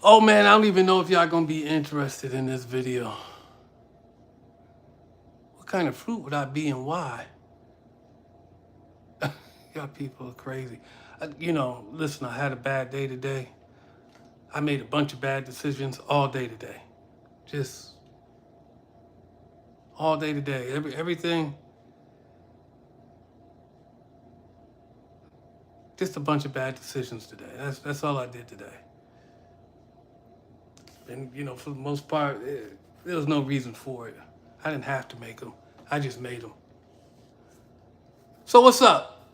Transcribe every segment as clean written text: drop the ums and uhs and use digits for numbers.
Oh man, I don't even know if y'all gonna be interested in this video. What kind of fruit would I be and why? Y'all people are crazy. Listen, I had a bad day today. I made a bunch of bad decisions all day today. Just all day today. Everything, just a bunch of bad decisions today. That's all I did today. And for the most part, there was no reason for it. I didn't have to make them. I just made them. So what's up?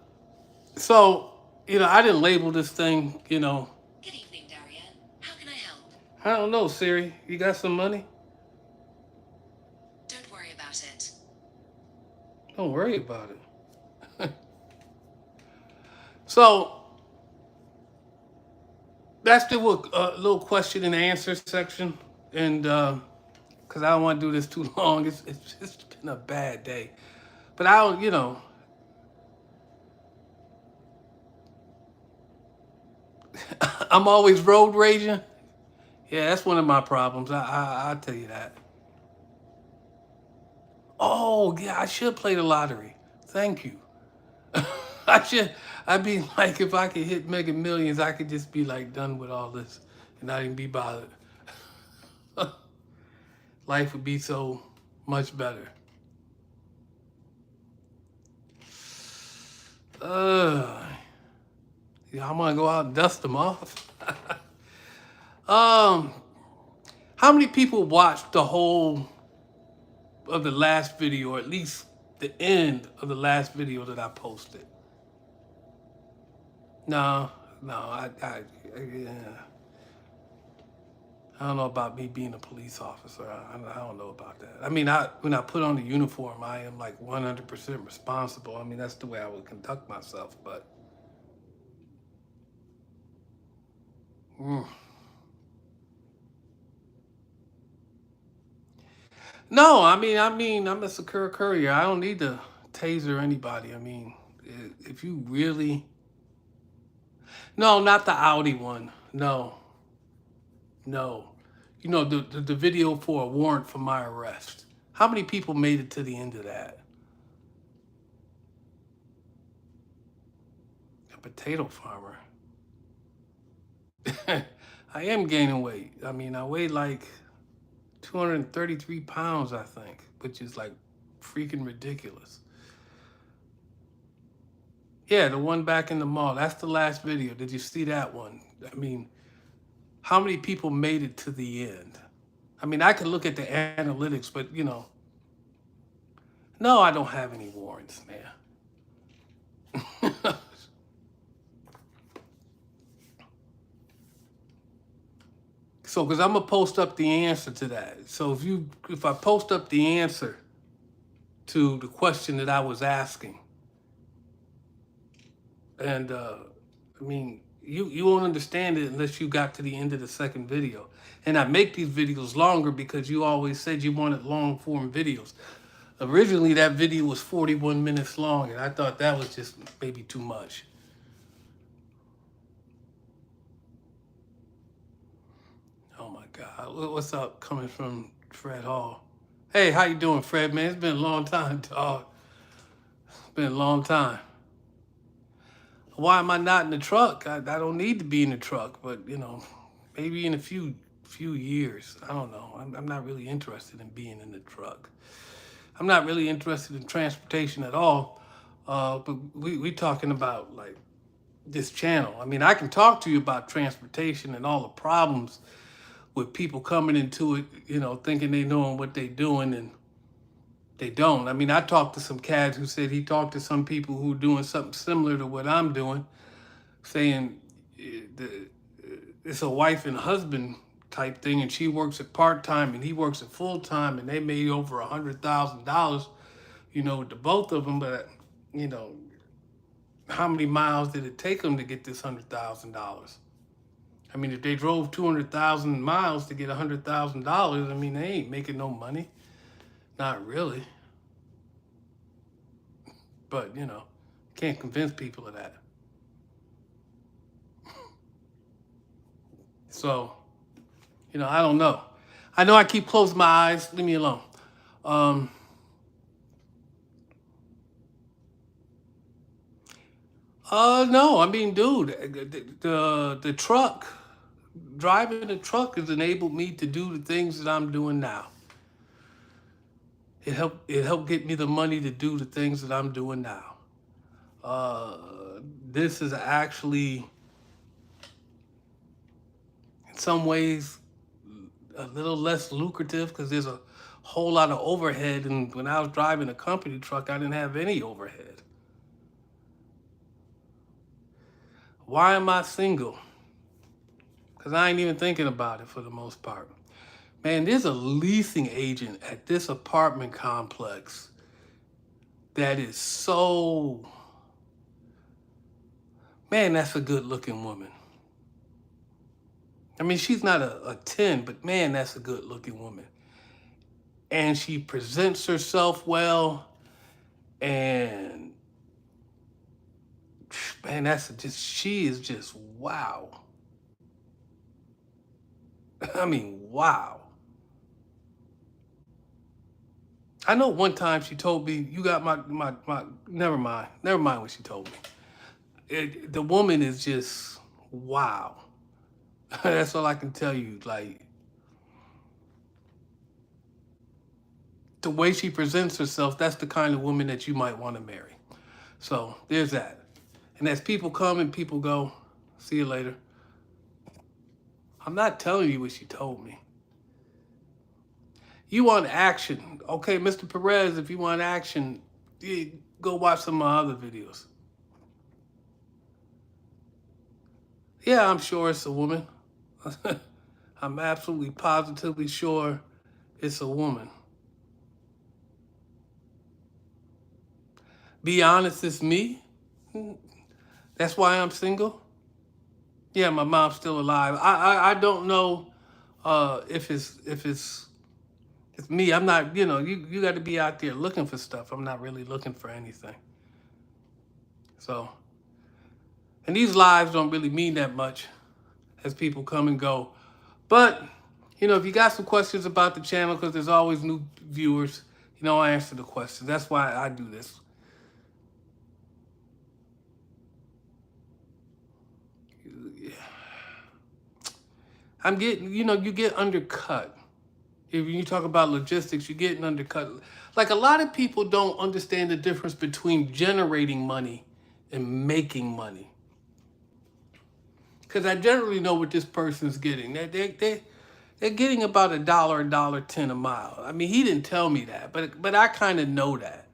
So I didn't label this thing. Good evening, Darien. How can I help? I don't know, Siri. You got some money? Don't worry about it. Don't worry about it. So that's the little question and answer section, and because I don't want to do this too long, it's just been a bad day. But I don't. I'm always road raging. Yeah, that's one of my problems. I'll tell you that. Oh yeah, I should play the lottery. Thank you. I should. I'd be like, if I could hit Mega Millions, I could just be like done with all this and not even be bothered. Life would be so much better. Uh, yeah, I'm gonna go out and dust them off. um, how many people watched the whole of the last video, or at least the end of the last video that I posted? No, no, yeah. I don't know about me being a police officer. I don't know about that. I mean, when I put on the uniform, I am like 100% responsible. I mean, that's the way I would conduct myself. But mm. No, I mean, I'm a secure courier. I don't need to taser anybody. I mean, if you really, no, not the Audi one. No, no. The video for a warrant for my arrest. How many people made it to the end of that? A potato farmer. I am gaining weight. I mean, I weigh like 233 pounds, I think, which is like freaking ridiculous. Yeah, the one back in the mall. That's the last video. Did you see that one? I mean, how many people made it to the end? I mean, I could look at the analytics, but no, I don't have any warrants, man. So, because I'm gonna post up the answer to that. So if I post up the answer to the question that I was asking, and I mean, you won't understand it unless you got to the end of the second video. And I make these videos longer because you always said you wanted long form videos. Originally, that video was 41 minutes long, and I thought that was just maybe too much. Oh my God, what's up? Coming from Fred Hall. Hey, how you doing, Fred? Man, it's been a long time, dog. It's been a long time. Why am I not in the truck? I don't need to be in the truck, but maybe in a few years. I don't know. I'm not really interested in being in the truck. I'm not really interested in transportation at all. But we talking about like this channel. I mean, I can talk to you about transportation and all the problems with people coming into it, thinking they knowing what they doing and they don't. I mean, I talked to some cats who said he talked to some people who are doing something similar to what I'm doing, saying it's a wife and husband type thing, and she works at part time and he works at full time, and they made over $100,000, with the both of them. But how many miles did it take them to get this $100,000? I mean, if they drove 200,000 miles to get $100,000, I mean, they ain't making no money. Not really. But can't convince people of that. So I don't know. I know I keep closing my eyes. Leave me alone. Um, no, I mean, dude, the truck, driving the truck has enabled me to do the things that I'm doing now. It helped get me the money to do the things that I'm doing now. Uh, this is actually, in some ways, a little less lucrative because there's a whole lot of overhead. And when I was driving a company truck, I didn't have any overhead. Why am I single? Because I ain't even thinking about it for the most part. Man, there's a leasing agent at this apartment complex that is so, man, that's a good looking woman. I mean, she's not a 10, but man, that's a good looking woman. And she presents herself well. And man, she is just wow. I mean, wow. I know one time she told me, you got my never mind what she told me. The woman is just wow. That's all I can tell you. Like, the way she presents herself, that's the kind of woman that you might want to marry. So there's that. And as people come and people go, see you later. I'm not telling you what she told me. You want action. Okay, Mr. Perez, if you want action, go watch some of my other videos. Yeah, I'm sure it's a woman. I'm absolutely positively sure it's a woman. Be honest, it's me. That's why I'm single. Yeah, my mom's still alive. I don't know if it's me. I'm not. You got to be out there looking for stuff. I'm not really looking for anything. So, and these lives don't really mean that much as people come and go. But if you got some questions about the channel, because there's always new viewers, I answer the questions. That's why I do this. I'm getting, you get undercut. If you talk about logistics, you're getting undercut. Like, a lot of people don't understand the difference between generating money and making money. Because I generally know what this person's getting. They're getting about $1.10 a mile. I mean, he didn't tell me that, but I kind of know that.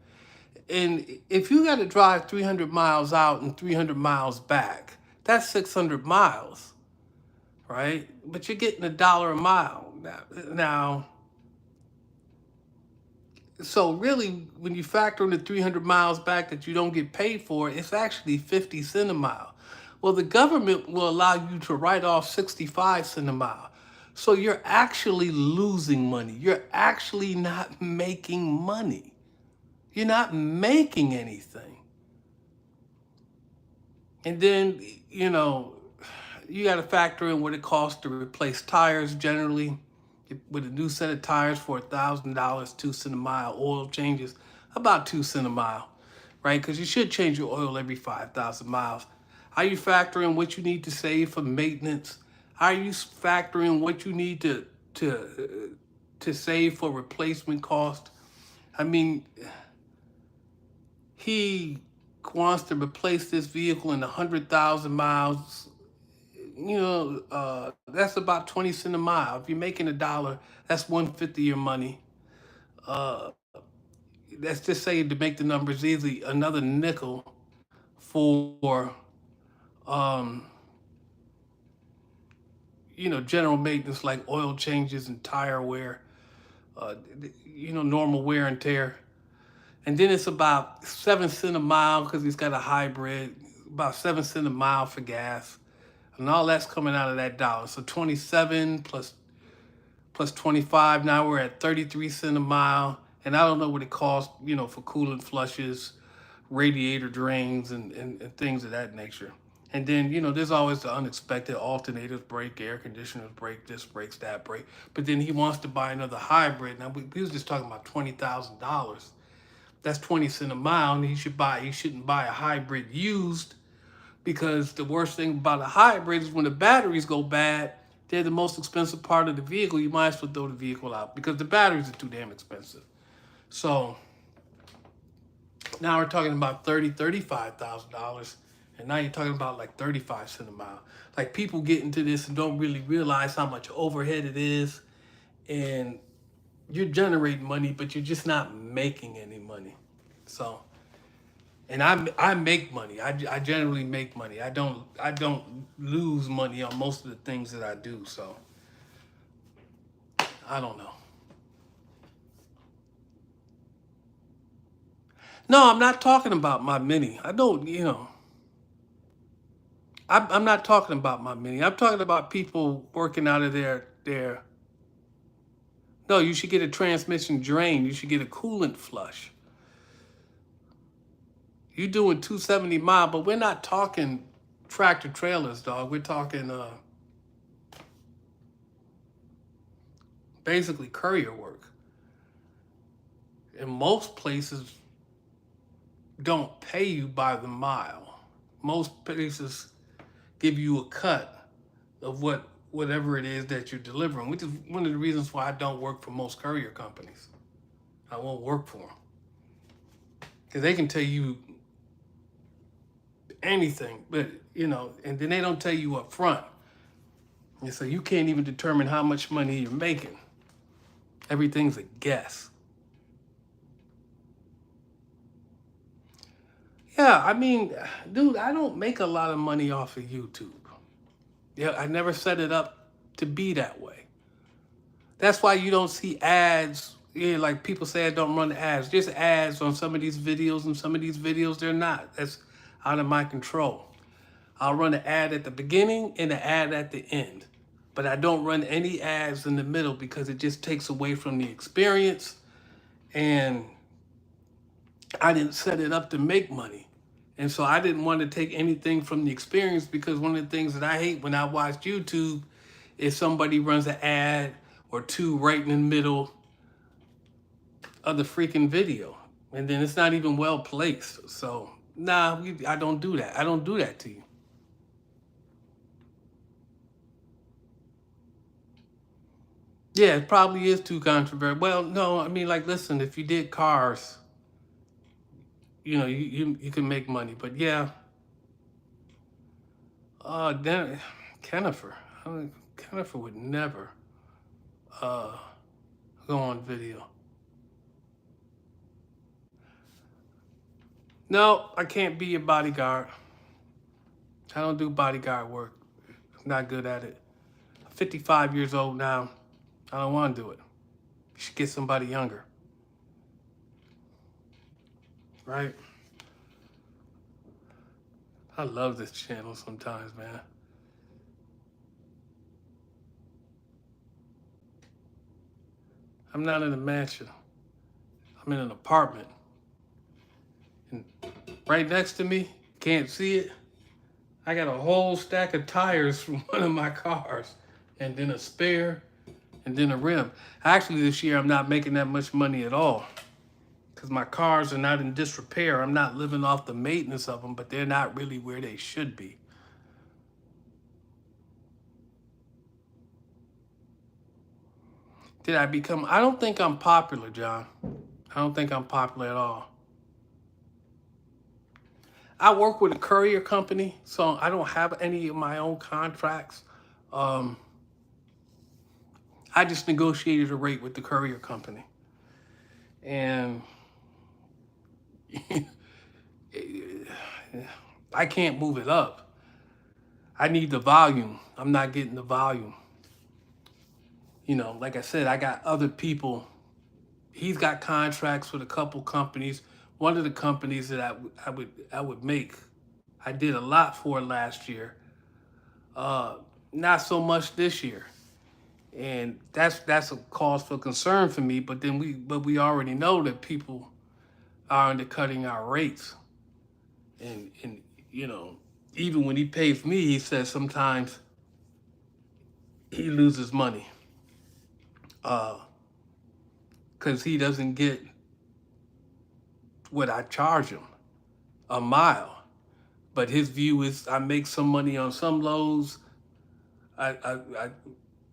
And if you got to drive 300 miles out and 300 miles back, that's 600 miles, right? But you're getting $1 a mile now. So really, when you factor in the 300 miles back that you don't get paid for, it's actually 50 cents a mile. Well, the government will allow you to write off 65 cents a mile. So you're actually losing money. You're actually not making money. You're not making anything. And then, you got to factor in what it costs to replace tires generally. With a new set of tires for $1,000, 2 cents a mile. Oil changes about 2 cents a mile, right? Because you should change your oil every 5,000 miles. How you factor in what you need to save for maintenance? How you factor in what you need to save for replacement cost? I mean, he wants to replace this vehicle in 100,000 miles. That's about 20 cents a mile. If you're making $1, that's 150 your money. Uh, let's just say, to make the numbers easy, another nickel for um, general maintenance like oil changes and tire wear, normal wear and tear. And then it's about 7 cents a mile because he's got a hybrid, about 7 cents a mile for gas. And all that's coming out of that dollar. So 27 plus 25. Now we're at 33 cents a mile. And I don't know what it costs, for coolant flushes, radiator drains, and things of that nature. And then, there's always the unexpected: alternators break, air conditioners break, this breaks, that break. But then he wants to buy another hybrid. Now, we was just talking about $20,000. That's 20 cents a mile, and he shouldn't buy a hybrid used, because the worst thing about a hybrid is when the batteries go bad, they're the most expensive part of the vehicle. You might as well throw the vehicle out because the batteries are too damn expensive. So now we're talking about $35,000, and now you're talking about like 35 cents a mile. Like, people get into this and don't really realize how much overhead it is, and you're generating money, but you're just not making any money. So, and I make money. I generally make money. I don't lose money on most of the things that I do. So I don't know. No, I'm not talking about my mini. I don't. I'm not talking about my mini. I'm talking about people working out of their. No, you should get a transmission drain. You should get a coolant flush. You doing 270 mile, but we're not talking tractor trailers, dog. We're talking basically courier work. And most places don't pay you by the mile. Most places give you a cut of whatever it is that you're delivering, which is one of the reasons why I don't work for most courier companies. I won't work for them because they can tell you anything, but and then they don't tell you up front, and so you can't even determine how much money you're making. Everything's a guess. Yeah, I mean, dude, I don't make a lot of money off of YouTube. Yeah, I never set it up to be that way. That's why you don't see ads. Yeah, like people say I don't run ads. Just ads on some of these videos, and some of these videos they're not. That's out of my control. I'll run an ad at the beginning and an ad at the end. But I don't run any ads in the middle because it just takes away from the experience. And I didn't set it up to make money. And so I didn't want to take anything from the experience, because one of the things that I hate when I watch YouTube is somebody runs an ad or two right in the middle of the freaking video. And then it's not even well placed. So, nah, I don't do that. I don't do that to you. Yeah, it probably is too controversial. Well, no, I mean, like, listen, if you did cars, you can make money. But yeah, then Kennifer, Kennifer would never uh, go on video. No, I can't be a bodyguard. I don't do bodyguard work. I'm not good at it. I'm 55 years old now. I don't want to do it. You should get somebody younger. Right? I love this channel sometimes, man. I'm not in a mansion. I'm in an apartment. And right next to me, can't see it, I got a whole stack of tires from one of my cars, and then a spare, and then a rim. Actually, this year I'm not making that much money at all, because my cars are not in disrepair. I'm not living off the maintenance of them, but they're not really where they should be. I don't think I'm popular, John. I don't think I'm popular at all. I work with a courier company, so I don't have any of my own contracts. Um, I just negotiated a rate with the courier company. And I can't move it up. I need the volume. I'm not getting the volume. Like I said, I got other people. He's got contracts with a couple companies. One of the companies that I would make, I did a lot for last year. Not so much this year, and that's a cause for concern for me. But we already know that people are undercutting our rates, and even when he pays me, he says sometimes he loses money because he doesn't get what I charge him a mile. But his view is I make some money on some loads. I I,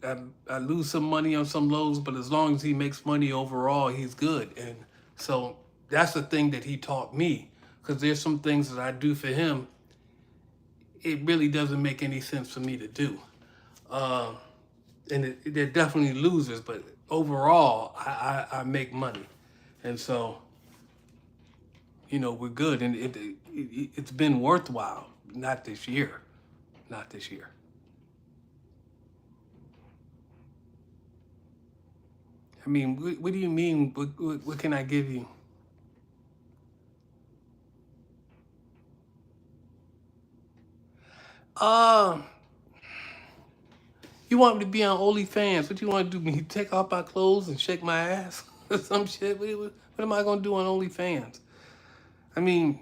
I I lose some money on some loads, but as long as he makes money overall, he's good. And so that's the thing that he taught me. Because there's some things that I do for him, it really doesn't make any sense for me to do. Um, and they're definitely losers, but overall, I make money. And so, we're good. And it's been worthwhile. Not this year. Not this year. I mean, what do you mean? What can I give you? Uh, you want me to be on OnlyFans? What you want to do? Me take off my clothes and shake my ass or some shit? What am I gonna do on OnlyFans? I mean,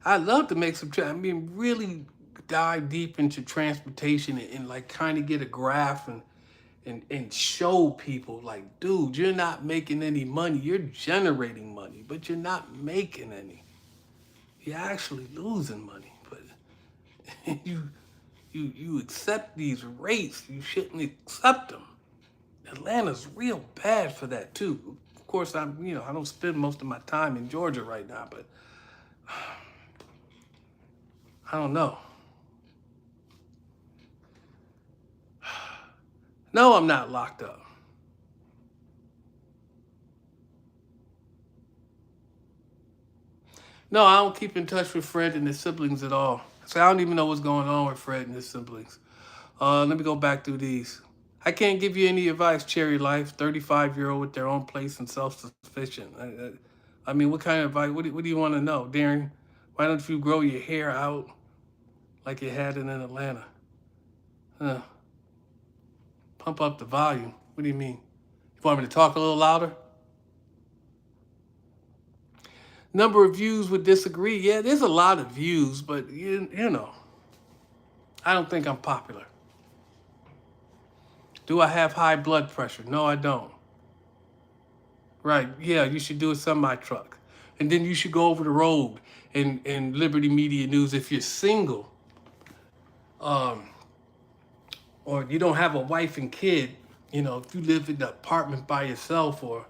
I'd love to make some. I mean, really dive deep into transportation and like kind of get a graph and show people like, dude, you're not making any money. You're generating money, but you're not making any. You're actually losing money, but you you accept these rates. You shouldn't accept them. Atlanta's real bad for that too. Of course, I don't spend most of my time in Georgia right now, but I don't know. No, I'm not locked up. No, I don't keep in touch with Fred and his siblings at all. So I don't even know what's going on with Fred and his siblings. Let me go back through these. I can't give you any advice, Cherry Life. 35-year-old with their own place and self-sufficient. I mean, what kind of advice? What do you want to know, Darren? Why don't you grow your hair out like you had it in Atlanta? Uh, pump up the volume. What do you mean? You want me to talk a little louder? Number of views would disagree. Yeah, there's a lot of views, but I don't think I'm popular. Do I have high blood pressure? No, I don't. Right. Yeah, you should do a semi truck. And then you should go over the road and Liberty Media News if you're single, um, or you don't have a wife and kid, if you live in an apartment by yourself or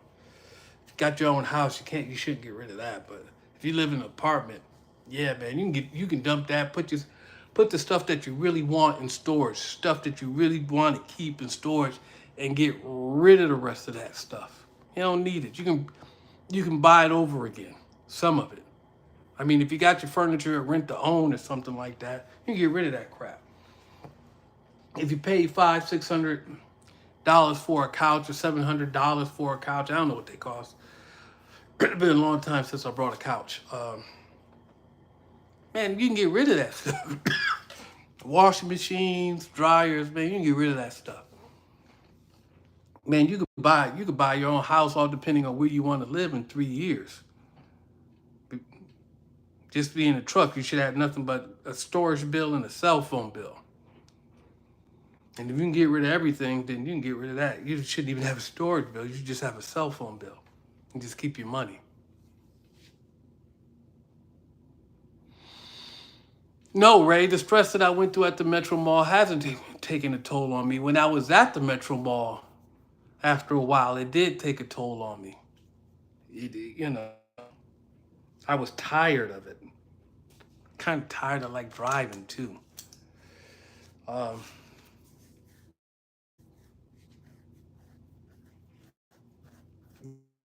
got your own house, you shouldn't get rid of that. But if you live in an apartment, yeah, man, you can dump that, put the stuff that you really want in storage, stuff that you really want to keep in storage, and get rid of the rest of that stuff. You don't need it. You can buy it over again. Some of it. I mean, if you got your furniture at rent to own or something like that, you can get rid of that crap. If you pay $500-600 for a couch or $700 for a couch, I don't know what they cost. It's been a long time since I brought a couch. Man, you can get rid of that stuff. Washing machines, dryers, man, you can get rid of that stuff. Man, you could buy your own house all depending on where you want to live in 3 years. Just being a truck, you should have nothing but a storage bill and a cell phone bill. And if you can get rid of everything, then you can get rid of that. You shouldn't even have a storage bill. You should just have a cell phone bill and just keep your money. No, Ray, the stress that I went through at the Metro Mall hasn't taken a toll on me. When I was at the Metro Mall, after a while, it did take a toll on me. I was tired of it. Kind of tired of like driving too. Um,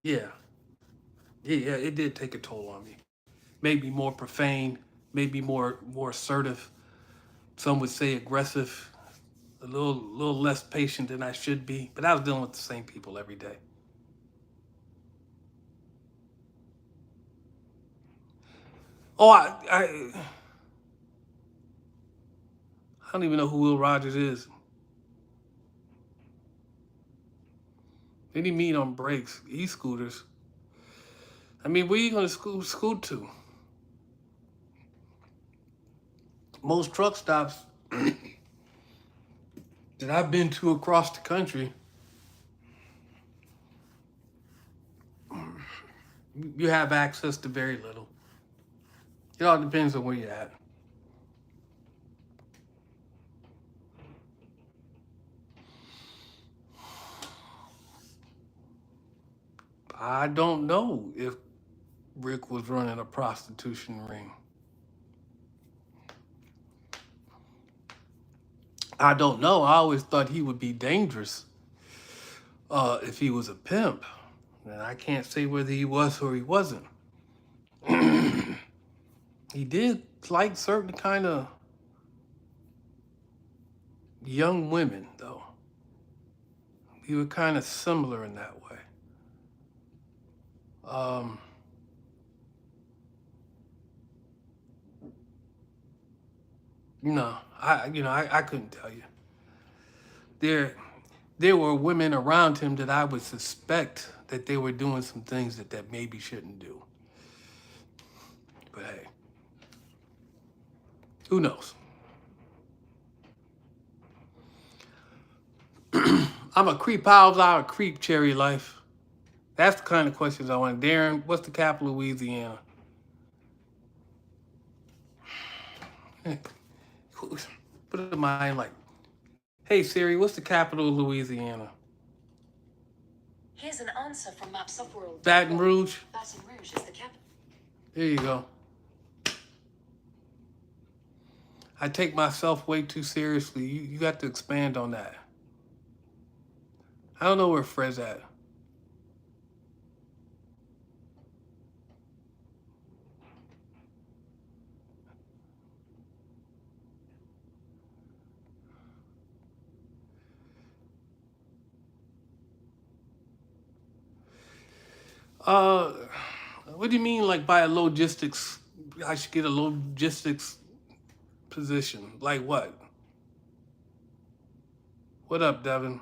yeah, yeah, it did take a toll on me. Made me more profane, made me more assertive. Some would say aggressive, a little less patient than I should be. But I was dealing with the same people every day. Oh, I don't even know who Will Rogers is. Then he mean on brakes, e-scooters. I mean, where you gonna scoot to? most truck stops that I've been to across the country, you have access to very little. It all depends on where you're at. I don't know if Rick was running a prostitution ring. I don't know. I always thought he would be dangerous if he was a pimp. And I can't say whether he was or he wasn't. He did like certain kind of young women, though. He was kind of similar in that way. Um, no, I couldn't tell you. There were women around him that I would suspect that they were doing some things that maybe shouldn't do. But hey, who knows? I'm a creep. How's our creep cherry life? That's the kind of questions I want. Darren, what's the capital of Louisiana? Put it in mind like, hey Siri, what's the capital of Louisiana? Here's an answer from Maps of World. Baton Rouge. Baton Rouge is the capital. There you go. I take myself way too seriously. You got to expand on that. I don't know where Fred's at. Uh, what do you mean, like by a logistics? I should get a logistics position. Like what? What up, Devin?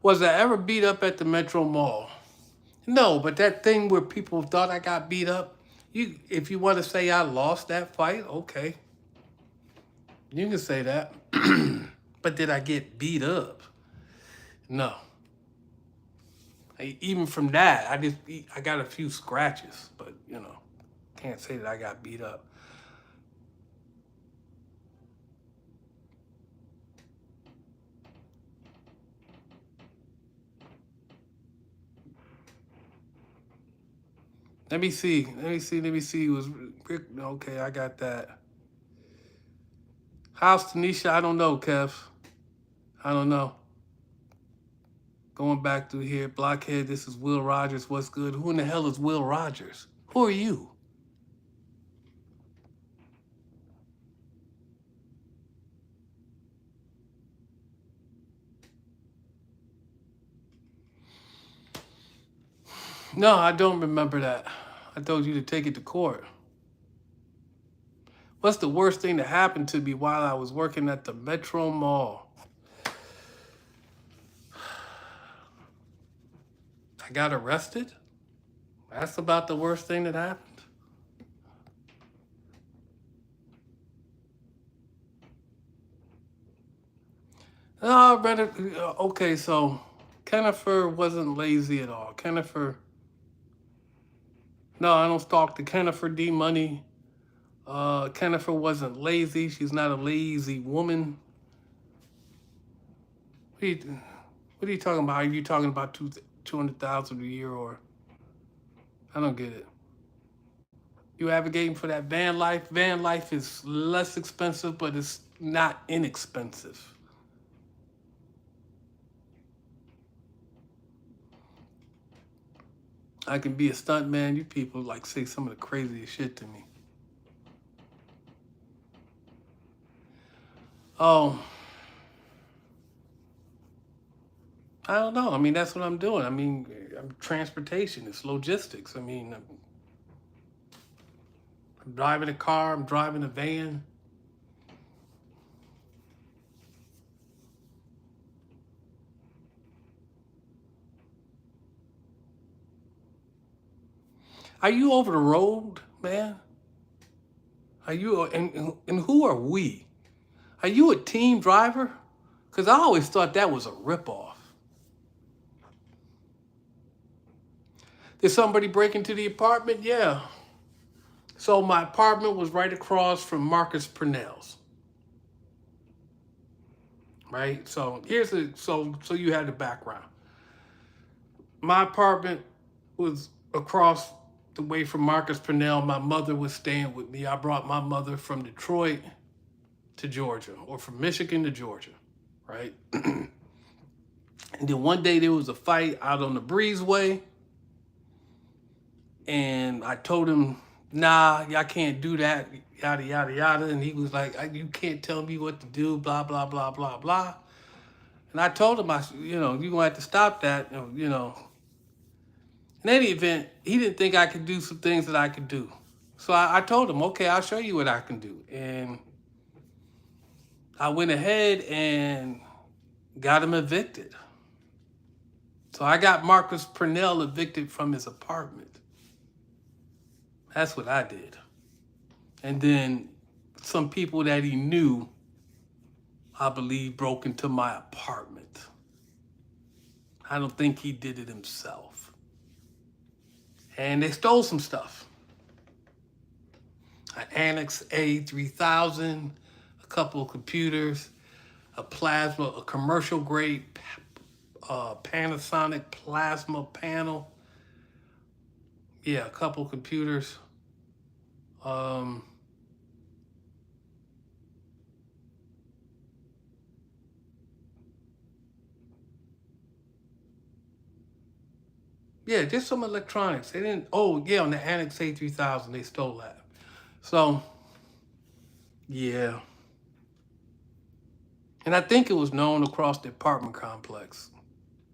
Was I ever beat up at the Metro Mall? No, but that thing where people thought I got beat up, if you want to say I lost that fight, okay. You can say that. But did I get beat up? No. Even from that, I got a few scratches, but can't say that I got beat up. Let me see. It was Rick. Okay, I got that. How's Tanisha? I don't know, Kev. I don't know. Going back through here, Blockhead, this is Will Rogers. What's good? Who in the hell is Will Rogers? Who are you? No, I don't remember that. I told you to take it to court. What's the worst thing that happened to me while I was working at the Metro Mall? I got arrested? That's about the worst thing that happened. Oh, brother. Okay, so Kennifer wasn't lazy at all. No, I don't stalk the Kennifer D Money. Kennifer wasn't lazy. She's not a lazy woman. What are you talking about? Are you talking about 200,000 a year, or I don't get it. You advocating for that van life? Van life is less expensive, but it's not inexpensive. I can be a stunt man. You people like say some of the craziest shit to me. Oh, I don't know. I mean, that's what I'm doing. I mean, I'm transportation. It's logistics. I mean, I'm driving a car. I'm driving a van. Are you over the road, man? Are you, and who are we? Are you a team driver? Because I always thought that was a ripoff. Did somebody break into the apartment? Yeah. So my apartment was right across from Marcus Purnell's. Right? So so you had the background. My apartment was across the way from Marcus Purnell. My mother was staying with me. I brought my mother from Detroit to Georgia, or from Michigan to Georgia, right? And then one day there was a fight out on the breezeway, and I told him, nah, y'all can't do that, yada, yada, yada. And he was like, you can't tell me what to do, blah, blah, blah, blah, blah. And I told him, you're going to have to stop that, you know. In any event, he didn't think I could do some things that I could do. So I told him, okay, I'll show you what I can do. And I went ahead and got him evicted. So I got Marcus Purnell evicted from his apartment. That's what I did. And then some people that he knew, I believe, broke into my apartment. I don't think he did it himself. And they stole some stuff. An Annex A3000, a couple of computers, a commercial grade Panasonic plasma panel. Yeah, a couple of computers. Yeah, just some electronics. They didn't, oh yeah, on the Annex A3000, they stole that. So, yeah. And I think it was known across the apartment complex.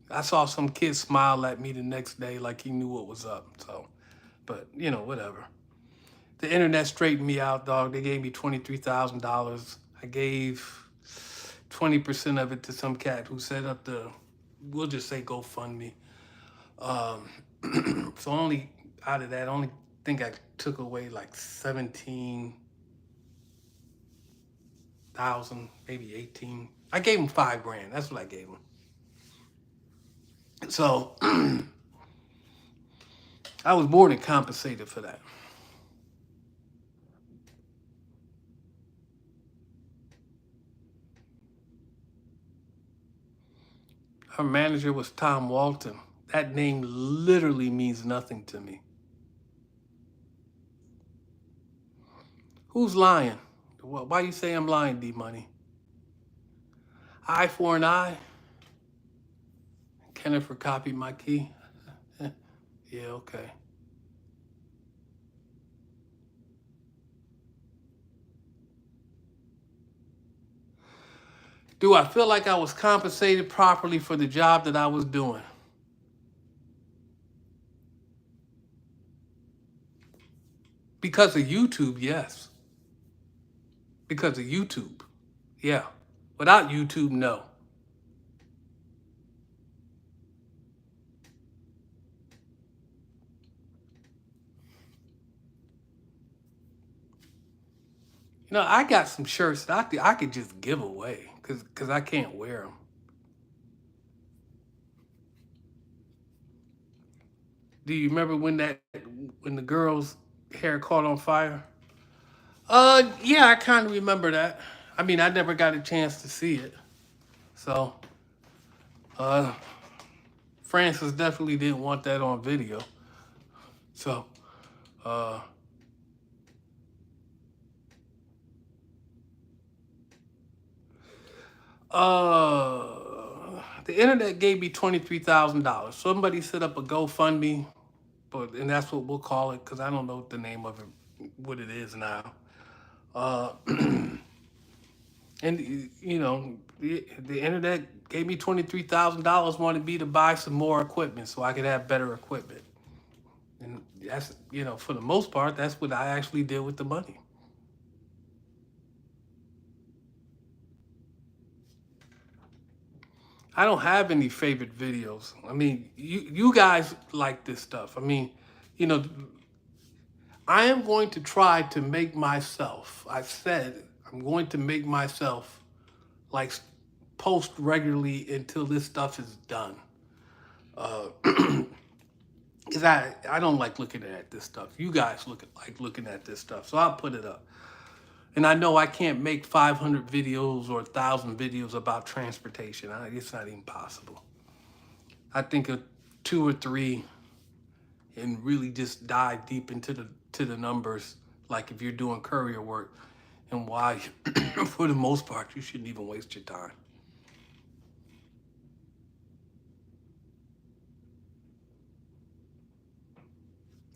I saw some kid smile at me the next day like he knew what was up. So, but you know, whatever. The internet straightened me out, dog. They gave me $23,000. I gave 20% of it to some cat who set up we'll just say GoFundMe. So only out of that, I only think I took away like 17,000, maybe 18. I gave him $5,000. That's what I gave him. So I was more than compensated for that. Her manager was Tom Walton. That name literally means nothing to me. Who's lying? Why you say I'm lying, D-Money? Eye for an eye? Kennifer copied my key? Yeah, okay. Do I feel like I was compensated properly for the job that I was doing? Because of YouTube, yes. Because of YouTube, yeah. Without YouTube, no. You know, I got some shirts that I could just give away because I can't wear them. Do you remember when the girl's hair caught on fire? Yeah, I kind of remember that. I mean, I never got a chance to see it. So, Francis definitely didn't want that on video. So, the internet gave me $23,000. Somebody set up a GoFundMe, and that's what we'll call it because I don't know the name of it, what it is now. And you know, the internet gave me $23,000. Wanted me to buy some more equipment so I could have better equipment. And that's, you know, for the most part, that's what I actually did with the money. I don't have any favorite videos. I mean, you guys like this stuff. I mean, you know, I am going to try to make myself, I said, I'm going to make myself like post regularly until this stuff is done. Because I don't like looking at this stuff. You guys like looking at this stuff. So I'll put it up. And I know I can't make 500 videos or 1,000 videos about transportation. It's not even possible. I think of 2 or 3 and really just dive deep into the numbers, like if you're doing courier work, and why, for the most part, you shouldn't even waste your time.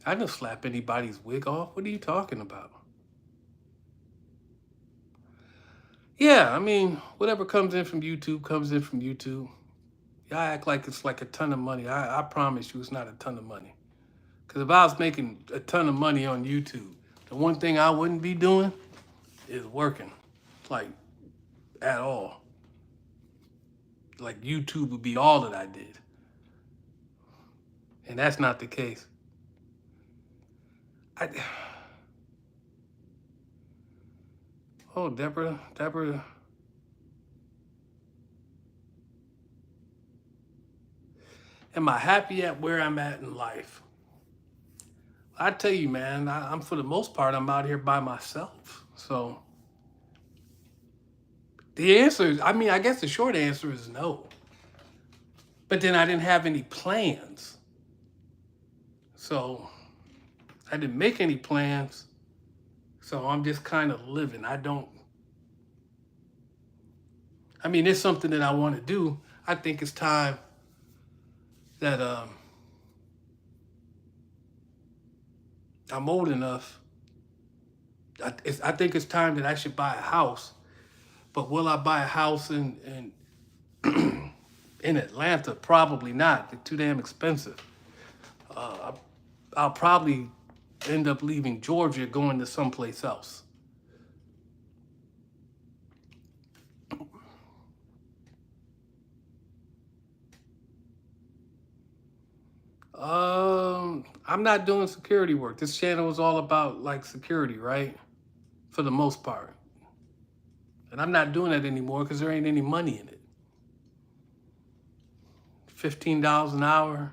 I didn't slap anybody's wig off. What are you talking about? Yeah, I mean, whatever comes in from YouTube comes in from YouTube. Y'all act like it's like a ton of money. I promise you it's not a ton of money. Because if I was making a ton of money on YouTube, the one thing I wouldn't be doing is working, like, at all. Like, YouTube would be all that I did. And that's not the case. Oh, Deborah. Am I happy at where I'm at in life? I tell you, man, I'm for the most part, I'm out here by myself. So the answer is, I mean, I guess the short answer is no. But then I didn't have any plans. So I didn't make any plans. So I'm just kind of living. I mean, it's something that I want to do. I think it's time that I'm old enough. I think it's time that I should buy a house. But will I buy a house in in Atlanta? Probably not. They're too damn expensive. I'll probably end up leaving Georgia, going to someplace else. I'm not doing security work. This channel is all about like security, right? For the most part. And I'm not doing that anymore because there ain't any money in it. $15 an hour,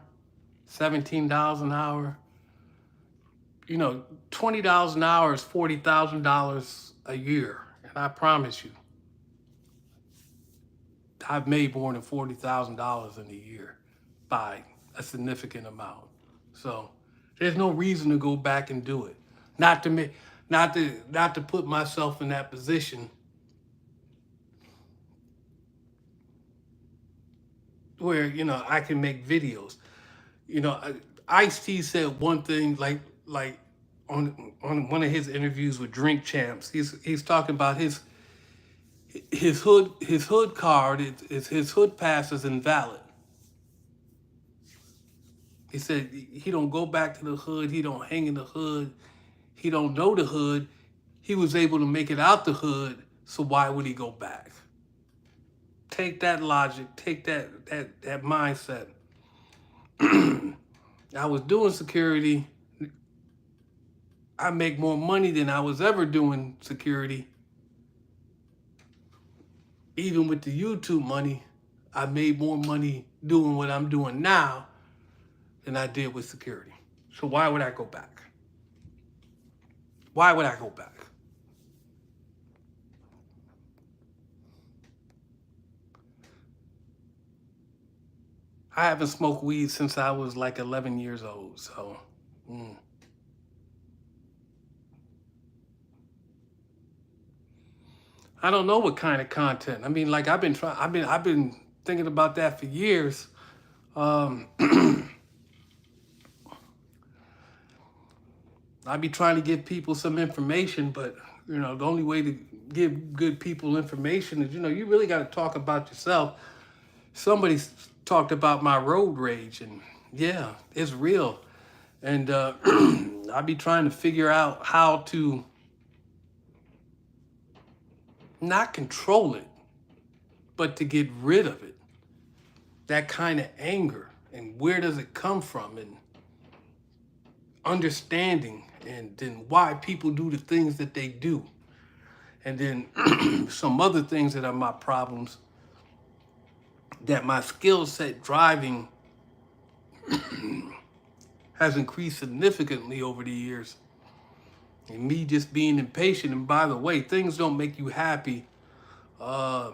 $17 an hour. You know, $20 an hour is $40,000 a year. And I promise you, I've made more than $40,000 in a year by a significant amount. So there's no reason to go back and do it. Not to put myself in that position where, you know, I can make videos. You know, Ice-T said one thing, like on one of his interviews with Drink Champs. He's talking about his hood card is his hood pass is invalid. He said he don't go back to the hood. He don't hang in the hood. He don't know the hood. He was able to make it out the hood. So why would he go back? Take that logic. Take that mindset. I was doing security. I make more money than I was ever doing security. Even with the YouTube money, I made more money doing what I'm doing now than I did with security. So why would I go back? Why would I go back? I haven't smoked weed since I was like 11 years old. So, I don't know what kind of content. I mean, like I've been thinking about that for years. I be trying to give people some information, but you know, the only way to give good people information is, you know, you really got to talk about yourself. Somebody talked about my road rage, and yeah, it's real. And I be trying to figure out how to not control it, but to get rid of it. That kind of anger, and where does it come from? And understanding, and then why people do the things that they do. And then some other things that are my problems, that my skill set driving has increased significantly over the years. And me just being impatient. And by the way, things don't make you happy. Uh,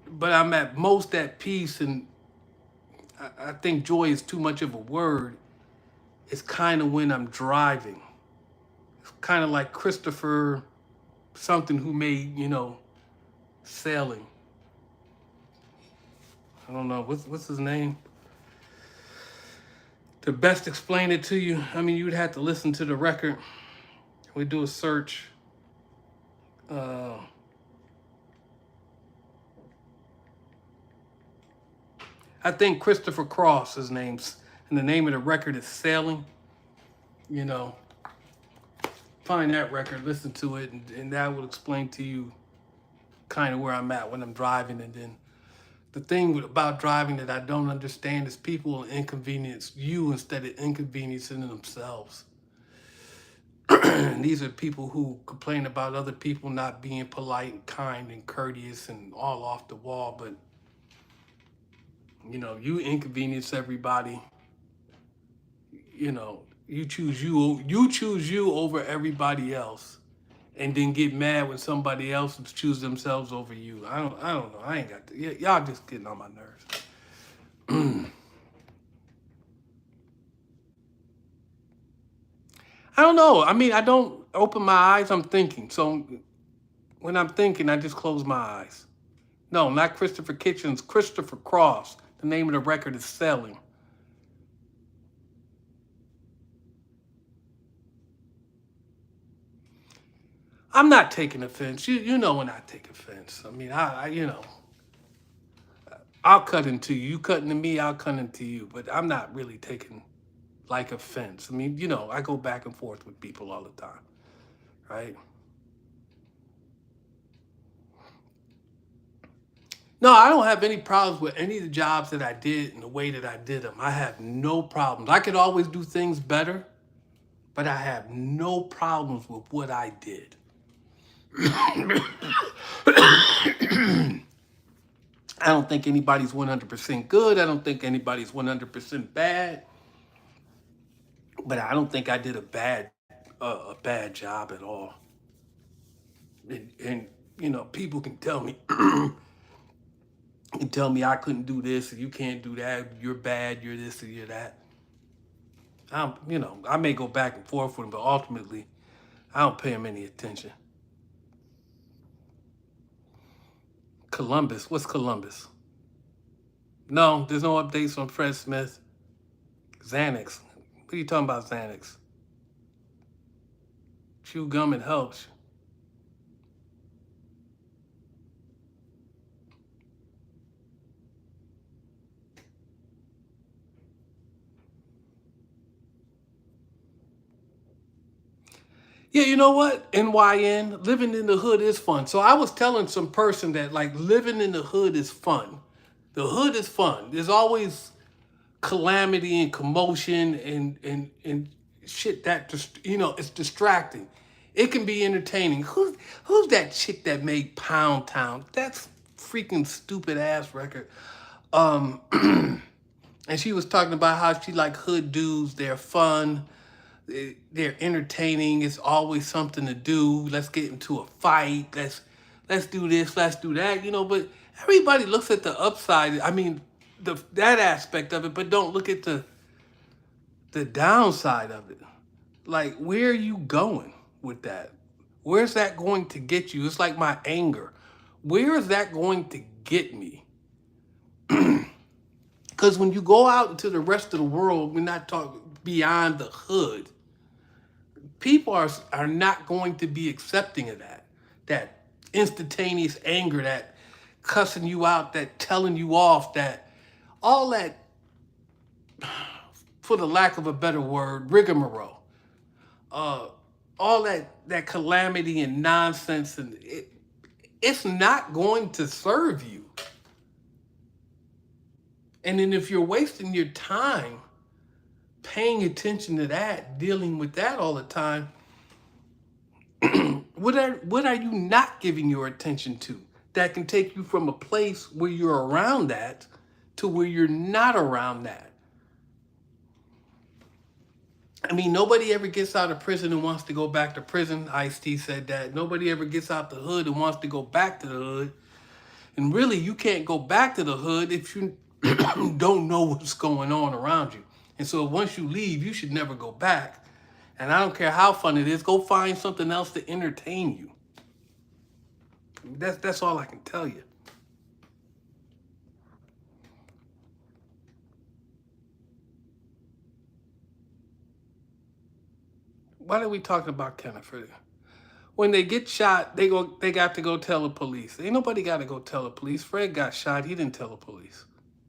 but I'm at most at peace. And I think joy is too much of a word. It's kind of when I'm driving. It's kind of like Christopher something who made, sailing. I don't know. What's his name? To best explain it to you, I mean, you'd have to listen to the record. We do a search. Uh, I think Christopher Cross, his name's, and the name of the record is Sailing. You know, find that record, listen to it, and that will explain to you kind of where I'm at when I'm driving. And then the thing about driving that I don't understand is people will inconvenience you instead of inconveniencing themselves. And these are people who complain about other people not being polite and kind and courteous and all off the wall, but you inconvenience everybody. You choose you over everybody else, and then get mad when somebody else choose themselves over you. I don't know. I ain't got to, y'all just getting on my nerves. I don't know. I mean, I don't open my eyes. I'm thinking. So when I'm thinking, I just close my eyes. No, not Christopher Kitchens. Christopher Cross. The name of the record is Selling. I'm not taking offense. You know when I take offense. I mean, I'll cut into you. You cut into me, I'll cut into you. But I'm not really taking like offense. I mean, I go back and forth with people all the time, right? No, I don't have any problems with any of the jobs that I did and the way that I did them. I have no problems. I could always do things better, but I have no problems with what I did. I don't think anybody's 100% good. I don't think anybody's 100% bad. But I don't think I did a bad job at all. And people can tell me I couldn't do this, or you can't do that. You're bad. You're this, or you're that. I may go back and forth with them, but ultimately, I don't pay them any attention. Columbus, what's Columbus? No, there's no updates on Fred Smith. Xanax. What are you talking about, Xanax? Chew gum, it helps. Yeah, you know what? NYN, living in the hood is fun. So I was telling some person that like living in the hood is fun. The hood is fun. There's always calamity and commotion and shit that just it's distracting. It can be entertaining. Who's that chick that made Pound Town? That's freaking stupid ass record. Um and she was talking about how she like hood dudes, they're fun, they're entertaining. It's always something to do. Let's get into a fight. Let's do this. Let's do that. But everybody looks at the upside. I mean, that aspect of it, but don't look at the downside of it. Like, where are you going with that? Where's that going to get you? It's like my anger. Where is that going to get me? Because when you go out into the rest of the world, we're not talking beyond the hood. People are not going to be accepting of that instantaneous anger, that cussing you out, that telling you off, that all that, for the lack of a better word, rigmarole, uh, all that calamity and nonsense, and it's not going to serve you. And then if you're wasting your time paying attention to that, dealing with that all the time, what are you not giving your attention to that can take you from a place where you're around that to where you're not around that? I mean, nobody ever gets out of prison and wants to go back to prison. Ice-T said that. Nobody ever gets out the hood and wants to go back to the hood. And really, you can't go back to the hood if you don't know what's going on around you. And so once you leave, you should never go back. And I don't care how fun it is, go find something else to entertain you. That's all I can tell you. Why are we talking about Kenneth? When they get shot, they got to go tell the police. Ain't nobody got to go tell the police. Fred got shot, he didn't tell the police.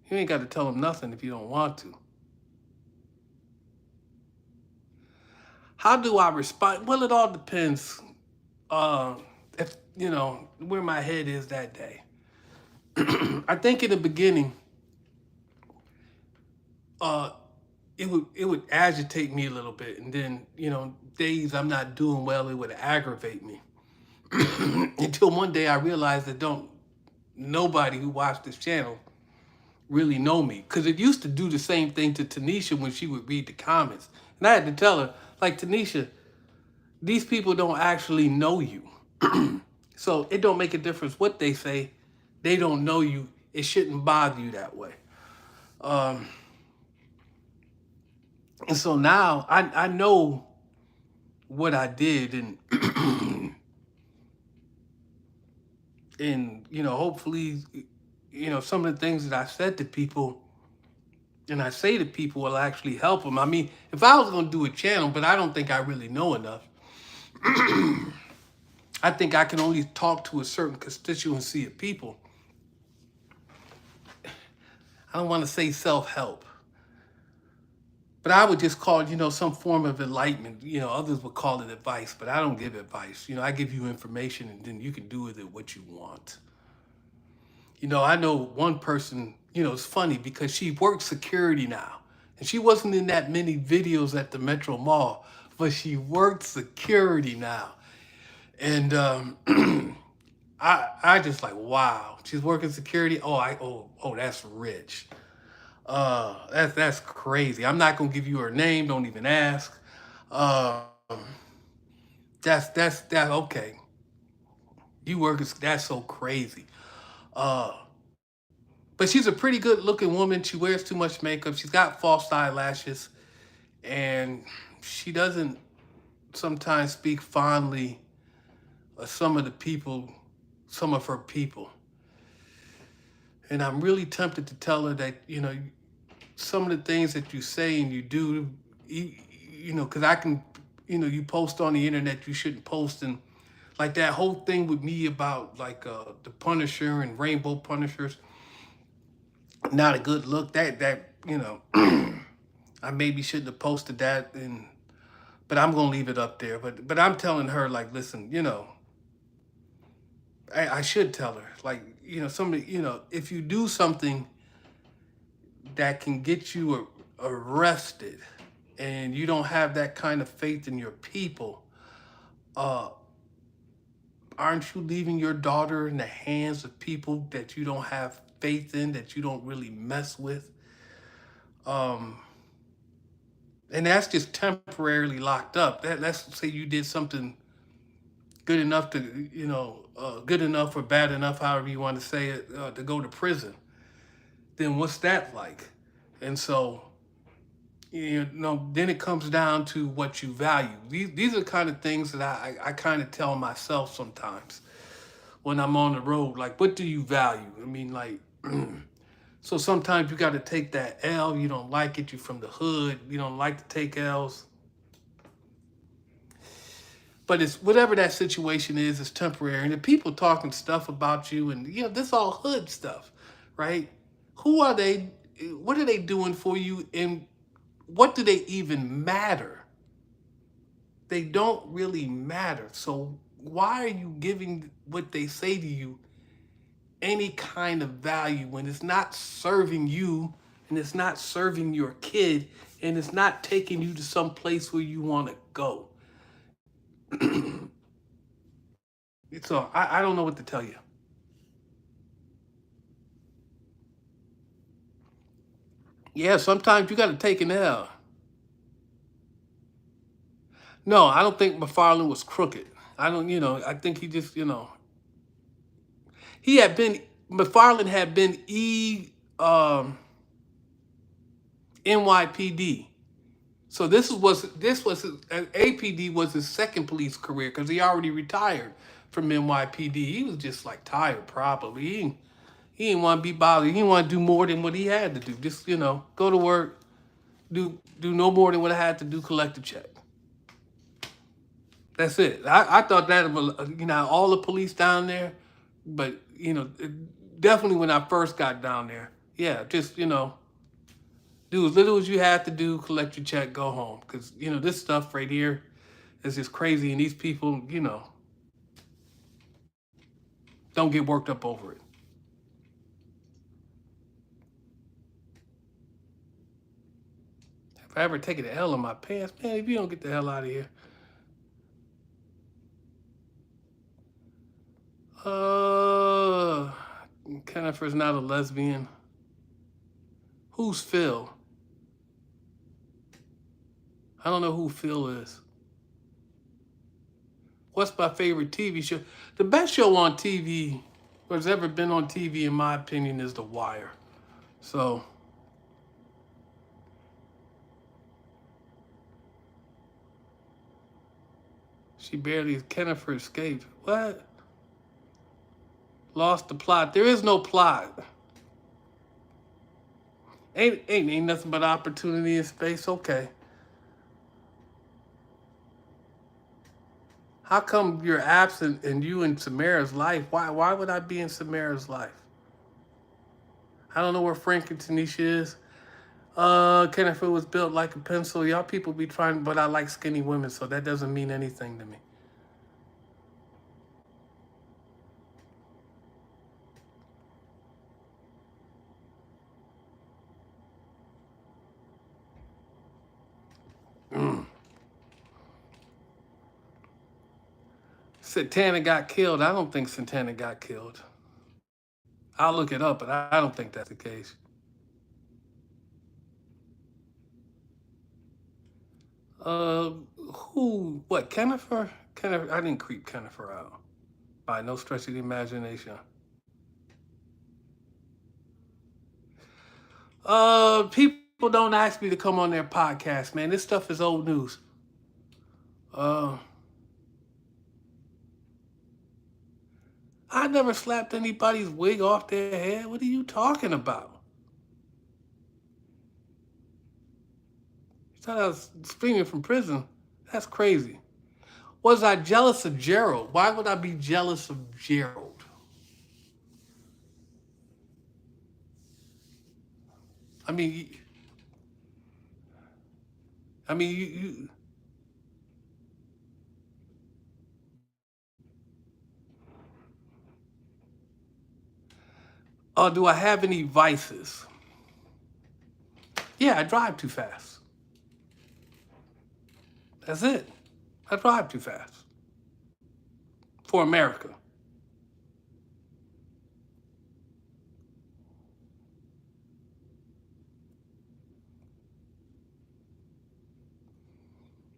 You ain't got to tell them nothing if you don't want to. How do I respond? Well, it all depends if where my head is that day. I think in the beginning, uh, it would agitate me a little bit, and then days I'm not doing well, it would aggravate me. Until one day I realized that don't nobody who watched this channel really know me, because it used to do the same thing to Tanisha when she would read the comments, and I had to tell her, like, Tanisha, these people don't actually know you. So it don't make a difference what they say. They don't know you. It shouldn't bother you that way. And so now I know what I did, and and hopefully some of the things that I said to people and I say to people will actually help them. I mean, if I was going to do a channel, but I don't think I really know enough, I think I can only talk to a certain constituency of people. I don't want to say self-help, but I would just call it, some form of enlightenment. Others would call it advice, but I don't give advice. I give you information, and then you can do with it what you want. I know one person, it's funny because she works security now. And she wasn't in that many videos at the Metro Mall, but she worked security now. And I just like, wow, she's working security. Oh, that's rich. That's crazy. I'm not gonna give you her name. Don't even ask. Um, that's that. Okay, you work. That's so crazy. Uh, but she's a pretty good looking woman. She wears too much makeup. She's got false eyelashes, and she doesn't sometimes speak fondly of some of the people, some of her people. And I'm really tempted to tell her that, some of the things that you say and you do, because I can, you post on the internet, you shouldn't post. And like that whole thing with me about like the Punisher and Rainbow Punishers, not a good look. I maybe shouldn't have posted that, but I'm gonna leave it up there. But I'm telling her, like, listen, I should tell her, like, somebody, if you do something that can get you arrested and you don't have that kind of faith in your people, uh, aren't you leaving your daughter in the hands of people that you don't have faith in, that you don't really mess with? Um, and that's just temporarily locked up. Let's say you did something good enough to, good enough or bad enough, however you want to say it, to go to prison. Then what's that like? And so, then it comes down to what you value. These are the kind of things that I kind of tell myself sometimes when I'm on the road. Like, what do you value? I mean, like, so sometimes you got to take that L. You don't like it. You're from the hood. You don't like to take L's. But it's whatever that situation is, it's temporary. And the people talking stuff about you, and this all hood stuff, right? Who are they? What are they doing for you? And what do they even matter? They don't really matter. So why are you giving what they say to you any kind of value when it's not serving you and it's not serving your kid, and it's not taking you to some place where you want to go. So I don't know what to tell you. Yeah, sometimes you got to take an L. No, I don't think McFarlane was crooked. I don't, I think he just, he had been, McFarlane had been NYPD. So this was APD was his second police career because he already retired from NYPD. He was just like tired, probably. He didn't want to be bothered. He didn't want to do more than what he had to do. Just go to work, do no more than what I had to do, collect a check. That's it. I thought that of all the police down there, but definitely when I first got down there, yeah, just do as little as you have to do, collect your check, go home. Because, this stuff right here is just crazy. And these people, don't get worked up over it. If I ever take an L in my pants, man, if you don't get the hell out of here. Uh, Kennifer's not a lesbian. Who's Phil? I don't know who Phil is. What's my favorite TV show? The best show on TV, or has ever been on TV, in my opinion, is The Wire. So, she barely, Kennifer escaped. What? Lost the plot. There is no plot. Ain't nothing but opportunity in space. Okay. How come you're absent and you in Samara's life? Why would I be in Samara's life? I don't know where Frank and Tanisha is. Kennifer was built like a pencil. Y'all people be trying, but I like skinny women, so that doesn't mean anything to me. Santana got killed. I don't think Santana got killed. I'll look it up, but I don't think that's the case. Uh, what, Kennifer? Kennifer, I didn't creep Kennifer out by no stretch of the imagination. People don't ask me to come on their podcast, man. This stuff is old news. I never slapped anybody's wig off their head. What are you talking about? You thought I was screaming from prison? That's crazy. Was I jealous of Gerald? Why would I be jealous of Gerald? I mean, you do I have any vices? Yeah, I drive too fast. That's it. I drive too fast. For America.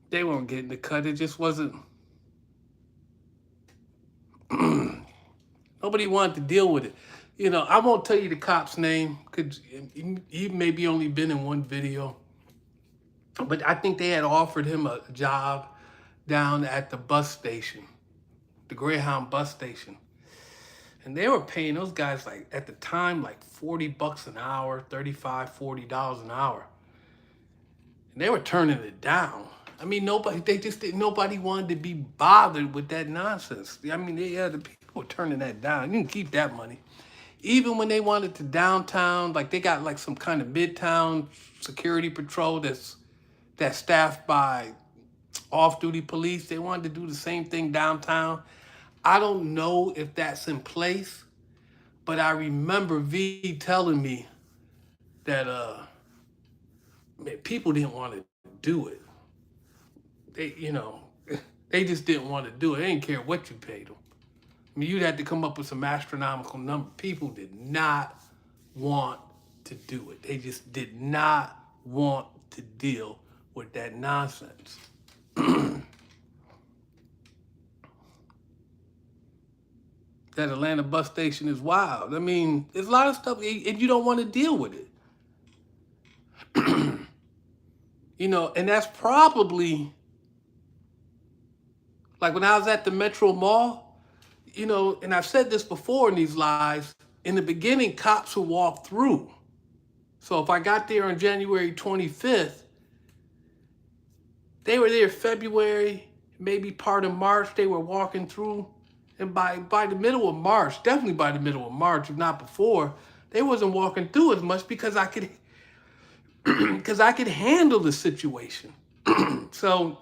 They weren't getting the cut. It just wasn't. Nobody wanted to deal with it. I won't tell you the cop's name because he maybe only been in one video. But I think they had offered him a job down at the bus station, the Greyhound bus station. And they were paying those guys, like, at the time, like $40 an hour, $35, $40 an hour. And they were turning it down. I mean, nobody wanted to be bothered with that nonsense. I mean, the people were turning that down. You can keep that money. Even when they wanted to downtown, like they got like some kind of midtown security patrol that's staffed by off-duty police. They wanted to do the same thing downtown. I don't know if that's in place, but I remember V telling me that man, people didn't want to do it. They, they just didn't want to do it. They didn't care what you paid them. I mean, you'd have to come up with some astronomical number. People did not want to do it. They just did not want to deal with that nonsense. That Atlanta bus station is wild. I mean, there's a lot of stuff, and you don't want to deal with it. And that's probably like when I was at the Metro Mall, and I've said this before in these lives, in the beginning, cops would walk through. So if I got there on January 25th, they were there February, maybe part of March, they were walking through. And by the middle of March, definitely by the middle of March, if not before, they wasn't walking through as much because I could handle the situation. So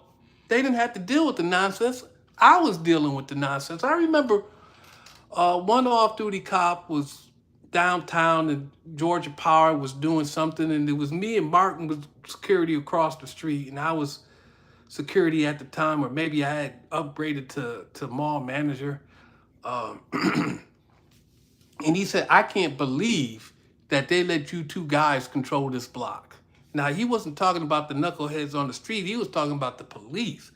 they didn't have to deal with the nonsense. I was dealing with the nonsense. I remember one off-duty cop was downtown and Georgia Power was doing something, and it was me and Martin was security across the street, and I was security at the time, or maybe I had upgraded to mall manager. And he said, I can't believe that they let you two guys control this block. Now, he wasn't talking about the knuckleheads on the street. He was talking about the police.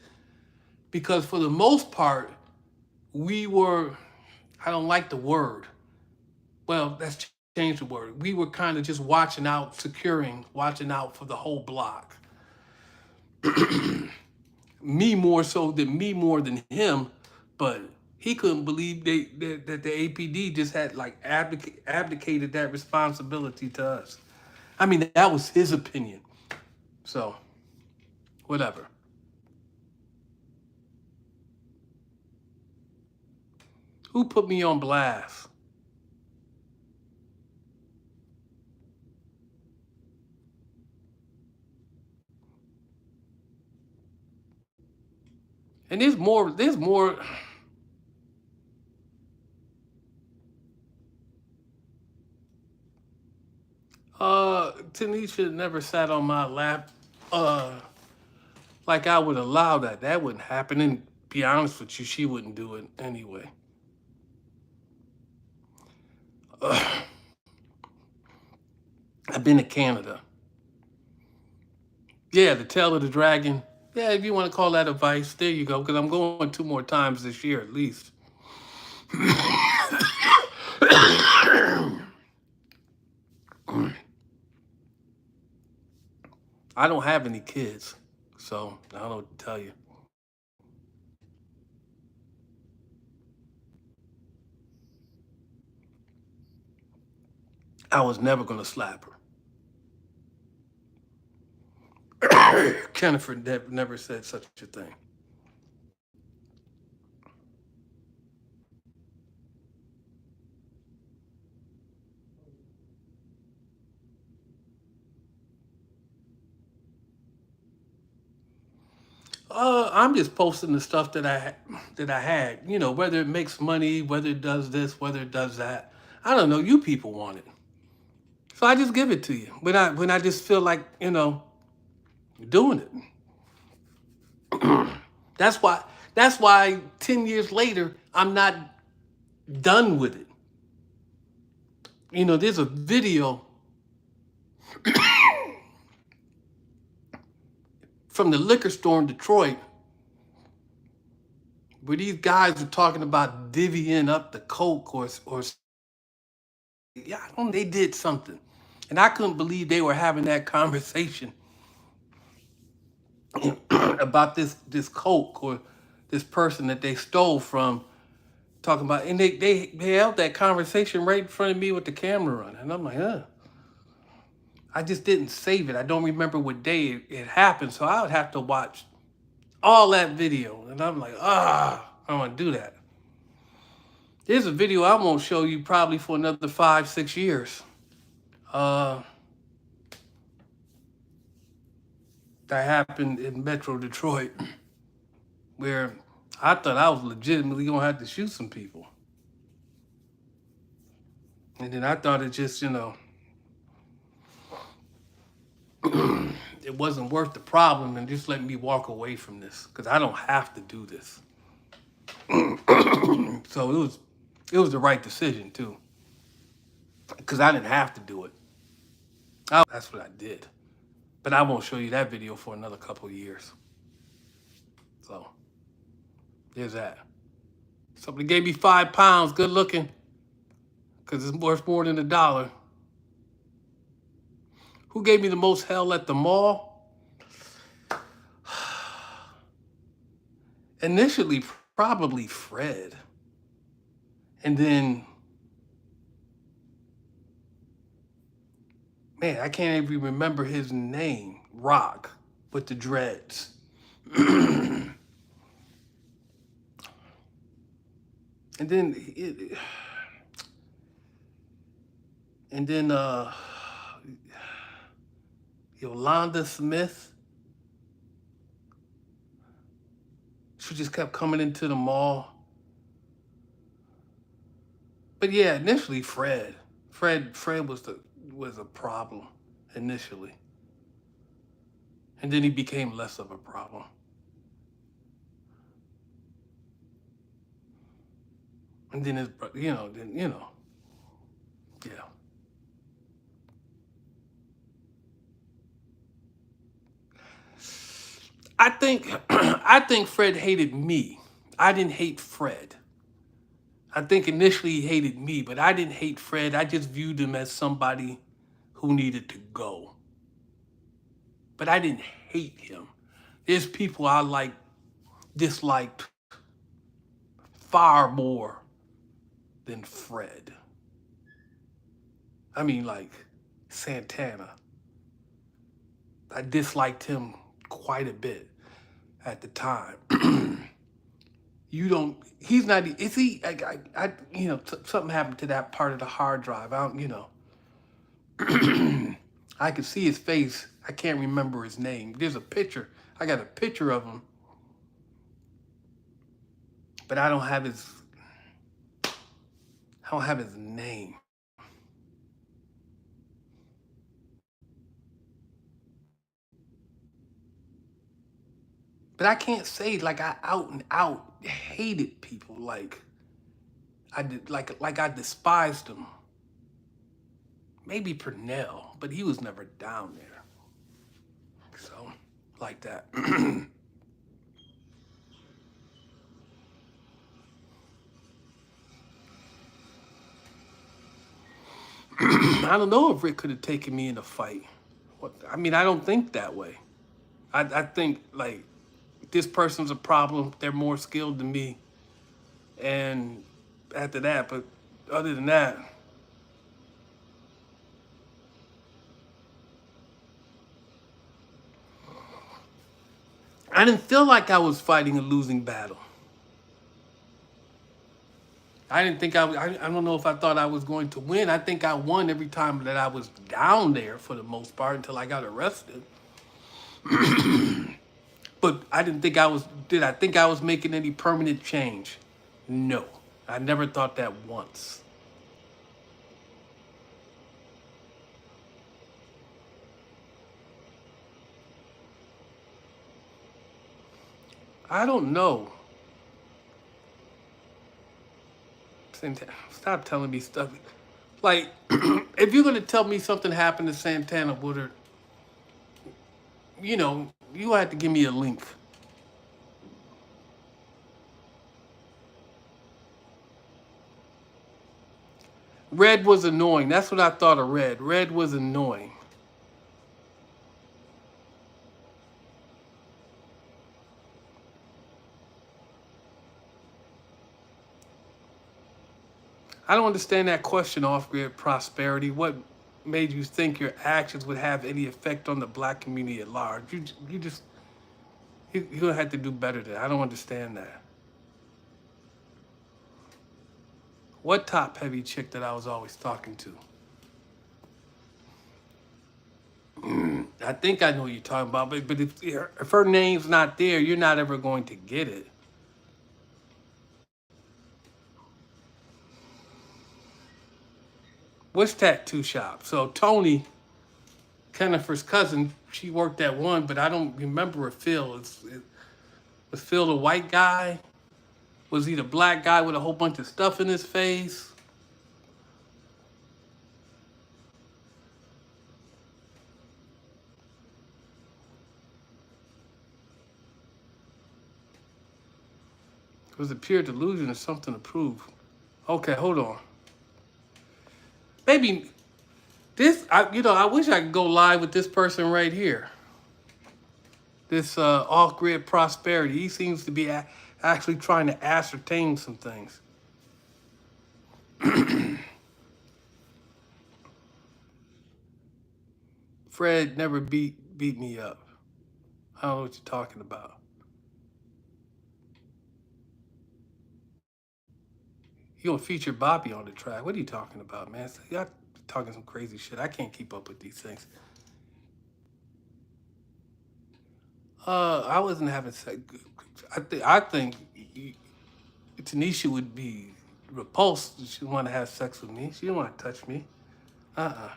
Because for the most part, we were, I don't like the word. Well, let's change the word. We were kind of just watching out, watching out for the whole block. Me more than him, but he couldn't believe that the APD just had like abdicated that responsibility to us. I mean, that was his opinion. So, whatever. Who put me on blast? And there's more. Tanisha never sat on my lap. Like I would allow that. That wouldn't happen. And be honest with you, she wouldn't do it anyway. I've been to Canada. Yeah, the Tail of the Dragon. Yeah, if you want to call that a vice, there you go. Because I'm going 2 more times this year at least. I don't have any kids, so I don't know what to tell you. I was never going to slap her. Jennifer never said such a thing. I'm just posting the stuff that I had. Whether it makes money, whether it does this, whether it does that. I don't know. You people want it, so I just give it to you when I just feel like doing it. That's why. That's why 10 years later, I'm not done with it. There's a video from the liquor store in Detroit where these guys are talking about divvying up the coke or yeah, they did something, and I couldn't believe they were having that conversation about this coke or this person that they stole from, talking about, and they held that conversation right in front of me with the camera on, and I'm like, I just didn't save it. I don't remember what day it happened, so I would have to watch all that video, and I'm like, I don't want to do that. There's a video I won't show you probably for another 5-6 years. That happened in Metro Detroit, where I thought I was legitimately gonna have to shoot some people, and then I thought it just, it wasn't worth the problem, and just let me walk away from this because I don't have to do this. So it was the right decision too, because I didn't have to do it. That's what I did. But I won't show you that video for another couple of years. So there's that. Somebody gave me £5. Good looking, because it's worth more than $1. Who gave me the most hell at the mall? Initially, probably Fred. And then, man, I can't even remember his name. Rock with the dreads. And then, Yolanda Smith. She just kept coming into the mall. But yeah, initially Fred was a problem initially, and then he became less of a problem. And then yeah. I think I think Fred hated me. I didn't hate Fred. I think initially he hated me, but I didn't hate Fred. I just viewed him as somebody who needed to go. But I didn't hate him. There's people I disliked far more than Fred. I mean, like Santana. I disliked him quite a bit at the time. He's not, is he, something happened to that part of the hard drive. I could see his face. I can't remember his name. There's a picture. I got a picture of him, but I don't have his name. But I can't say like I out and out hated people like I did, like I despised them. Maybe Purnell, but he was never down there. So, like that. I don't know if Rick could have taken me in a fight. I mean, I don't think that way. I think like this person's a problem. They're more skilled than me, and after that, but other than that, I didn't feel like I was fighting a losing battle. I didn't think I don't know if I thought I was going to win. I think I won every time that I was down there for the most part until I got arrested. But I didn't think did I think I was making any permanent change? No. I never thought that once. I don't know. Stop telling me stuff. Like, if you're going to tell me something happened to Santana Woodard, you have to give me a link. Red was annoying. That's what I thought of Red. Red was annoying. I don't understand that question, off-grid prosperity. What made you think your actions would have any effect on the black community at large? You're gonna have to do better than that. I don't understand that. What top-heavy chick that I was always talking to? I think I know what you're talking about, but if her name's not there, you're not ever going to get it. Which tattoo shop? So Tony Kennifer's cousin, she worked at one, but I don't remember if was Phil the white guy? Was he the black guy with a whole bunch of stuff in his face? It was a pure delusion or something to prove. Okay, hold on. Maybe this, I wish I could go live with this person right here. This off-grid prosperity. He seems to be actually trying to ascertain some things. Fred never beat me up. I don't know what you're talking about. You gonna feature Bobby on the track? What are you talking about, man? Y'all talking some crazy shit. I can't keep up with these things. I wasn't having sex. I think Tanisha would be repulsed. She want to have sex with me. She didn't want to touch me. Uh-uh.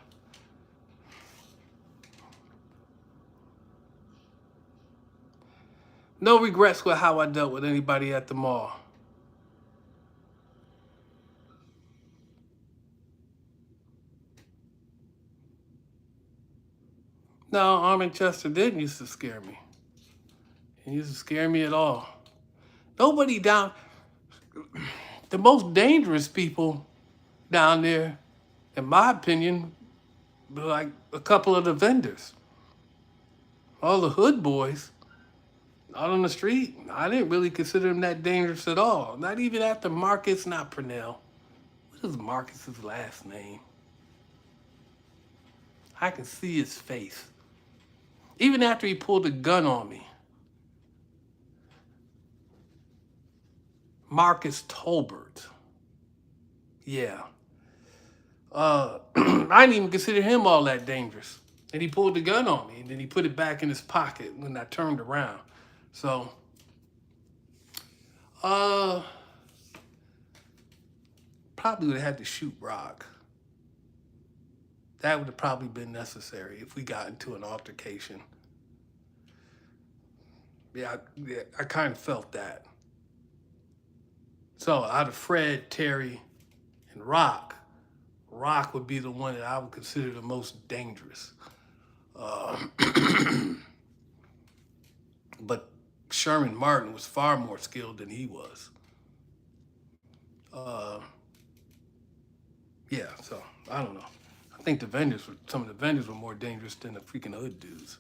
No regrets with how I dealt with anybody at the mall. No, Armin Chester didn't used to scare me. He used to scare me at all. Nobody down. The most dangerous people down there, in my opinion, were like a couple of the vendors. All the hood boys out on the street, I didn't really consider them that dangerous at all. Not even after Marcus, not Purnell. What is Marcus's last name? I can see his face. Even after he pulled a gun on me. Marcus Tolbert. Yeah. I didn't even consider him all that dangerous. And he pulled the gun on me, and then he put it back in his pocket when I turned around. So, probably would have had to shoot Rock. That would have probably been necessary if we got into an altercation. Yeah, I kind of felt that. So out of Fred, Terry, and Rock would be the one that I would consider the most dangerous. But Sherman Martin was far more skilled than he was. Yeah, so I don't know. I think some of the vendors were more dangerous than the freaking hood dudes.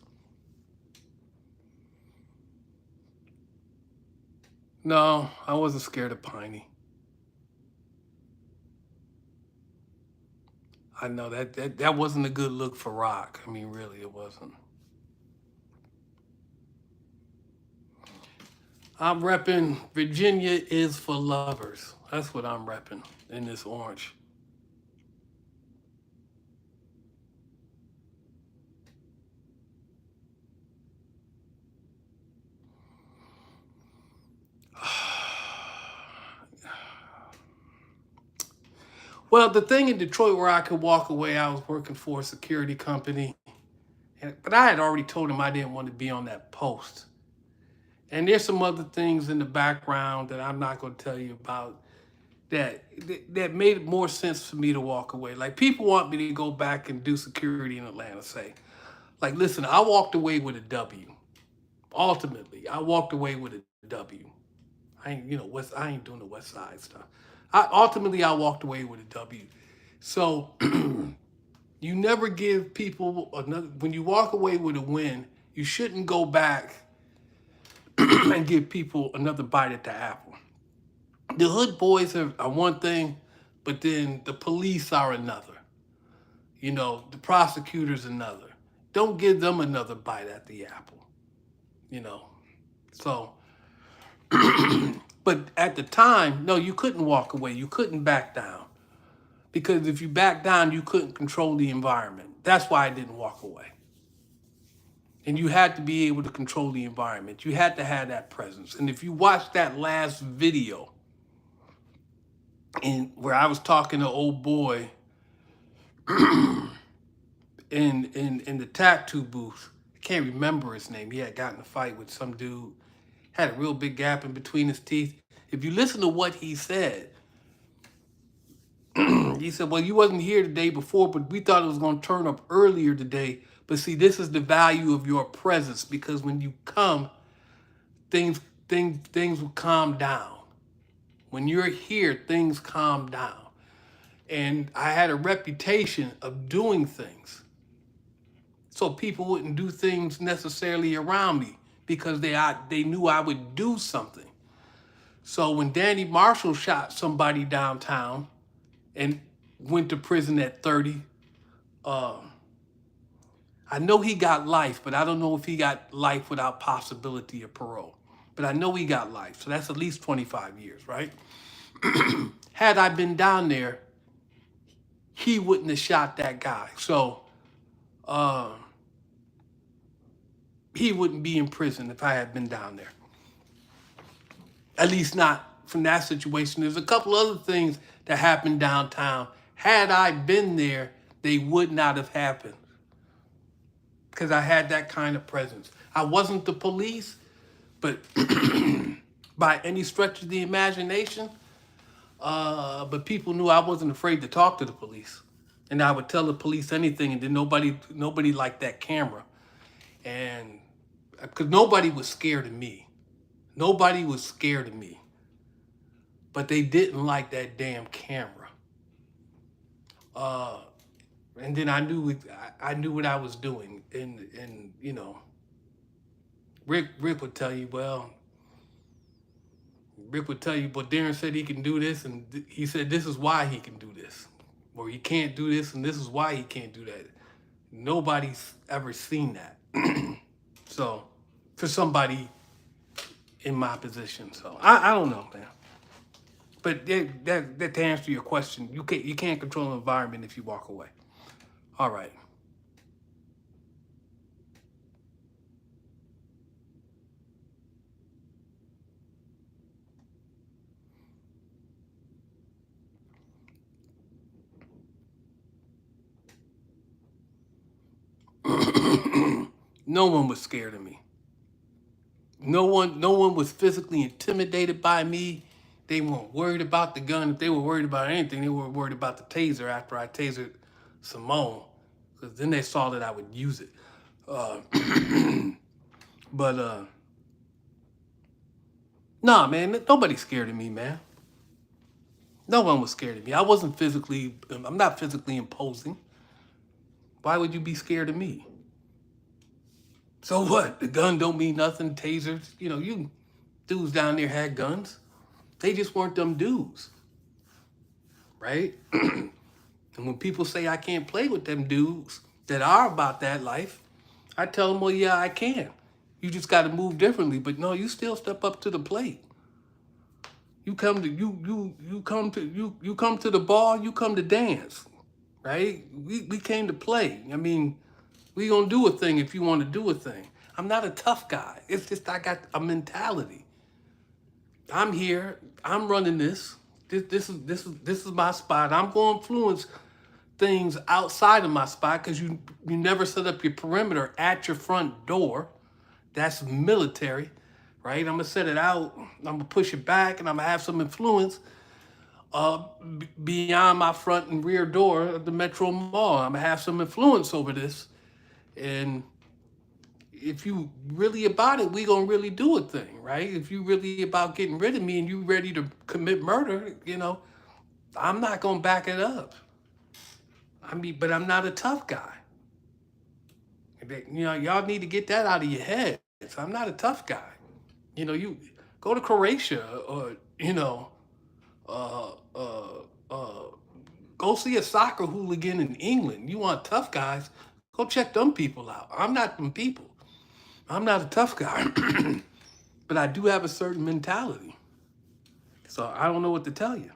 No, I wasn't scared of Piney. I know that wasn't a good look for Rock. I mean, really, it wasn't. I'm repping Virginia is for lovers. That's what I'm repping in this orange. Well, the thing in Detroit where I could walk away, I was working for a security company. But I had already told him I didn't want to be on that post. And there's some other things in the background that I'm not going to tell you about that made more sense for me to walk away. Like, people want me to go back and do security in Atlanta, say. Like, listen, I walked away with a W. Ultimately, I walked away with a W. I ain't doing the West Side stuff. Ultimately, I walked away with a W. So you never give people another. When you walk away with a win, you shouldn't go back and give people another bite at the apple. The hood boys are one thing, but then the police are another. The prosecutors another. Don't give them another bite at the apple. So, but at the time, no, you couldn't walk away. You couldn't back down. Because if you back down, you couldn't control the environment. That's why I didn't walk away. And you had to be able to control the environment. You had to have that presence. And if you watch that last video, where I was talking to old boy in the tattoo booth. I can't remember his name. He had gotten in a fight with some dude, had a real big gap in between his teeth. If you listen to what he said, he said, well, you wasn't here the day before, but we thought it was going to turn up earlier today. But see, this is the value of your presence, because when you come, things will calm down. When you're here, things calm down. And I had a reputation of doing things, so people wouldn't do things necessarily around me, because they knew I would do something. So when Danny Marshall shot somebody downtown and went to prison at 30, I know he got life, but I don't know if he got life without possibility of parole. But I know he got life, so that's at least 25 years, right? Had I been down there, he wouldn't have shot that guy. So he wouldn't be in prison if I had been down there. At least not from that situation. There's a couple other things that happened downtown. Had I been there, they would not have happened, because I had that kind of presence. I wasn't the police, but by any stretch of the imagination, but people knew I wasn't afraid to talk to the police. And I would tell the police anything, and then nobody liked that camera. And because nobody was scared of me. Nobody was scared of me. But they didn't like that damn camera. And then I knew what I was doing. And you know, Rick would tell you, well, but Darren said he can do this, and he said this is why he can do this. Or he can't do this, and this is why he can't do that. Nobody's ever seen that. So, for somebody in my position. So, I don't know, man. But that to answer your question, you can't control the environment if you walk away. All right. No one was scared of me. No one was physically intimidated by me. They weren't worried about the gun. If they were worried about anything, they were worried about the taser after I tasered Simone, because then they saw that I would use it. But nah, man, nobody's scared of me, man. No one was scared of me. I'm not physically imposing. Why would you be scared of me? So what? The gun don't mean nothing. Tasers, you dudes down there had guns. They just weren't them dudes, right? And when people say I can't play with them dudes that are about that life, I tell them, well, yeah, I can. You just got to move differently. But no, you still step up to the plate. You come to the bar. You come to dance, right? We came to play. I mean, we gonna do a thing if you want to do a thing. I'm not a tough guy. It's just I got a mentality. I'm here. I'm running this. This is my spot. I'm gonna influence things outside of my spot, because you never set up your perimeter at your front door. That's military, right? I'm gonna set it out. I'm gonna push it back, and I'm gonna have some influence beyond my front and rear door of the Metro Mall. I'm gonna have some influence over this. And if you really about it, we gonna really do a thing, right? If you really about getting rid of me and you ready to commit murder, I'm not gonna back it up. But I'm not a tough guy. Y'all need to get that out of your head. So I'm not a tough guy. You go to Croatia, or uh, uh, uh, go see a soccer hooligan in England. You want tough guys? Go check them people out. I'm not them people. I'm not a tough guy, but I do have a certain mentality. So I don't know what to tell you.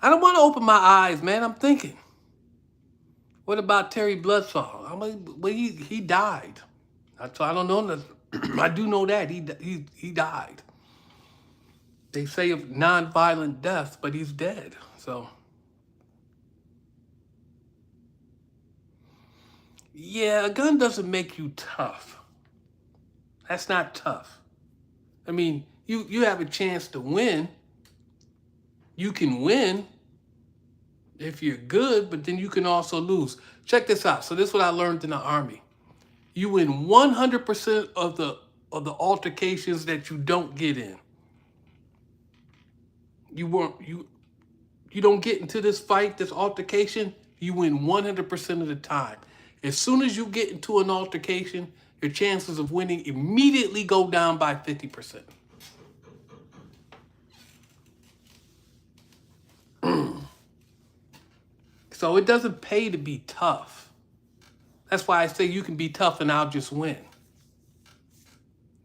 I don't want to open my eyes, man. I'm thinking. What about Terry Bloodsaw? Well, he died. So I don't know. I do know that he died. They say of non-violent death, but he's dead. So Yeah, a gun doesn't make you tough. That's not tough. I mean, you have a chance to win. You can win if you're good, but then you can also lose. Check this out. So this is what I learned in the army. You win 100% of the altercations that you don't get in. You don't get into this fight, this altercation, you win 100% of the time. As soon as you get into an altercation, your chances of winning immediately go down by 50%. So it doesn't pay to be tough. That's why I say you can be tough and I'll just win. It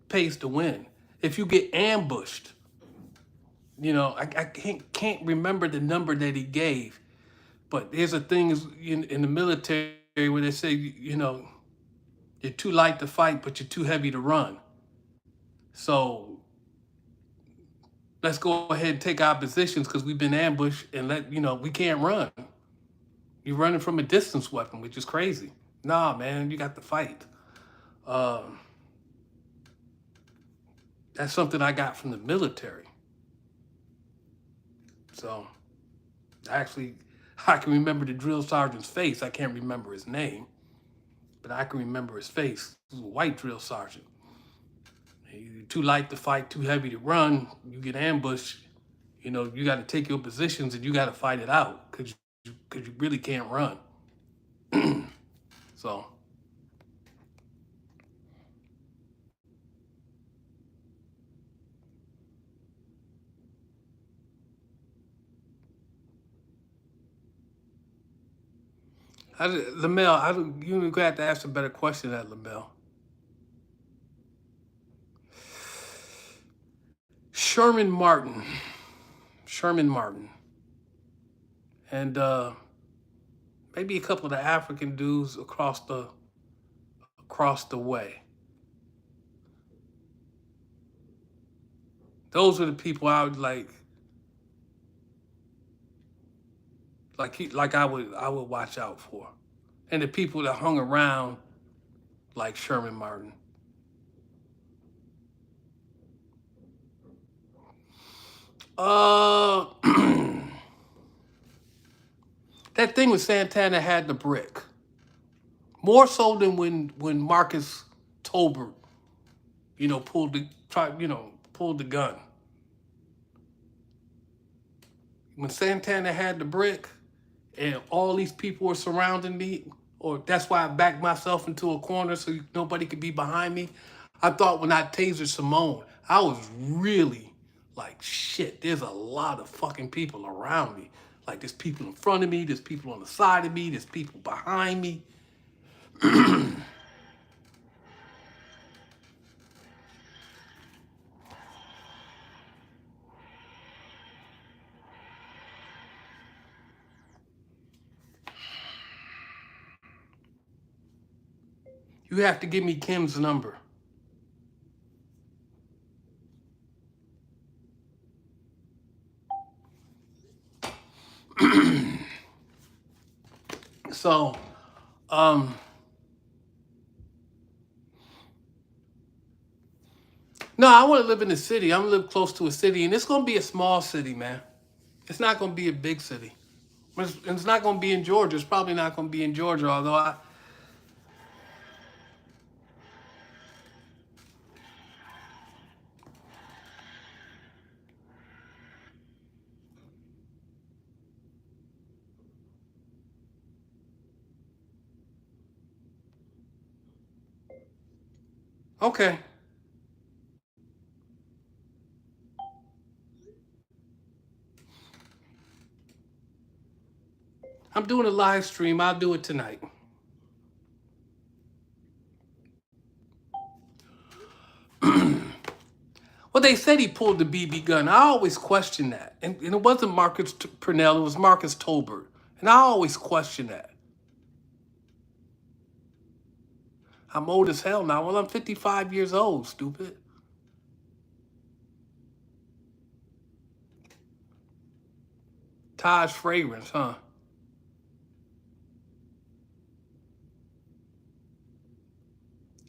pays to win. If you get ambushed, I can't remember the number that he gave, but there's a thing in the military where they say, you're too light to fight, but you're too heavy to run. So let's go ahead and take our positions because we've been ambushed and we can't run. You're running from a distance weapon, which is crazy. Nah, man, you got to fight. Um, that's something I got from the military. So actually, I can remember the drill sergeant's face. I can't remember his name, but I can remember his face. He was a white drill sergeant. You're too light to fight, too heavy to run. You get ambushed. You got to take your positions and you got to fight it out because you really can't run. So Lamel, you got to ask a better question at Lamel. Sherman Martin. Sherman Martin. And maybe a couple of the African dudes across the way. Those are the people I would I would watch out for. And the people that hung around like Sherman Martin. Uh that thing with Santana had the brick. More so than when Marcus Tolbert, pulled the gun. When Santana had the brick and all these people were surrounding me, or that's why I backed myself into a corner so nobody could be behind me. I thought when I tasered Simone, I was really like, shit, there's a lot of fucking people around me. Like there's people in front of me, there's people on the side of me, there's people behind me. You have to give me Kim's number. So, no, I want to live in the city. I'm gonna live close to a city, and it's gonna be a small city, man. It's not gonna be a big city. It's not gonna be in Georgia. It's probably not gonna be in Georgia, although I. Okay, I'm doing a live stream. I'll do it tonight. Well, they said he pulled the BB gun. I always question that, and it wasn't Marcus Purnell. It was Marcus Tolbert, and I always question that. I'm old as hell now. Well, I'm 55 years old. Stupid. Taj Fragrance, huh?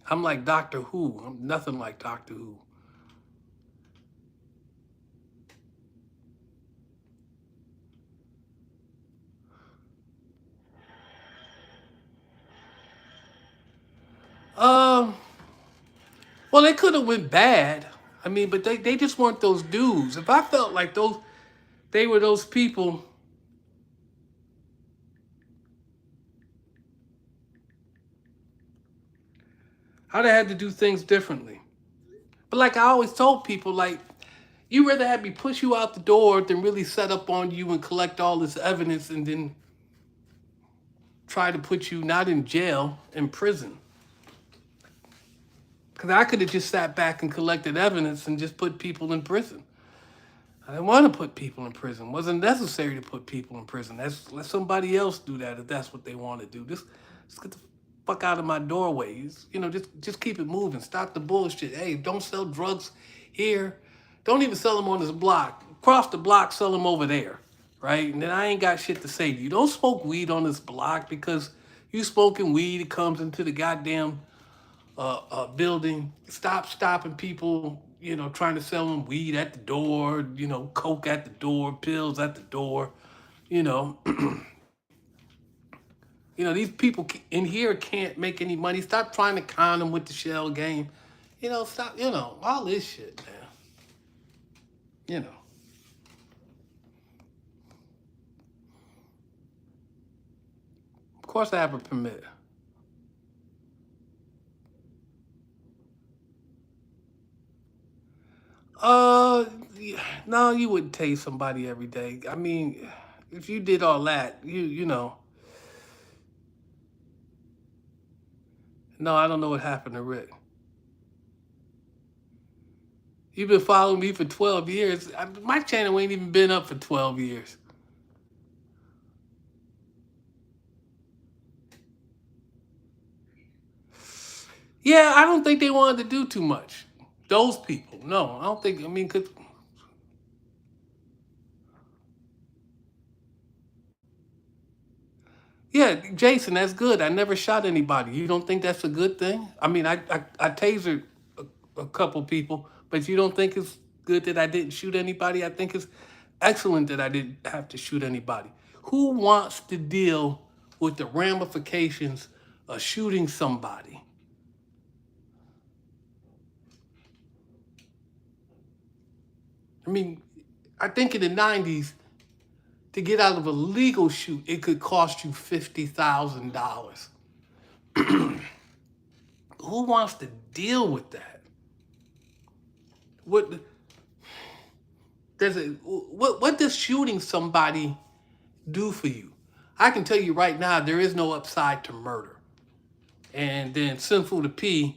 I'm like Doctor Who. I'm nothing like Doctor Who. Um, well, they could have went bad. I mean, but they just weren't those dudes. If I felt like they were those people, I'd have had to do things differently. But like I always told people, like, you rather have me push you out the door than really set up on you and collect all this evidence and then try to put you not in jail, in prison. Because I could have just sat back and collected evidence and just put people in prison. I didn't want to put people in prison. It wasn't necessary to put people in prison. Let somebody else do that if that's what they want to do. Just get the fuck out of my doorways. Just keep it moving. Stop the bullshit. Hey, don't sell drugs here. Don't even sell them on this block. Across the block, sell them over there. Right? And then I ain't got shit to say to you. Don't smoke weed on this block because you smoking weed, it comes into the goddamn building. Stop stopping people, trying to sell them weed at the door, coke at the door, pills at the door, you know. These people in here can't make any money. Stop trying to con them with the shell game. Stop, all this shit, man. Of course I have a permit. No, you wouldn't tase somebody every day. I mean, if you did all that, no, I don't know what happened to Rick. You've been following me for 12 years. My channel ain't even been up for 12 years. Yeah, I don't think they wanted to do too much. Those people, no, I don't think. I mean, yeah, Jason, that's good. I never shot anybody. You don't think that's a good thing? I mean, I tasered a couple people, but you don't think it's good that I didn't shoot anybody? I think it's excellent that I didn't have to shoot anybody. Who wants to deal with the ramifications of shooting somebody? I mean, I think in the 90s, to get out of a legal shoot, it could cost you $50,000. Who wants to deal with that? What does shooting somebody do for you? I can tell you right now, there is no upside to murder. And then sinful to P,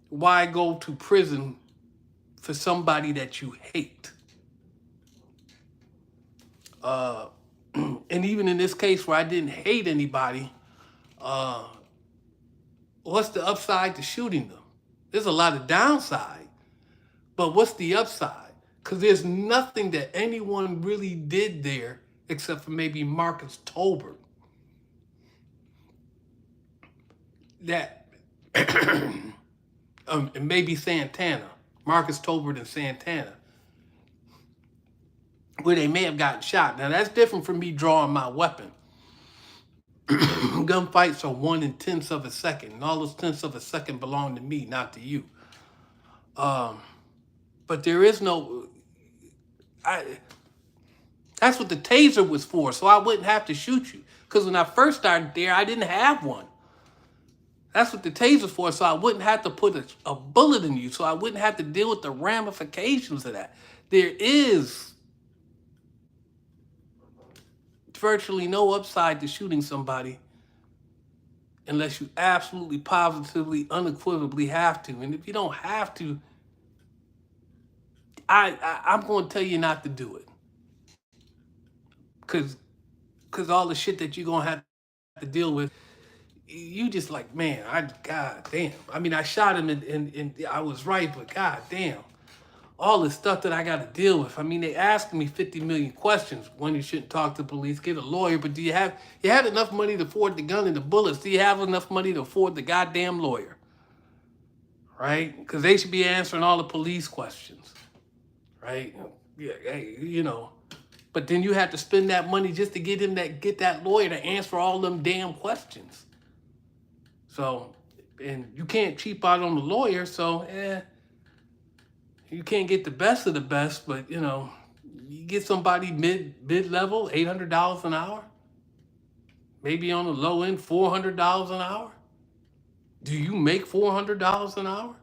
why go to prison for somebody that you hate? And even in this case where I didn't hate anybody, what's the upside to shooting them? There's a lot of downside, but what's the upside? Because there's nothing that anyone really did there except for maybe Marcus Tolbert. That, and maybe Santana, Marcus Tolbert and Santana, where they may have gotten shot. Now that's different from me drawing my weapon. Gunfights are 1 in tenths of a second, and all those tenths of a second belong to me, not to you. But there is no. That's what the taser was for, so I wouldn't have to shoot you. Because when I first started there, I didn't have one. That's what the taser's for, so I wouldn't have to put a bullet in you, so I wouldn't have to deal with the ramifications of that. There is virtually no upside to shooting somebody unless you absolutely, positively, unequivocally have to. And if you don't have to, I'm going to tell you not to do it. Because all the shit that you're going to have to deal with, you just like, man, god damn. I mean, I shot him and I was right, but god damn. All this stuff that I got to deal with. I mean, they asking me 50 million questions. When you shouldn't talk to police, get a lawyer. But do you have enough money to afford the gun and the bullets? Do you have enough money to afford the goddamn lawyer? right? Because they should be answering all the police questions, right? Yeah, hey, you know. But then you have to spend that money just to get that lawyer to answer all them damn questions. So, and you can't cheap out on the lawyer, so you can't get the best of the best, but you know, you get somebody mid level, $800 an hour, maybe on the low end, $400 an hour. Do you make $400 an hour?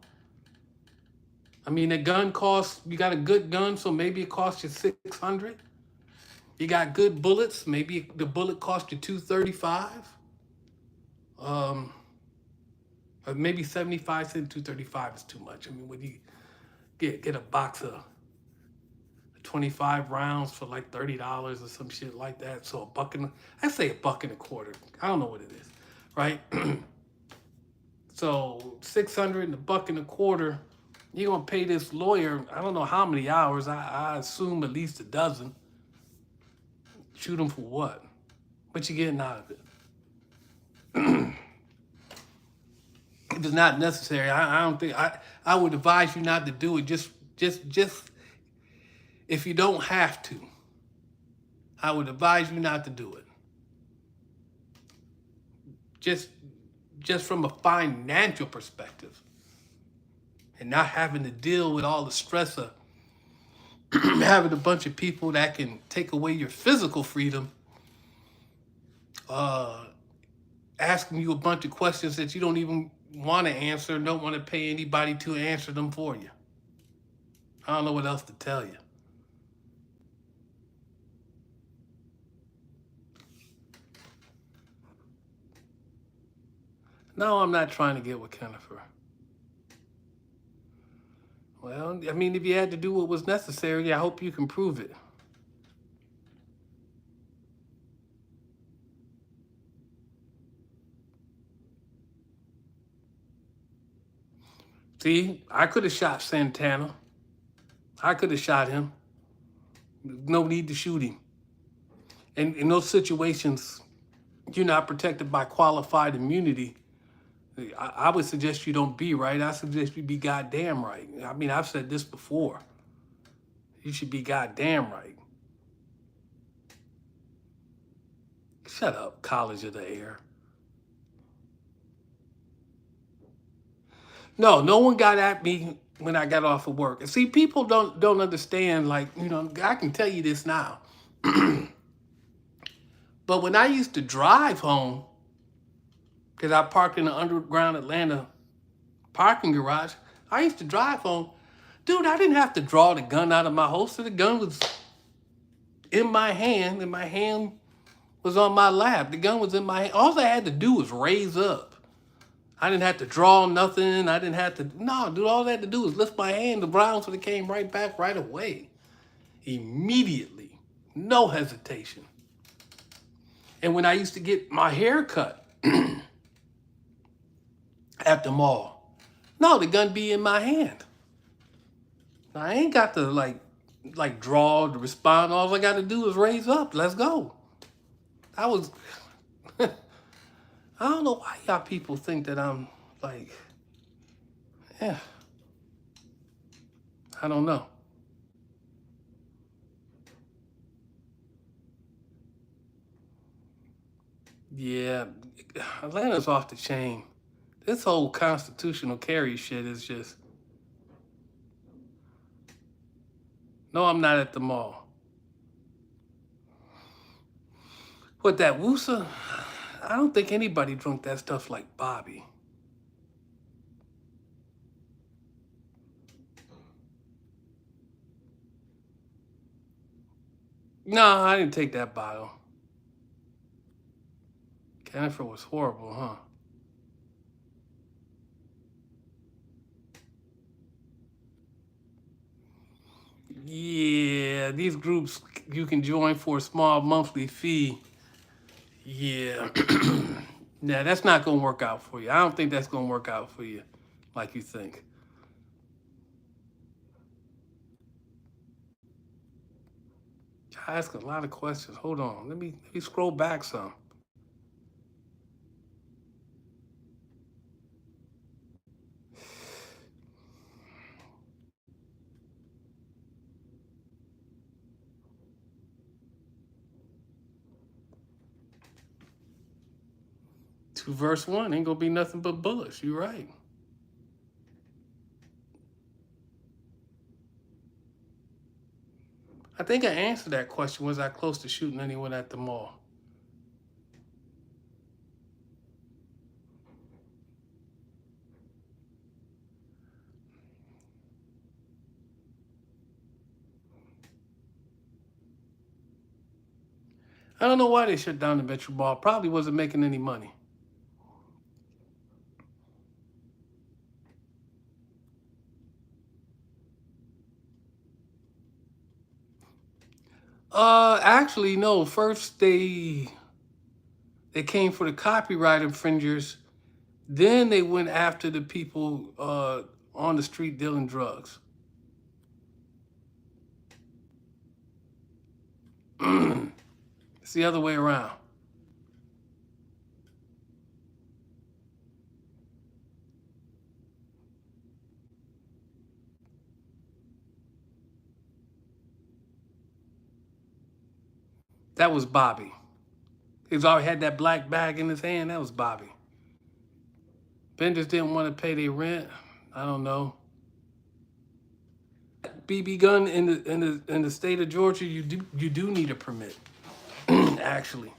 I mean, a gun costs. You got a good gun, so maybe it costs you 600. You got good bullets, maybe the bullet costs you 235. Um, or maybe 75 cents, 235 is too much. I mean, when you get a box of 25 rounds for like $30 or some shit like that. So I say a buck and a quarter. I don't know what it is, right? So 600 and a buck and a quarter. You're gonna pay this lawyer. I don't know how many hours. I assume at least a dozen. Shoot him for what? What you getting out of it? If it's not necessary, I don't think I would advise you not to do it. Just if you don't have to, I would advise you not to do it. Just just from a financial perspective, and not having to deal with all the stress of having a bunch of people that can take away your physical freedom, uh, asking you a bunch of questions that you don't even want to answer, and don't want to pay anybody to answer them for you. I don't know what else to tell you. No, I'm not trying to get with Kennifer. Well, I mean, if you had to do what was necessary, I hope you can prove it. See, I could have shot Santana. I could have shot him. No need to shoot him. And in those situations, you're not protected by qualified immunity. I would suggest you don't be right. I suggest you be goddamn right. I mean, I've said this before. You should be goddamn right. Shut up, College of the Air. No, no one got at me when I got off of work. And see, people don't understand. Like, you know, I can tell you this now. But when I used to drive home, because I parked in the underground Atlanta parking garage, I used to drive home. Dude, I didn't have to draw the gun out of my holster. The gun was in my hand, and my hand was on my lap. The gun was in my hand. All I had to do was raise up. I didn't have to draw nothing. I didn't have to, no, dude, all I had to do was lift my hand. The rounds would have came right back right away. Immediately. No hesitation. And when I used to get my hair cut at the mall, no, the gun be in my hand. I ain't got to like draw to respond. All I got to do is raise up. Let's go. I was, I don't know why y'all people think that I'm like, yeah, I don't know. Yeah, Atlanta's off the chain. This whole constitutional carry shit is just, no, I'm not at the mall. What, that Woosa? I don't think anybody drunk that stuff like Bobby. No, I didn't take that bottle. Jennifer was horrible, huh? Yeah, these groups you can join for a small monthly fee. Yeah. Nah, that's not going to work out for you. I don't think that's going to work out for you like you think. I ask a lot of questions. Hold on. Let me scroll back some. 2 verse 1 ain't gonna be nothing but bullets. You're right. I think I answered that question. Was I close to shooting anyone at the mall? I don't know why they shut down the Metro Mall. Probably wasn't making any money. Actually, no. First they came for the copyright infringers. Then they went after the people on the street dealing drugs. It's the other way around. That was Bobby. He's already had that black bag in his hand. That was Bobby. Vendors didn't want to pay their rent. I don't know. BB gun in the state of Georgia, you do need a permit. Actually,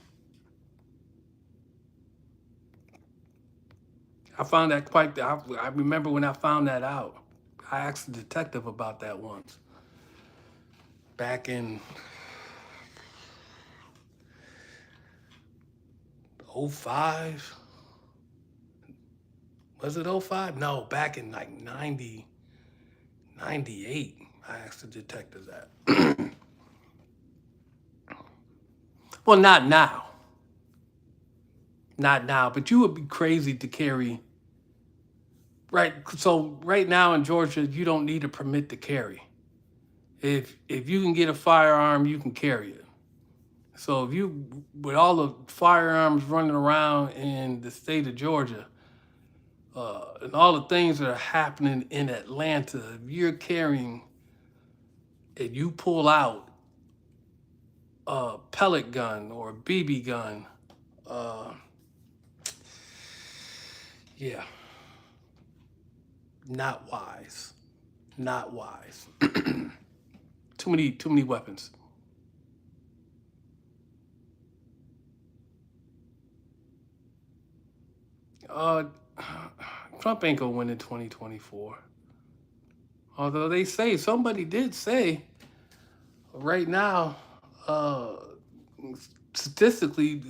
I found that quite. I remember when I found that out. I asked the detective about that once. Back in 05. Was it 05? No, back in like 90, 98. I asked the detective that. Well, not now. Not now, but you would be crazy to carry. Right. So right now in Georgia, you don't need a permit to carry. If you can get a firearm, you can carry it. So if you, with all the firearms running around in the state of Georgia, and all the things that are happening in Atlanta, if you're carrying and you pull out a pellet gun or a BB gun, yeah, not wise. Not wise. Too many weapons. Uh, Trump ain't gonna win in 2024. Although they say, somebody did say, right now, uh, statistically,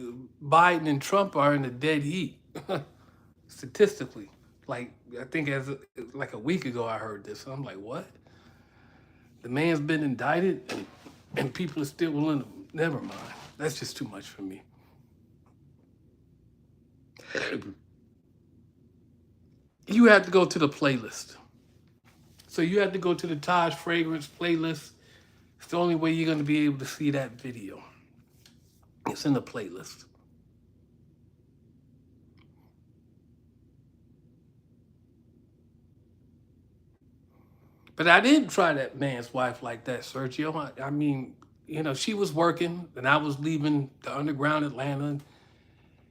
Biden and Trump are in a dead heat. Statistically, like I think like a week ago, I heard this. I'm like, what? The man's been indicted, and people are still willing to. Never mind. That's just too much for me. You have to go to the playlist. So you have to go to the Taj Fragrance playlist. It's the only way you're going to be able to see that video. It's in the playlist. But I didn't try that man's wife like that, Sergio. I mean, she was working and I was leaving the underground Atlanta. And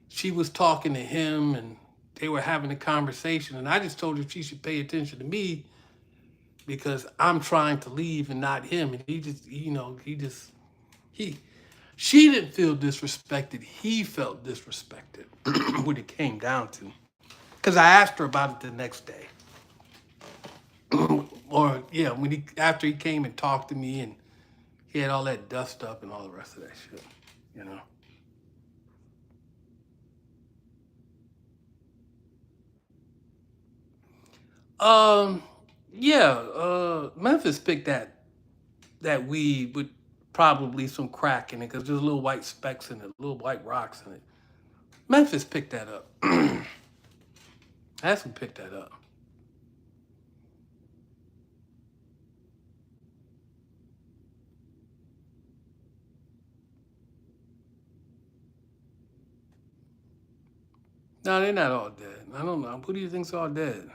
she was talking to him and they were having a conversation. And I just told her she should pay attention to me because I'm trying to leave and not him. And she didn't feel disrespected. He felt disrespected when it came down to. Because I asked her about it the next day. Or yeah, after he came and talked to me and he had all that dust up and all the rest of that shit, you know. Um, yeah, Memphis picked that weed with probably some crack in it because there's little white specks in it, little white rocks in it. Memphis picked that up. That's who picked that up. No, they're not all dead. I don't know. Who do you think's all dead?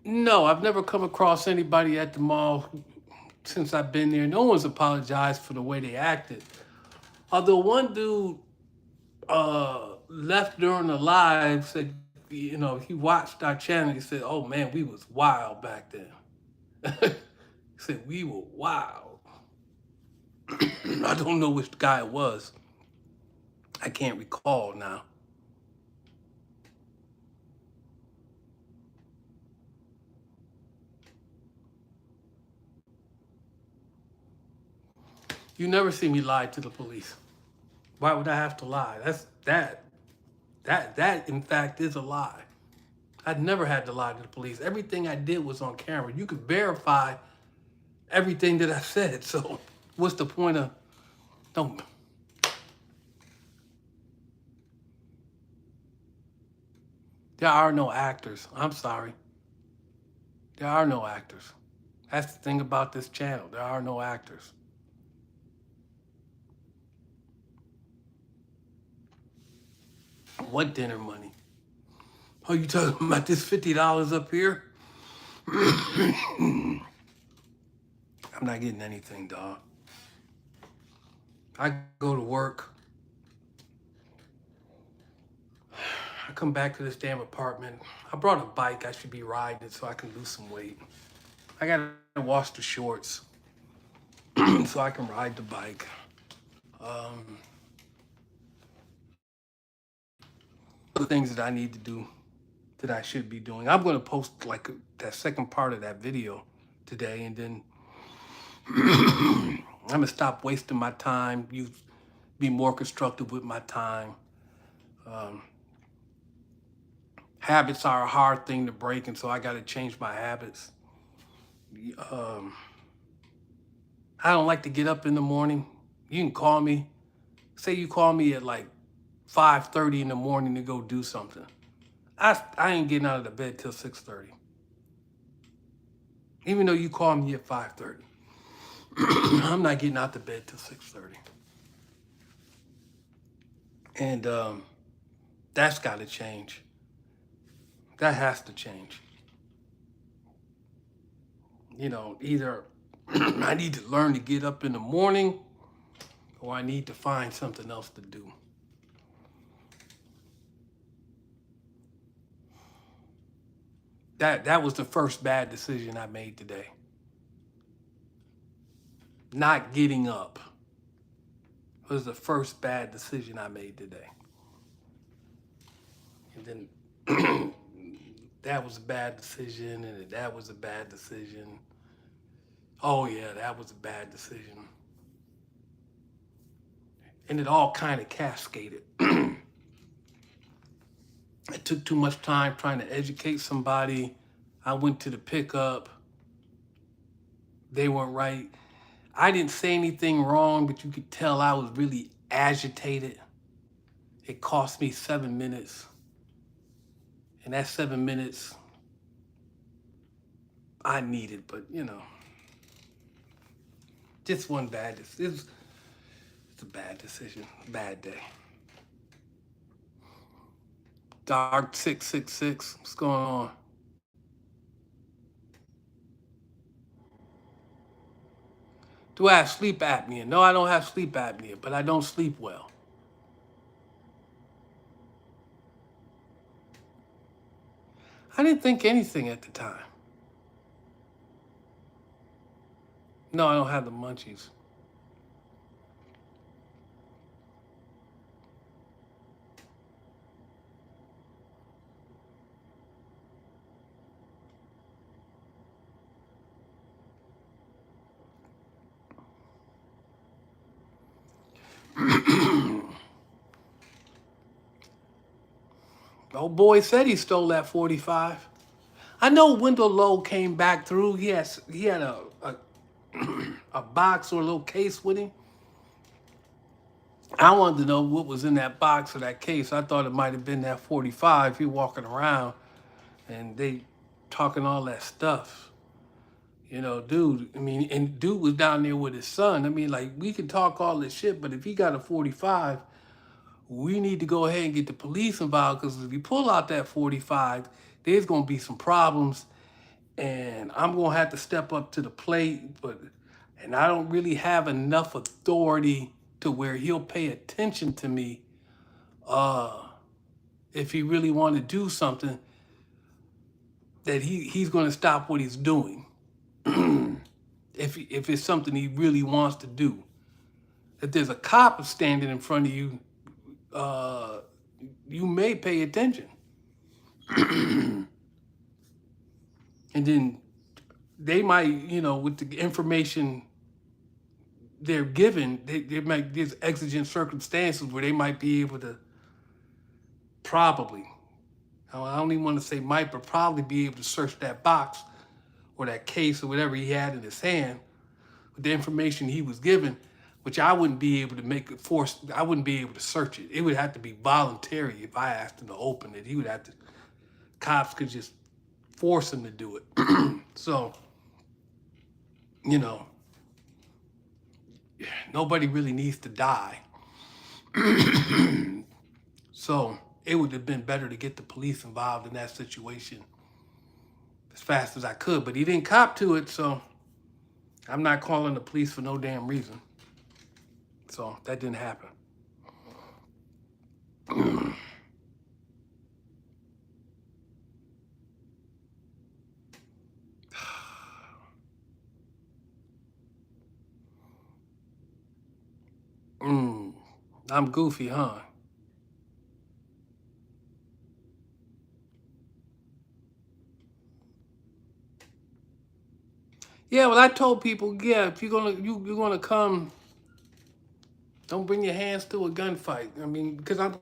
No, I've never come across anybody at the mall since I've been there. No one's apologized for the way they acted. Although one dude left during the live, said, he watched our channel. He said, "Oh man, we was wild back then." He said we were wild. I don't know which guy it was. I can't recall now. You never see me lie to the police. Why would I have to lie? That in fact is a lie. I never had to lie to the police. Everything I did was on camera. You could verify everything that I said. So what's the point of don't there are no actors. I'm sorry. There are no actors. That's the thing about this channel. There are no actors. What dinner money? Oh, you talking about this $50 up here? I'm not getting anything, dog. I go to work. I come back to this damn apartment. I brought a bike. I should be riding it so I can lose some weight. I gotta wash the shorts so I can ride the bike. Um, the things that I need to do that I should be doing. I'm gonna post like that second part of that video today, and then I'm gonna stop wasting my time. Be more constructive with my time. Um, Habits are a hard thing to break, and so I got to change my habits. Um, I don't like to get up in the morning. You can call me. Say you call me at like 5:30 in the morning to go do something. I ain't getting out of the bed till 6:30. Even though you call me at 5:30, I'm not getting out the bed till 6:30. And that's got to change. That has to change. Either I need to learn to get up in the morning, or I need to find something else to do. That was the first bad decision I made today. Not getting up was the first bad decision I made today. And then that was a bad decision, and that was a bad decision. Oh yeah, that was a bad decision. And it all kind of cascaded. I took too much time trying to educate somebody. I went to the pickup. They weren't right. I didn't say anything wrong, but you could tell I was really agitated. It cost me 7 minutes. And that 7 minutes I needed, but just one bad decision. It's a bad decision, bad day. Dark 666, what's going on? Do I have sleep apnea? No, I don't have sleep apnea, but I don't sleep well. I didn't think anything at the time. No, I don't have the munchies. Old boy said he stole that 45. I know Wendell Lowe came back through. He had a box or a little case with him. I wanted to know what was in that box or that case. I thought it might have been that 45. He walking around and they talking all that stuff. Dude, and dude was down there with his son. Like, we can talk all this shit, but if he got a 45, we need to go ahead and get the police involved, because if you pull out that 45, there's going to be some problems, and I'm gonna have to step up to the plate, and I don't really have enough authority to where he'll pay attention to me if he really want to do something, that he's going to stop what he's doing if it's something he really wants to do. If there's a cop standing in front of you, uh, you may pay attention. And then they might, with the information they're given, they might, there's exigent circumstances where they might be able to probably, I don't even want to say might, but probably be able to search that box or that case or whatever he had in his hand with the information he was given, which I wouldn't be able to make it force. I wouldn't be able to search it. It would have to be voluntary if I asked him to open it. He would have to, cops could just force him to do it. So, nobody really needs to die. So it would have been better to get the police involved in that situation as fast as I could. But he didn't cop to it, so I'm not calling the police for no damn reason. So that didn't happen. I'm goofy, huh? Yeah, well, I told people, yeah, if you're gonna come, don't bring your hands to a gunfight. I mean, because I'm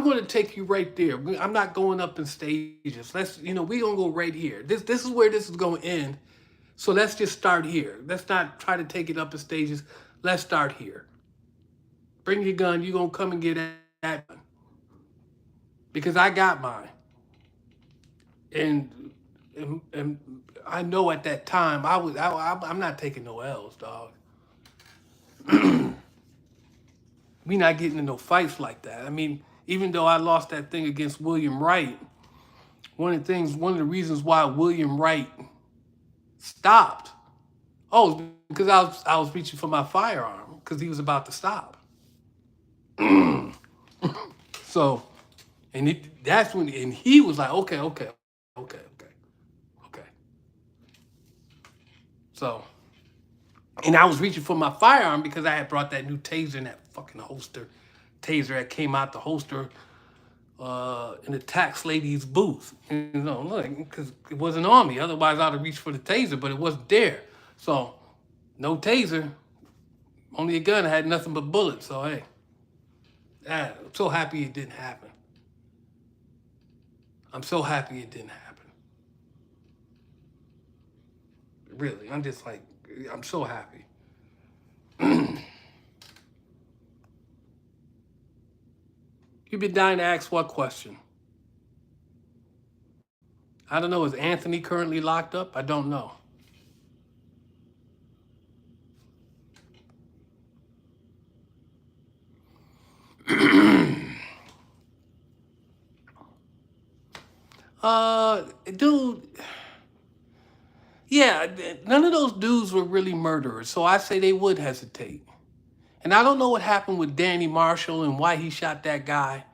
gonna take you right there. I'm not going up in stages. We gonna go right here. This is where this is gonna end. So let's just start here. Let's not try to take it up in stages. Let's start here. Bring your gun. You're gonna come and get that gun because I got mine. And I know at that time I'm not taking no L's, dog. We not getting in no fights like that. I mean, even though I lost that thing against William Wright, one of the reasons why William Wright stopped, oh, because I was reaching for my firearm because he was about to stop. So, that's when, and he was like, okay. So, and I was reaching for my firearm because I had brought that new taser in that fucking holster. Taser that came out the holster in the tax lady's booth. Look, because it wasn't on me. Otherwise, I'd have reached for the taser, but it wasn't there. So, no taser, only a gun. I had nothing but bullets. So, hey, I'm so happy it didn't happen. I'm so happy it didn't happen. Really, I'm just like, I'm so happy. You've been dying to ask what question? I don't know. Is Anthony currently locked up? I don't know. Dude, yeah, none of those dudes were really murderers, so I say they would hesitate. And I don't know what happened with Danny Marshall and why he shot that guy.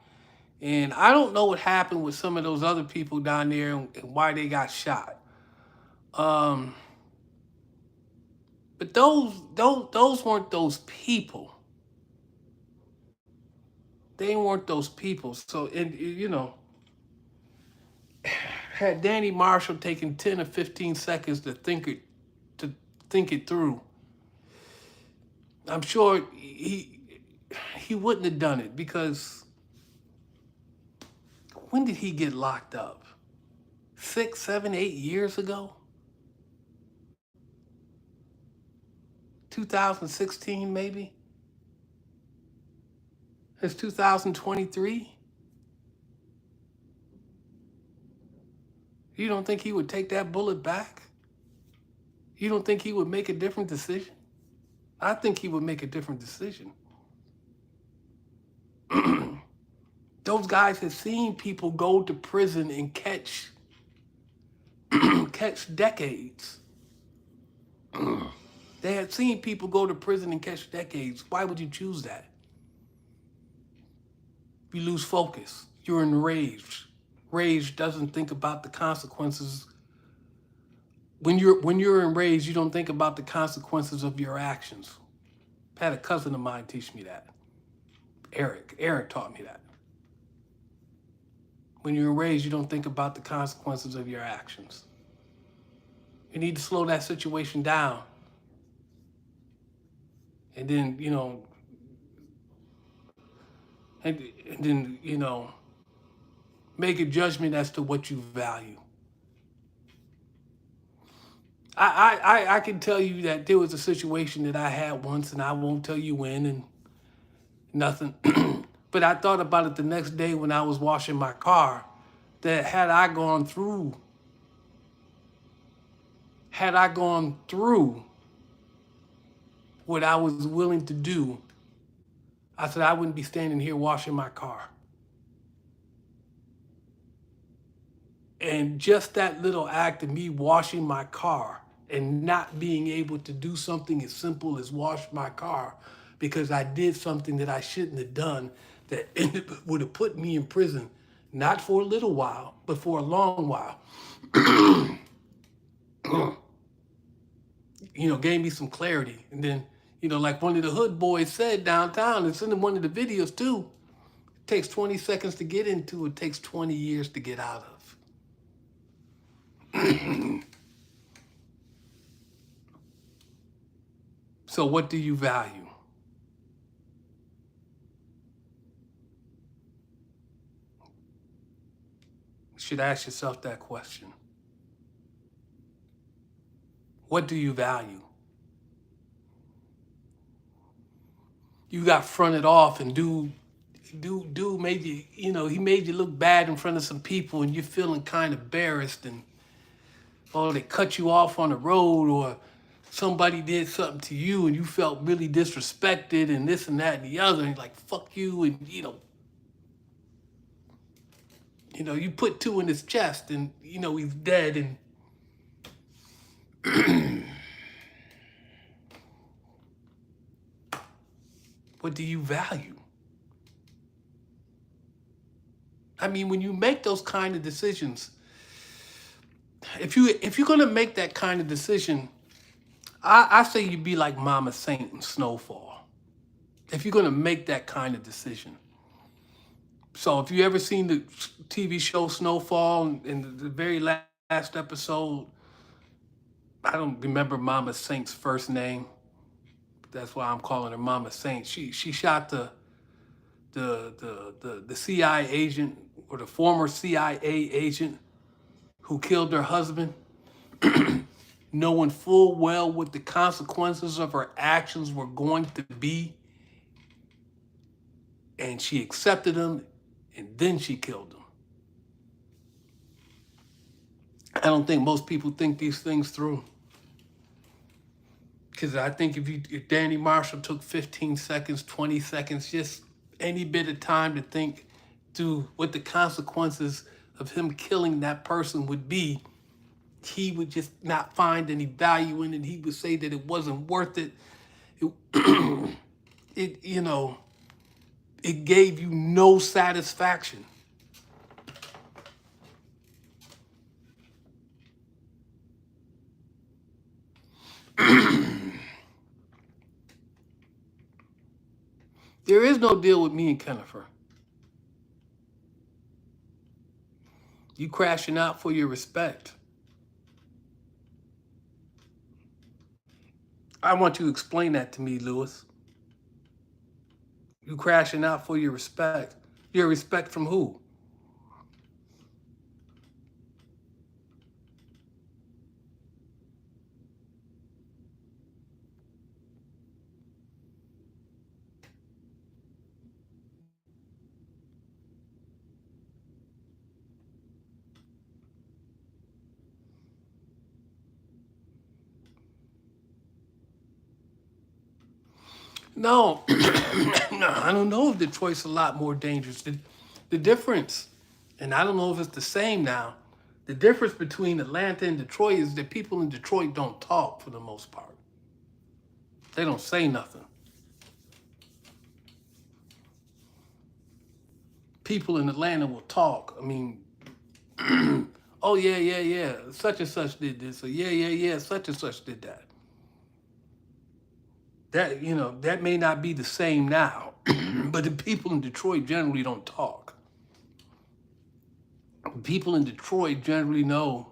And I don't know what happened with some of those other people down there and why they got shot. Um, but those weren't those people. They weren't those people. So, and had Danny Marshall taken 10 or 15 seconds to think it through, I'm sure he wouldn't have done it, because when did he get locked up? 6, 7, 8 years ago? 2016 maybe? It's 2023. You don't think he would take that bullet back? You don't think he would make a different decision? I think he would make a different decision. Those guys have seen people go to prison and catch catch decades. They had seen people go to prison and catch decades. Why would you choose that? You lose focus. You're enraged. Rage doesn't think about the consequences. When you're enraged, you don't think about the consequences of your actions. I had a cousin of mine teach me that. Eric taught me that. When you're enraged, you don't think about the consequences of your actions. You need to slow that situation down. And then, and then, make a judgment as to what you value. I can tell you that there was a situation that I had once, and I won't tell you when and nothing. But I thought about it the next day when I was washing my car, that had I gone through what I was willing to do, I said I wouldn't be standing here washing my car. And just that little act of me washing my car and not being able to do something as simple as wash my car because I did something that I shouldn't have done that would have put me in prison, not for a little while, but for a long while. Gave me some clarity. And then, like one of the hood boys said downtown, it's in one of the videos too, it takes 20 seconds to get into, it takes 20 years to get out of. So what do you value? You should ask yourself that question. What do you value? You got fronted off and dude made you, he made you look bad in front of some people and you're feeling kind of embarrassed and they cut you off on the road or somebody did something to you and you felt really disrespected and this and that and the other and you're like, fuck you, and you put two in his chest and he's dead and what do you value? I mean, when you make those kind of decisions, if you're gonna make that kind of decision, I say you be like Mama Saint in Snowfall. If you're gonna make that kind of decision. So if you ever seen the TV show Snowfall, in the very last episode, I don't remember Mama Saint's first name. That's why I'm calling her Mama Saint. She shot the CIA agent or the former CIA agent who killed her husband, knowing full well what the consequences of her actions were going to be. And she accepted them, and then she killed him. I don't think most people think these things through. Because I think if Danny Marshall took 15 seconds, 20 seconds, just any bit of time to think through what the consequences of him killing that person would be, he would just not find any value in it. He would say that it wasn't worth it. It gave you no satisfaction. There is no deal with me and Kennifer. You crashing out for your respect. I want you to explain that to me, Lewis. You crashing out for your respect. Your respect from who? No, no, I don't know if Detroit's a lot more dangerous. The difference, and I don't know if it's the same now, The difference between Atlanta and Detroit is that people in Detroit don't talk for the most part. They don't say nothing. People in Atlanta will talk. I mean, oh yeah, such and such did this, or yeah, such and such did that. That that may not be the same now, but the people in Detroit generally don't talk. People in Detroit generally know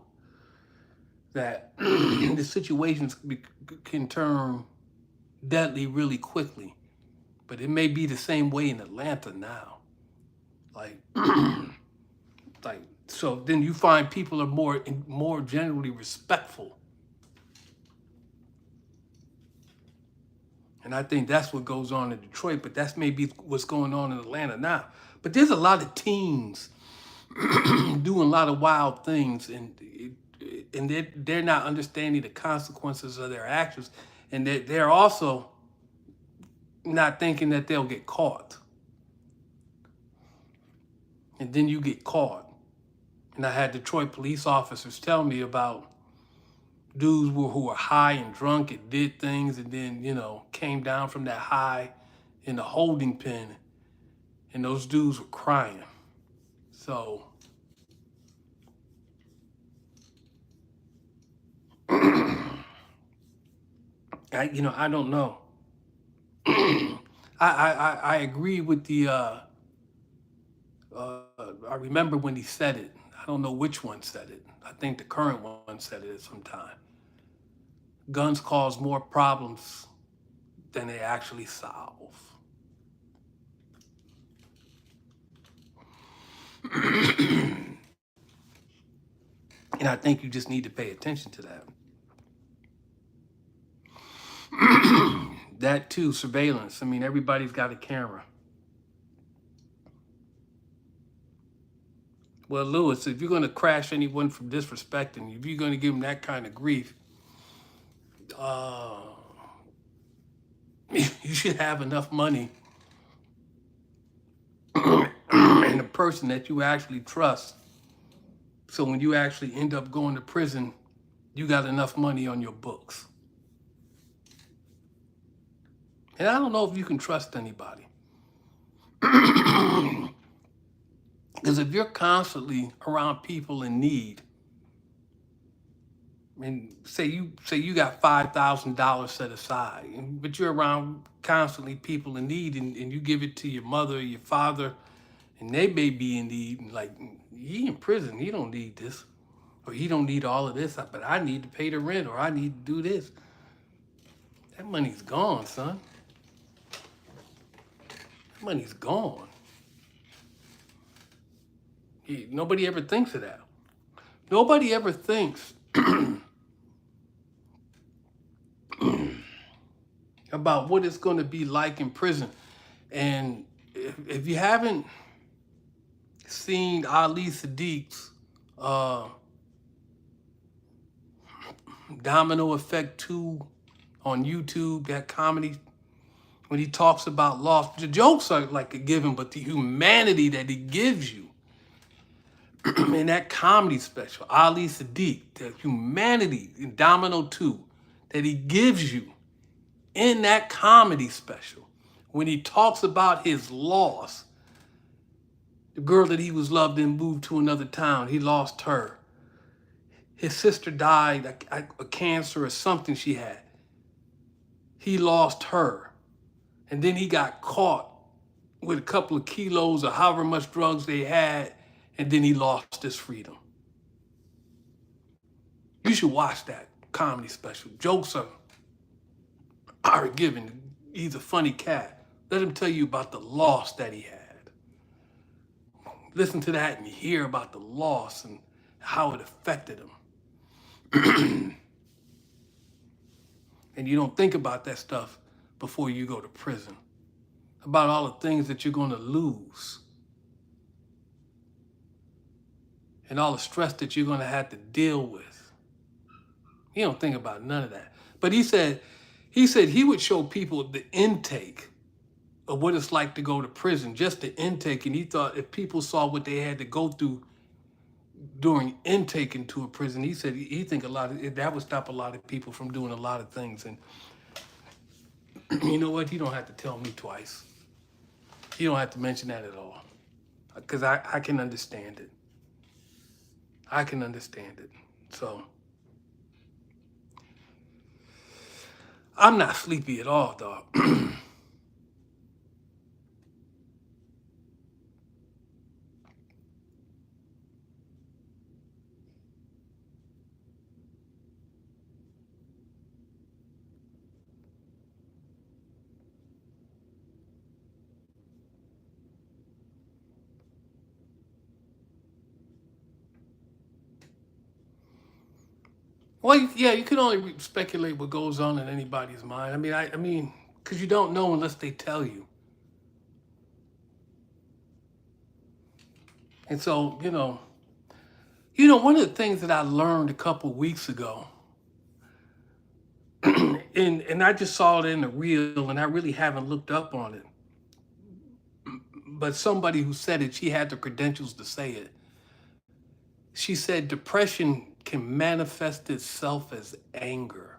that the situations can turn deadly really quickly, but it may be the same way in Atlanta now. Like, like so, then you find people are more generally respectful, and I think that's what goes on in Detroit. But that's maybe what's going on in Atlanta now. But there's a lot of teens doing a lot of wild things, and they're not understanding the consequences of their actions, and they're also not thinking that they'll get caught. And then you get caught. And I had Detroit police officers tell me about dudes who were high and drunk and did things, and then came down from that high in the holding pen, and those dudes were crying. So I don't know. I agree with the I remember when he said it. I don't know which one said it. I think the current one said it at some time. Guns cause more problems than they actually solve. And I think you just need to pay attention to that. That too, surveillance. I mean, everybody's got a camera. Well, Lewis, if you're going to crash anyone for disrespecting, if you're going to give them that kind of grief, you should have enough money and a person that you actually trust. So when you actually end up going to prison, you got enough money on your books. And I don't know if you can trust anybody. Because if you're constantly around people in need, and say you got $5,000 set aside, but you're around constantly people in need, and you give it to your mother or your father, and they may be in need, and like, he in prison, he don't need this, or he don't need all of this, but I need to pay the rent, or I need to do this. That money's gone, son. That money's gone. Nobody ever thinks of that. Nobody ever thinks about what it's going to be like in prison. And if you haven't seen Ali Sadiq's Domino Effect 2 on YouTube, that comedy, when he talks about loss, the jokes are like a given, but the humanity that he gives you in that comedy special, Ali Sadiq, the humanity in Domino 2 that he gives you in that comedy special, when he talks about his loss, the girl that he was loved and moved to another town, he lost her. His sister died of cancer or something she had. He lost her. And then he got caught with a couple of kilos or however much drugs they had, and then he lost his freedom. You should watch that comedy special. Jokes are given. He's a funny cat. Let him tell you about the loss that he had. Listen to that and hear about the loss and how it affected him. And you don't think about that stuff before you go to prison. About all the things that you're going to lose. And all the stress that you're going to have to deal with. You don't think about none of that. But he said he would show people the intake of what it's like to go to prison, just the intake. And he thought if people saw what they had to go through during intake into a prison. He said he think that would stop a lot of people from doing a lot of things. And you know what? You don't have to tell me twice. You don't have to mention that at all, because I can understand it. I can understand it. So I'm not sleepy at all, dog. Well, yeah, you can only speculate what goes on in anybody's mind. I mean, because you don't know unless they tell you. And so, one of the things that I learned a couple weeks ago, and I just saw it in the reel, and I really haven't looked up on it. But somebody who said it, she had the credentials to say it. She said depression can manifest itself as anger.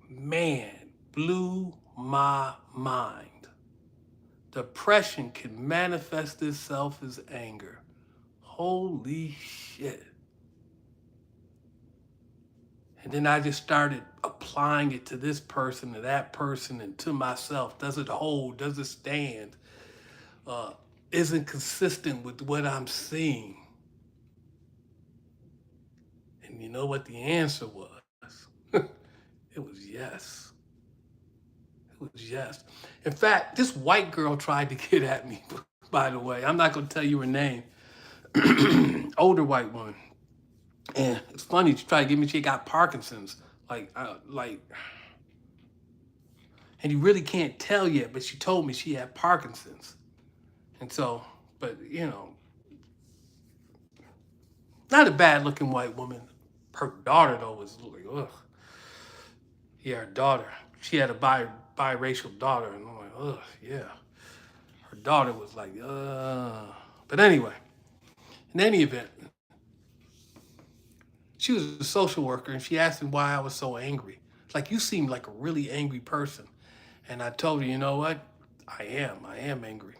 Man, blew my mind. Depression can manifest itself as anger. Holy shit. And then I just started applying it to this person, to that person, and to myself. Does it hold? Does it stand? Isn't consistent with what I'm seeing? And you know what the answer was? It was yes. It was yes. In fact, this white girl tried to get at me, by the way. I'm not going to tell you her name. Older white woman. And it's funny, she tried to get me, she got Parkinson's. And you really can't tell yet, but she told me she had Parkinson's. And so, but not a bad looking white woman. Her daughter, though, was like, ugh. Yeah, her daughter. She had a biracial daughter, and I'm like, ugh, yeah. Her daughter was like, But anyway, in any event, she was a social worker, and she asked me why I was so angry. It's like, you seem like a really angry person. And I told her, you know what? I am angry.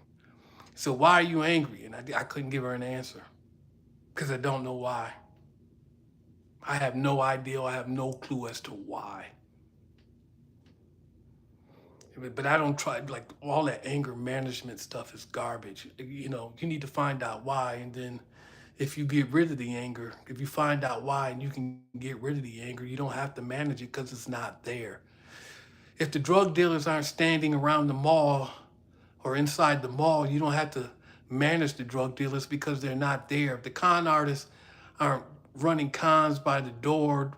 So why are you angry? And I couldn't give her an answer because I don't know why. I have no idea. I have no clue as to why. But I don't try, like, all that anger management stuff is garbage. You need to find out why. And then if you get rid of the anger, if you find out why and you can get rid of the anger, you don't have to manage it because it's not there. If the drug dealers aren't standing around the mall or inside the mall, you don't have to manage the drug dealers because they're not there. If the con artists aren't running cons by the door,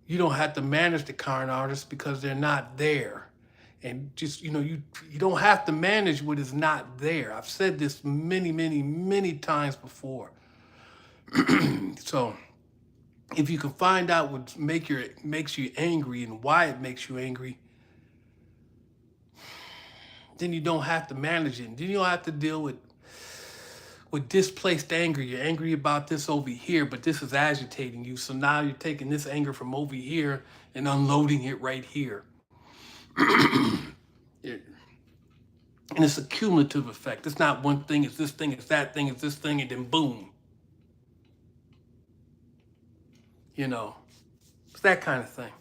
you don't have to manage the con artists because they're not there. And just, you don't have to manage what is not there. I've said this many, many, many times before. So if you can find out what makes you angry and why it makes you angry, then you don't have to manage it. Then you don't have to deal with displaced anger. You're angry about this over here, but this is agitating you. So now you're taking this anger from over here and unloading it right here. And it's a cumulative effect. It's not one thing, it's this thing, it's that thing, it's this thing, and then boom. It's that kind of thing.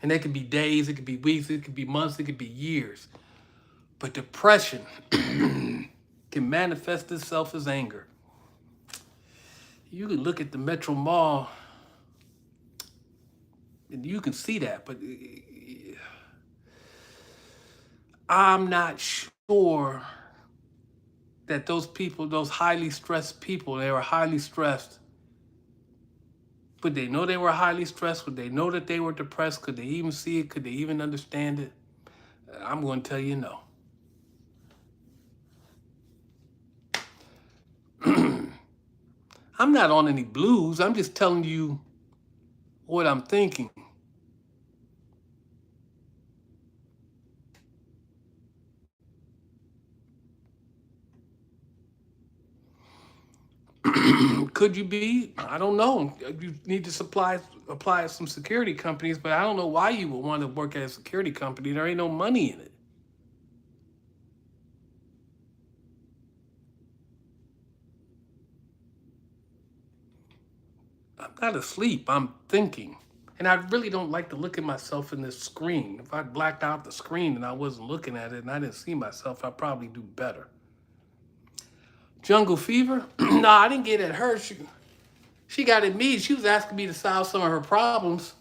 And it could be days, it could be weeks, it could be months, it could be years. But depression can manifest itself as anger. You can look at the Metro Mall and you can see that, but I'm not sure that those people, those highly stressed people, they were highly stressed. Would they know they were highly stressed? Would they know that they were depressed? Could they even see it? Could they even understand it? I'm going to tell you no. I'm not on any blues. I'm just telling you what I'm thinking. Could you be? I don't know. You need to apply at some security companies, but I don't know why you would want to work at a security company. There ain't no money in it. I'm not asleep. I'm thinking. And I really don't like to look at myself in this screen. If I blacked out the screen and I wasn't looking at it and I didn't see myself, I'd probably do better. Jungle Fever? No, I didn't get at her. She got at me. She was asking me to solve some of her problems,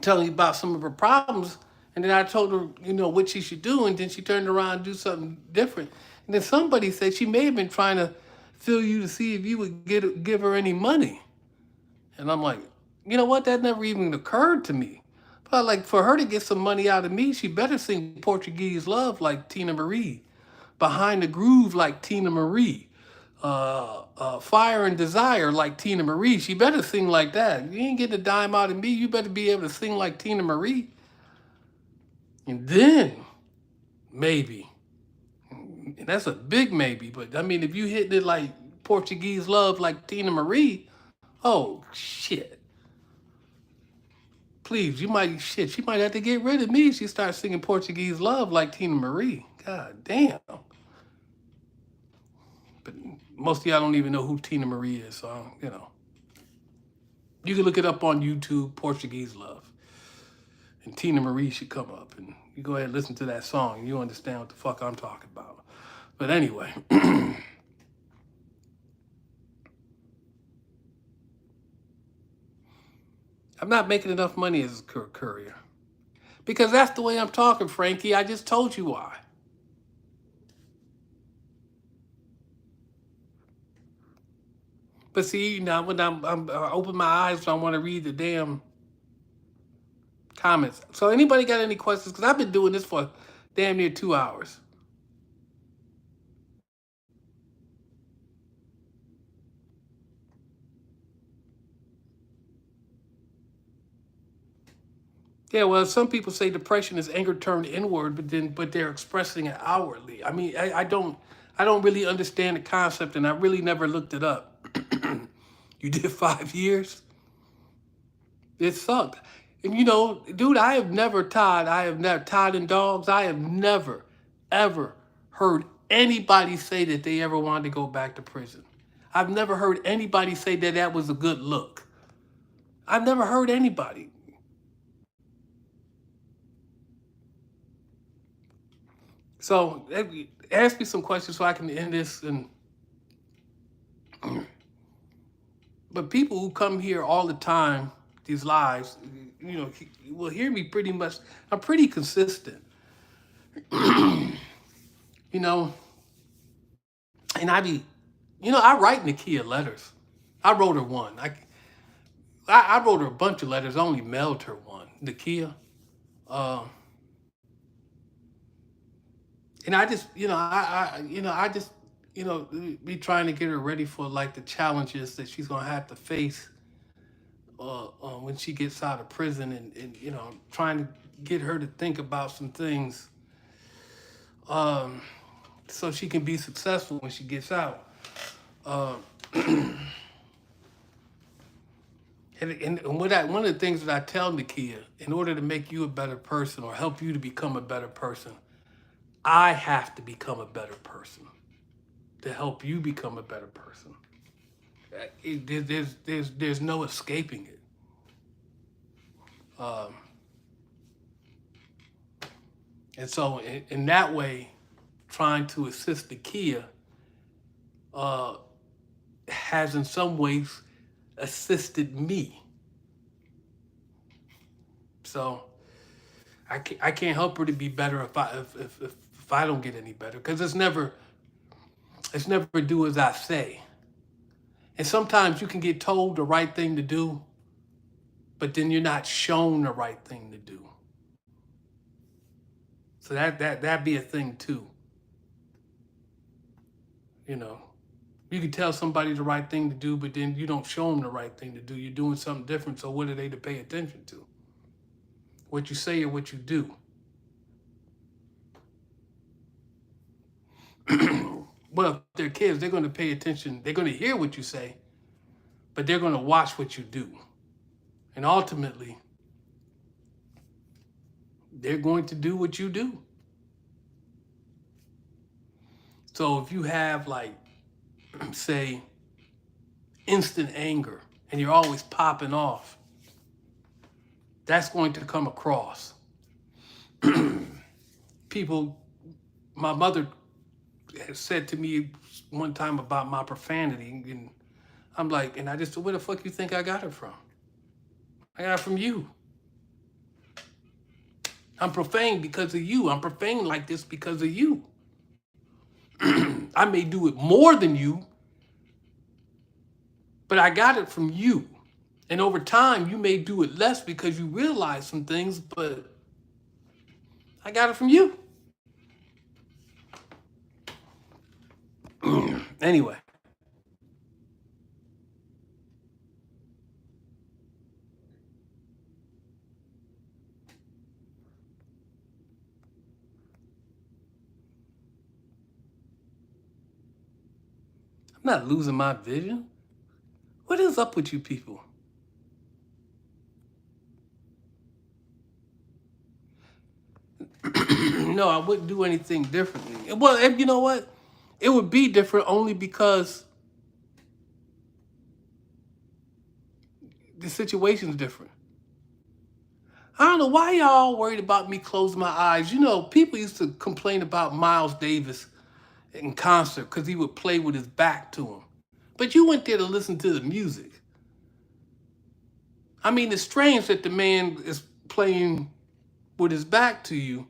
telling me about some of her problems. And then I told her, what she should do. And then she turned around and do something different. And then somebody said she may have been trying to fill you to see if you would give her any money. And I'm like, you know what? That never even occurred to me. But like for her to get some money out of me, she better sing Portuguese Love like Tina Marie, Behind the Groove like Tina Marie, Fire and Desire like Tina Marie. She better sing like that. You ain't getting a dime out of me. You better be able to sing like Tina Marie. And then maybe, and that's a big maybe, but I mean, if you hit it like Portuguese Love like Tina Marie, oh shit. Please, she might have to get rid of me. She starts singing Portuguese Love like Tina Marie. God damn. But most of y'all don't even know who Tina Marie is, so, You can look it up on YouTube, Portuguese Love. And Tina Marie should come up. And you go ahead and listen to that song, and you understand what the fuck I'm talking about. But anyway. I'm not making enough money as a courier. Because that's the way I'm talking, Frankie. I just told you why. But see, now when I open my eyes, I want to read the damn comments. So anybody got any questions? Because I've been doing this for damn near 2 hours. Yeah, well, some people say depression is anger turned inward, but they're expressing it outwardly. I mean, I don't really understand the concept, and I really never looked it up. You did 5 years? It sucked. And dude, I have never tied in dogs. I have never, ever heard anybody say that they ever wanted to go back to prison. I've never heard anybody say that that was a good look. I've never heard anybody. So ask me some questions so I can end this. But people who come here all the time, these lives, will hear me pretty much. I'm pretty consistent, you know. And I write Nakia letters. I wrote her one. I wrote her a bunch of letters. I only mailed her one, Nakia. Uh, and I just, I just, be trying to get her ready for like the challenges that she's gonna have to face when she gets out of prison, and trying to get her to think about some things, um, so she can be successful when she gets out. Uh, and one of the things that I tell Nakia, in order to make you a better person or help you to become a better person, I have to become a better person to help you become a better person. There's no escaping it. Um, and so in that way, trying to assist Nakia uh, has in some ways assisted me. So I can't help her to be better if I don't get any better, because it's never do as I say. And sometimes you can get told the right thing to do, but then you're not shown the right thing to do. So that'd be a thing too. You can tell somebody the right thing to do, but then you don't show them the right thing to do. You're doing something different. So what are they to pay attention to? What you say or what you do? Well, if they're kids, they're going to pay attention. They're going to hear what you say, but they're going to watch what you do. And ultimately, they're going to do what you do. So if you have, like, say, instant anger and you're always popping off, that's going to come across. People, my mother said to me one time about my profanity, and I'm like, and I just said, where the fuck you think I got it from? I got it from you. I'm profane because of you. I'm profane like this because of you. I may do it more than you, but I got it from you. And over time, you may do it less because you realize some things, but I got it from you. Anyway. I'm not losing my vision. What is up with you people? No, I wouldn't do anything differently. Well, and you know what? It would be different only because the situation's different. I don't know why y'all worried about me closing my eyes. You know, people used to complain about Miles Davis in concert because he would play with his back to him. But you went there to listen to the music. I mean, it's strange that the man is playing with his back to you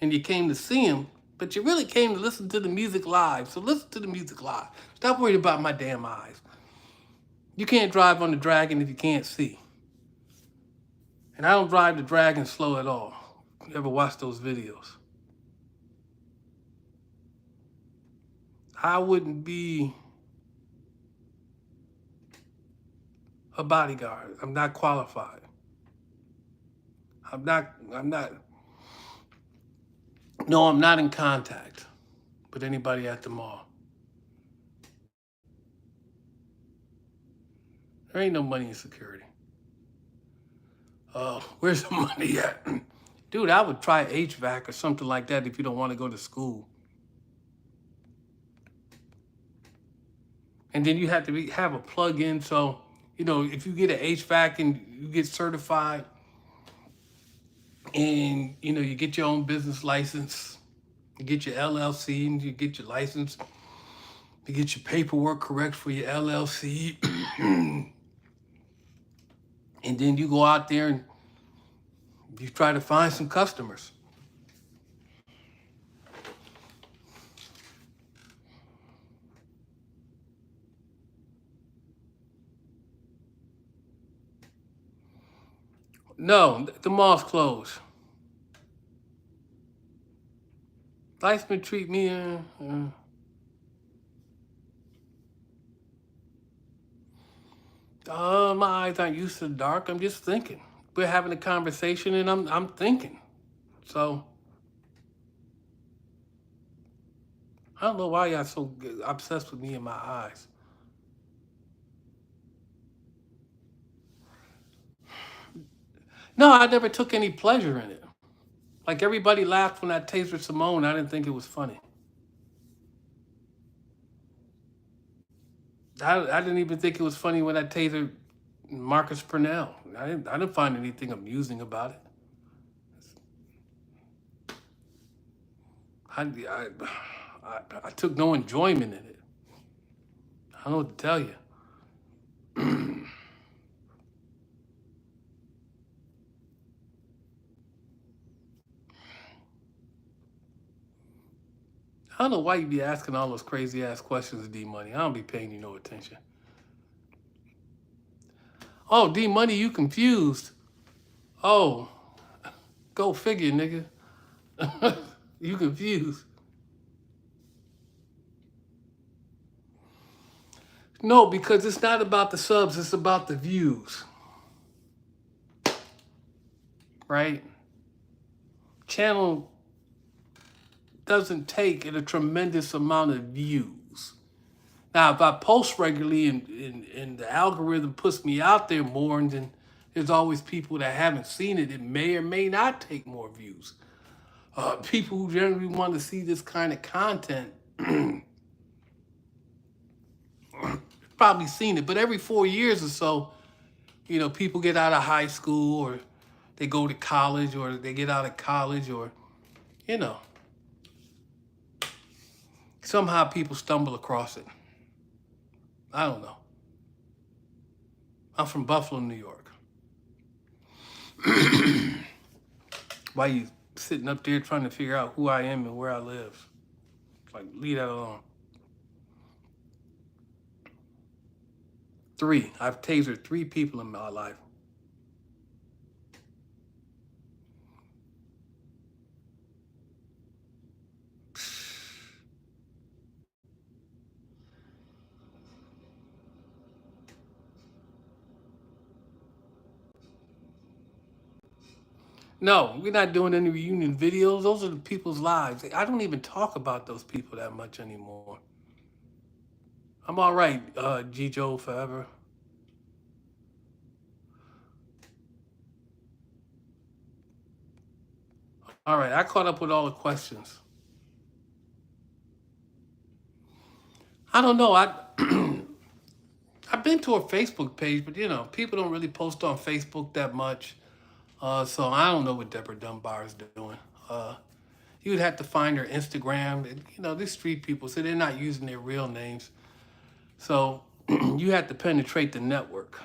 and you came to see him, but you really came to listen to the music live. So listen to the music live. Stop worried about my damn eyes. You can't drive on the Dragon if you can't see. And I don't drive the Dragon slow at all. You ever watch those videos? I wouldn't be a bodyguard. I'm not qualified. No, I'm not in contact with anybody at the mall. There ain't no money in security. Where's the money at? Dude, I would try HVAC or something like that if you don't want to go to school. And then you have to have a plug-in. So, you know, if you get an HVAC and you get certified and, you know, you get your own business license, you get your LLC and you get your license, you get your paperwork correct for your LLC. And then you go out there and you try to find some customers. No, the mall's closed. Life's been treating me. My eyes aren't used to the dark. I'm just thinking. We're having a conversation, and I'm thinking. So I don't know why y'all so obsessed with me and my eyes. No, I never took any pleasure in it. Like everybody laughed when I tasered Simone. I didn't think it was funny. I didn't even think it was funny when I tasered Marcus Purnell. I didn't find anything amusing about it. I took no enjoyment in it. I don't know what to tell you. I don't know why you be asking all those crazy ass questions, D Money. I don't be paying you no attention. Oh, D Money, you confused. Oh, go figure, nigga. You confused. No, because it's not about the subs, it's about the views. Right? Channel doesn't take a tremendous amount of views. Now, if I post regularly and the algorithm puts me out there more, and then there's always people that haven't seen it, it may or may not take more views. People who generally want to see this kind of content probably seen it, but every 4 years or so, people get out of high school, or they go to college, or they get out of college, or, you know, somehow people stumble across it. I don't know. I'm from Buffalo, New York. Why you sitting up there trying to figure out who I am and where I live? Like, leave that alone. 3. I've tasered 3 people in my life. No, we're not doing any reunion videos. Those are the people's lives. I don't even talk about those people that much anymore. I'm all right, G-Joe forever. All right, I caught up with all the questions. I don't know. I've been to a Facebook page, but people don't really post on Facebook that much. So I don't know what Deborah Dunbar is doing. You'd have to find her Instagram. These street people, so they're not using their real names. So you have to penetrate the network.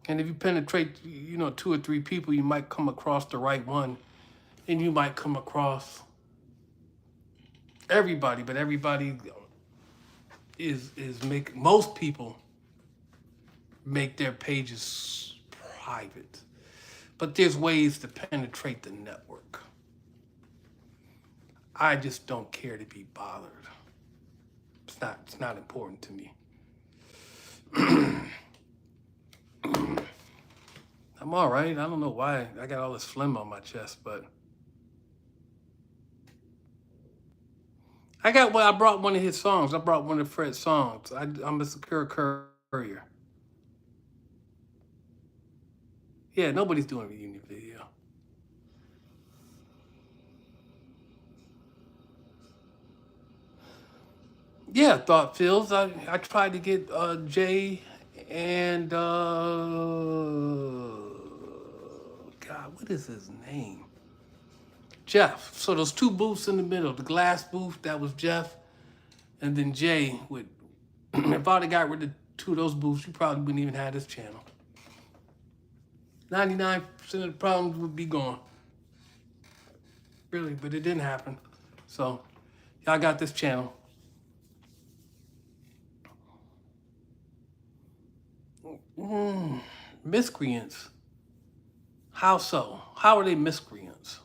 And if you penetrate, 2 or 3 people, you might come across the right one. And you might come across everybody, but everybody is most people make their pages private. But there's ways to penetrate the network. I just don't care to be bothered. It's not important to me. I'm all right. I don't know why I got all this phlegm on my chest, but I brought one of his songs. I brought one of Fred's songs. I'm a secure courier. Yeah, nobody's doing a reunion video. Yeah, thought Phil's. I tried to get Jay and God, what is his name? Jeff. So those 2 booths in the middle, the glass booth, that was Jeff, and then Jay would. If I'd have got rid of 2 of those booths, you probably wouldn't even have this channel. 99% of the problems would be gone. Really, but it didn't happen. So y'all got this channel. Miscreants. How so? How are they miscreants?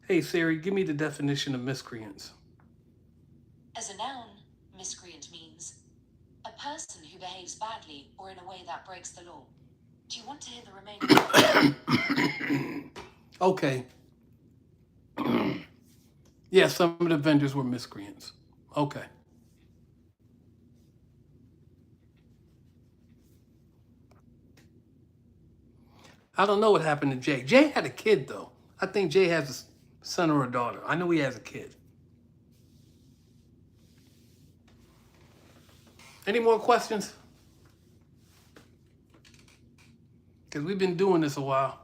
Hey Siri, give me the definition of miscreants. As a noun, miscreant means a person who behaves badly or in a way that breaks the law. Do you want to hear the remainder? Okay. Yeah, some of the vendors were miscreants. Okay. I don't know what happened to Jay. Jay had a kid, though. I think Jay has a son or a daughter. I know he has a kid. Any more questions? Because we've been doing this a while.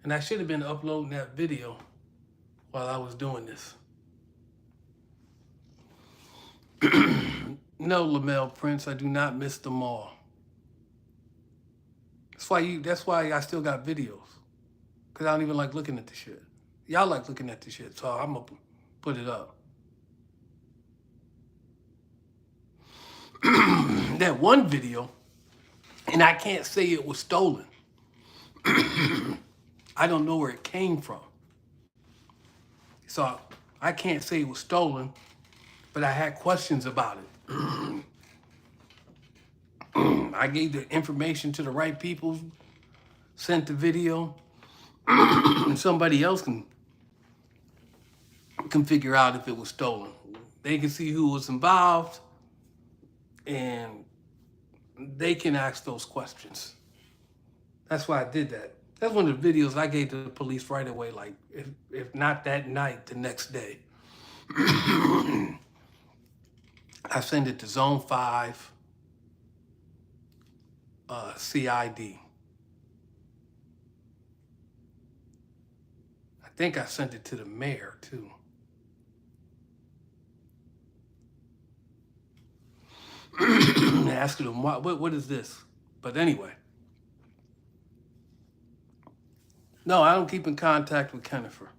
And I should have been uploading that video while I was doing this. No, Lamel Prince, I do not miss them all. That's why I still got videos. Because I don't even like looking at the shit. Y'all like looking at the shit, so I'm going to put it up. That one video, and I can't say it was stolen. I don't know where it came from. So I can't say it was stolen, but I had questions about it. I gave the information to the right people, sent the video, and somebody else can figure out if it was stolen. They can see who was involved, and they can ask those questions. That's why I did that. That's one of the videos I gave to the police right away, like if not that night, the next day. I sent it to Zone 5 CID. I think I sent it to the mayor too. Asking them what is this? But anyway. No, I don't keep in contact with Kennifer,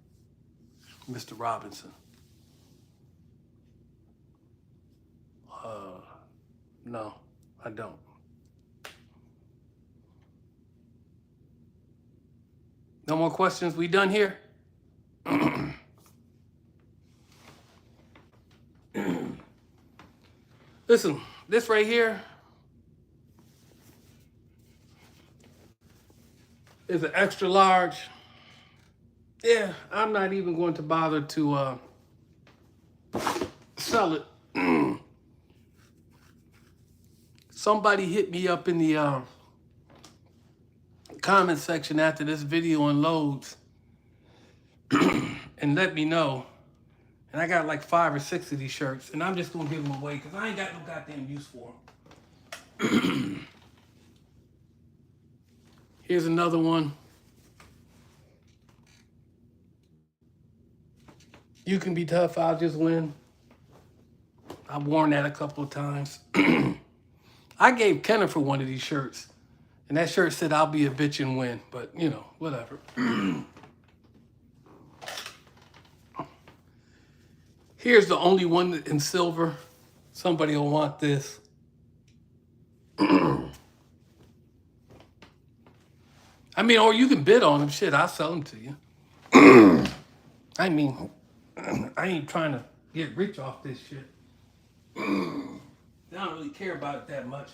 Mr. Robinson. No, I don't. No more questions? We done here? Listen, this right here is an extra large. Yeah, I'm not even going to bother to sell it. Somebody hit me up in the comment section after this video unloads and let me know. And I got like 5 or 6 of these shirts, and I'm just gonna give them away because I ain't got no goddamn use for them. Here's another one. You can be tough, I'll just win. I've worn that a couple of times. I gave Kennifer one of these shirts, and that shirt said, I'll be a bitch and win, but you know, whatever. Here's the only one in silver. Somebody will want this. I mean, or you can bid on them. Shit, I'll sell them to you. I mean, I ain't trying to get rich off this shit. I don't really care about it that much.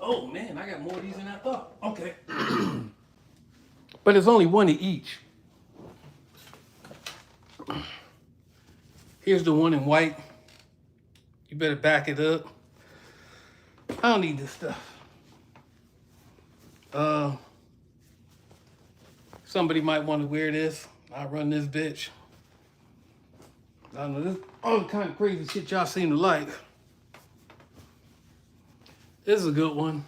Oh man, I got more of these than I thought. Okay. But it's only one of each. Here's the one in white. You better back it up. I don't need this stuff. Somebody might want to wear this. I run this bitch. I don't know, this all the kind of crazy shit y'all seem to like. This is a good one.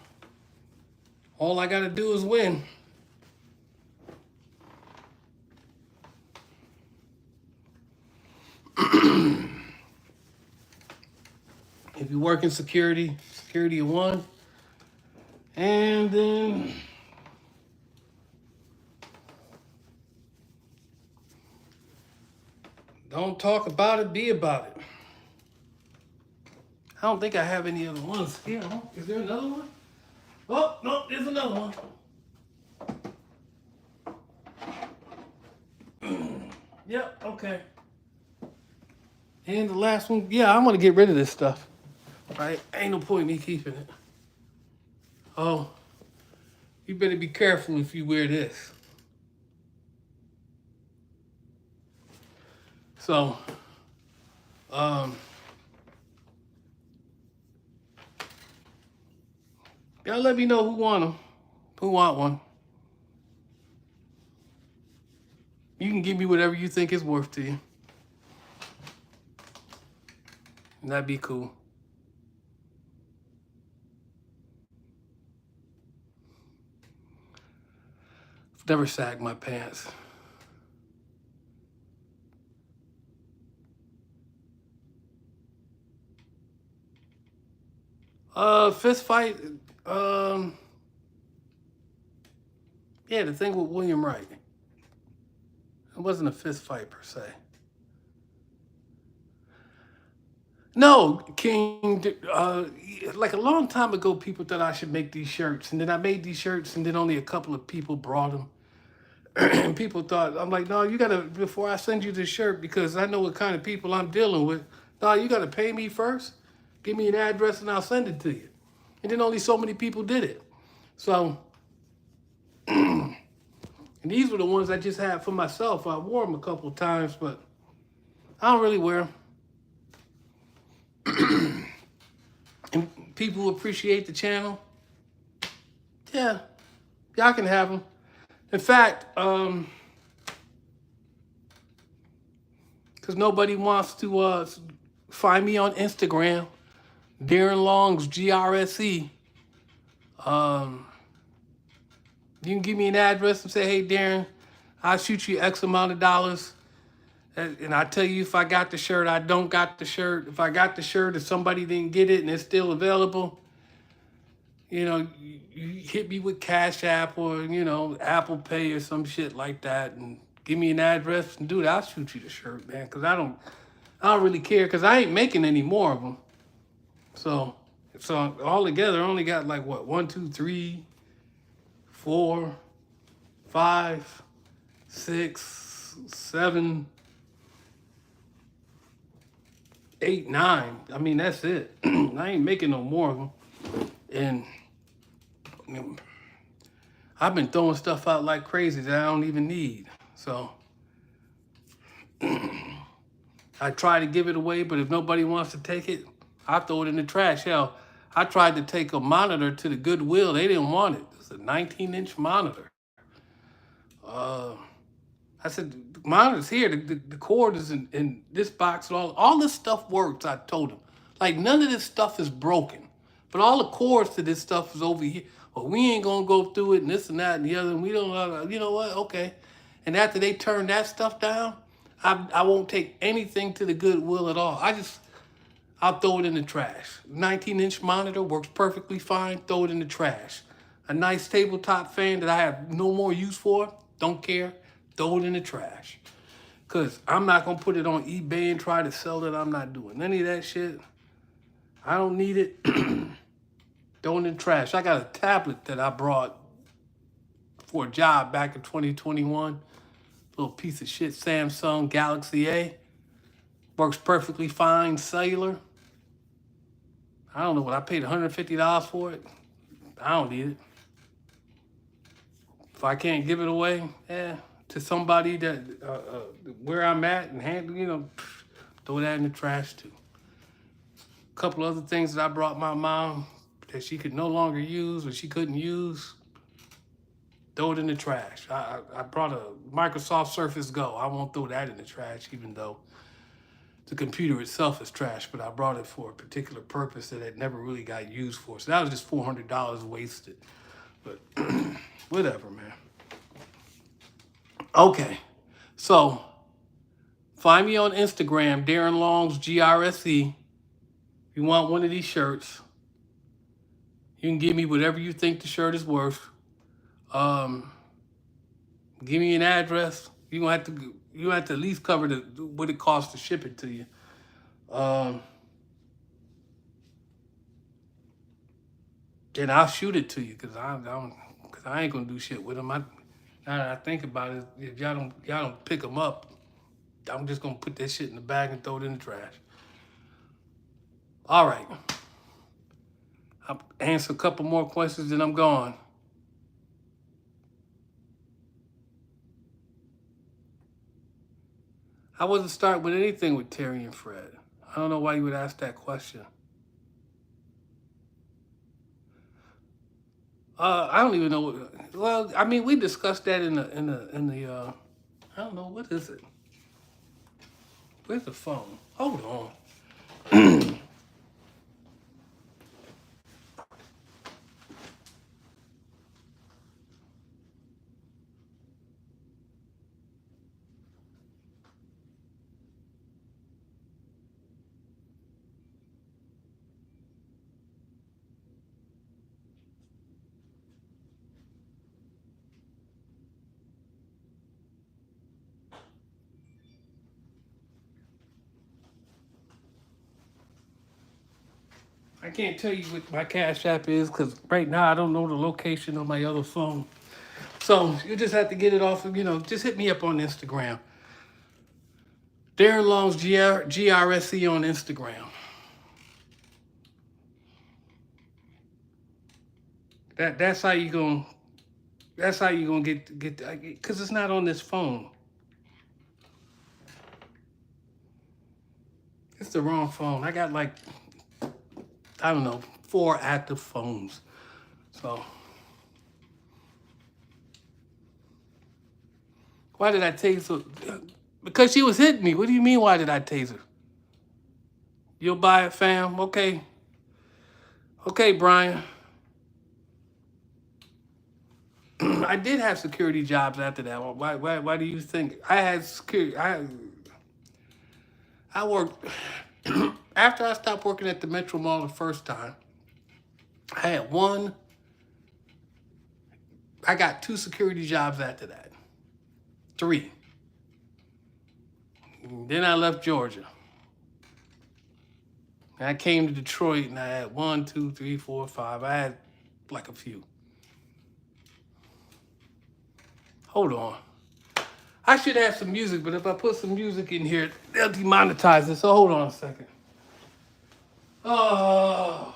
All I gotta do is win. If you work in security you won. And then don't talk about it, be about it. I don't think I have any other ones here. Huh? Is there another one? Oh, no, there's another one. Yep, okay. And the last one, yeah, I'm gonna get rid of this stuff. Right? Ain't no point in me keeping it. Oh, you better be careful if you wear this. So, y'all let me know who want them. Who want one? You can give me whatever you think is worth to you. And that'd be cool. I've never sagged my pants. Fist fight. Yeah, the thing with William Wright. It wasn't a fist fight per se. No, King, like a long time ago, people thought I should make these shirts. And then I made these shirts, and then only a couple of people brought them. And people thought, I'm like, no, you gotta, before I send you this shirt, because I know what kind of people I'm dealing with, no, you gotta pay me first. Give me an address and I'll send it to you. And then only so many people did it. So, and these were the ones I just had for myself. I wore them a couple of times, but I don't really wear them. And people who appreciate the channel, yeah, y'all can have them. In fact, because nobody wants to find me on Instagram, Darren Long's GRSE. You can give me an address and say, hey, Darren, I'll shoot you X amount of dollars. And I tell you if I got the shirt, I don't got the shirt. If I got the shirt, if somebody didn't get it and it's still available, you hit me with Cash App or, Apple Pay or some shit like that and give me an address and dude, I'll shoot you the shirt, man. Cause I don't really care because I ain't making any more of them. So all together, I only got like what, 1, 2, 3, 4, 5, 6, 7, 8, 9. I mean, that's it. I ain't making no more of them. And I've been throwing stuff out like crazy that I don't even need. So I try to give it away, but if nobody wants to take it, I throw it in the trash. Hell, I tried to take a monitor to the Goodwill. They didn't want it. It's a 19-inch monitor. I said, the monitor's here. The cord is in this box. And all this stuff works, I told him. Like, none of this stuff is broken. But all the cords to this stuff is over here. But we ain't going to go through it and this and that and the other. And we don't, you know what? Okay. And after they turn that stuff down, I won't take anything to the Goodwill at all. I'll throw it in the trash. 19-inch monitor works perfectly fine. Throw it in the trash. A nice tabletop fan that I have no more use for. Don't care. Throw it in the trash. Because I'm not going to put it on eBay and try to sell it. I'm not doing any of that shit. I don't need it. Throw it in the trash. I got a tablet that I brought for a job back in 2021. Little piece of shit Samsung Galaxy A. Works perfectly fine, cellular. I don't know what I paid $150 for it. I don't need it. If I can't give it away, to somebody that where I'm at and handle, throw that in the trash too. A couple other things that I brought my mom that she could no longer use or she couldn't use, throw it in the trash. I brought a Microsoft Surface Go. I won't throw that in the trash, even though the computer itself is trash, but I brought it for a particular purpose that it never really got used for. So that was just $400 wasted. But whatever, man. Okay, so find me on Instagram, Darren Long's GRSE. If you want one of these shirts, you can give me whatever you think the shirt is worth. Give me an address. You have to at least cover what it costs to ship it to you. And I'll shoot it to you because I ain't gonna do shit with them. Now that I think about it, if y'all don't pick them up, I'm just gonna put that shit in the bag and throw it in the trash. All right. I'll answer a couple more questions and I'm gone. I wasn't start with anything with Terry and Fred. I don't know why you would ask that question. I don't even know. Well, I mean, we discussed that in the. I don't know, what is it? Where's the phone? Hold on. I can't tell you what my Cash App is because right now I don't know the location of my other phone. So you just have to get it off of, just hit me up on Instagram. Darren Long's GRSE on Instagram. That's how you gonna get because it's not on this phone. It's the wrong phone. I got like, I don't know, 4 active phones. So why did I tase her? Because she was hitting me. What do you mean, why did I tase her? You'll buy it, fam? Okay. Okay, Brian. I did have security jobs after that. Why do you think I had security? I worked after I stopped working at the Metro Mall the first time. I had one. I got 2 security jobs after that. 3. Then I left Georgia. And I came to Detroit and I had 1, 2, 3, 4, 5. I had like a few. Hold on. I should have some music, but if I put some music in here, they'll demonetize it. So hold on a second. Oh.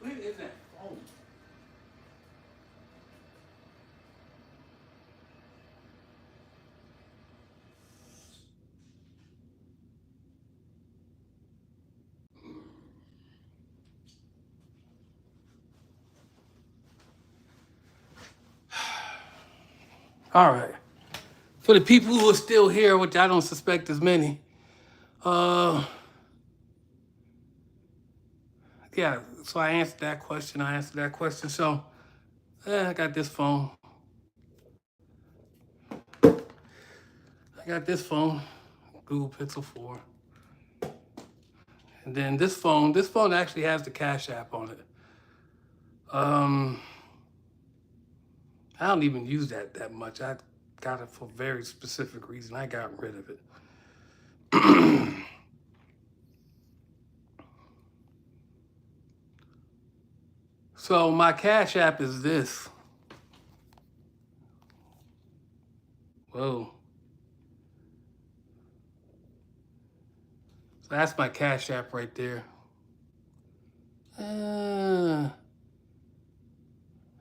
Where is that phone? All right. For the people who are still here, which I don't suspect as many, yeah, so I answered that question. So I got this phone. Google Pixel 4. And then this phone actually has the Cash App on it. I don't even use that much. I got it for a very specific reason. I got rid of it. So my Cash App is this. Whoa. So that's my Cash App right there. It